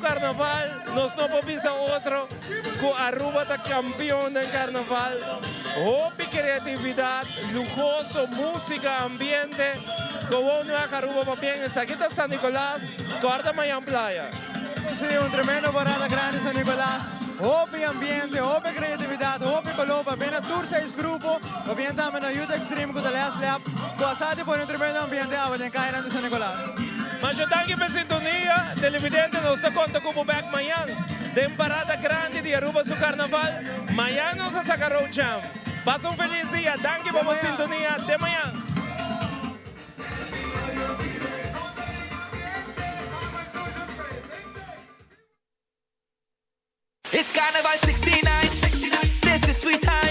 Carnaval, nos no pisa otro, que Aruba está campeón del Carnaval. Hobby, creatividad, lujoso, música, ambiente. Como no es Aruba para bien, aquí está San Nicolás, guarda Mayan Playa. Sí, un tremendo Parada Grande San Nicolás. Hopi ambiente, hopi creatividad, hopi color, bene tour 6 grupo, bene também na youth extreme com o last lap, com a sati por um tremendo ambiente, a gente cai na São Nicolas. Mas eu tenho que sintonia, televidente, nós está conta como back amanhã, de Parada grande de Aruba su Carnaval, amanhã nós a sacar road jam. Passa feliz dia, danke vamos sintonia, de manhã. It's Carnival 69, this is sweet time.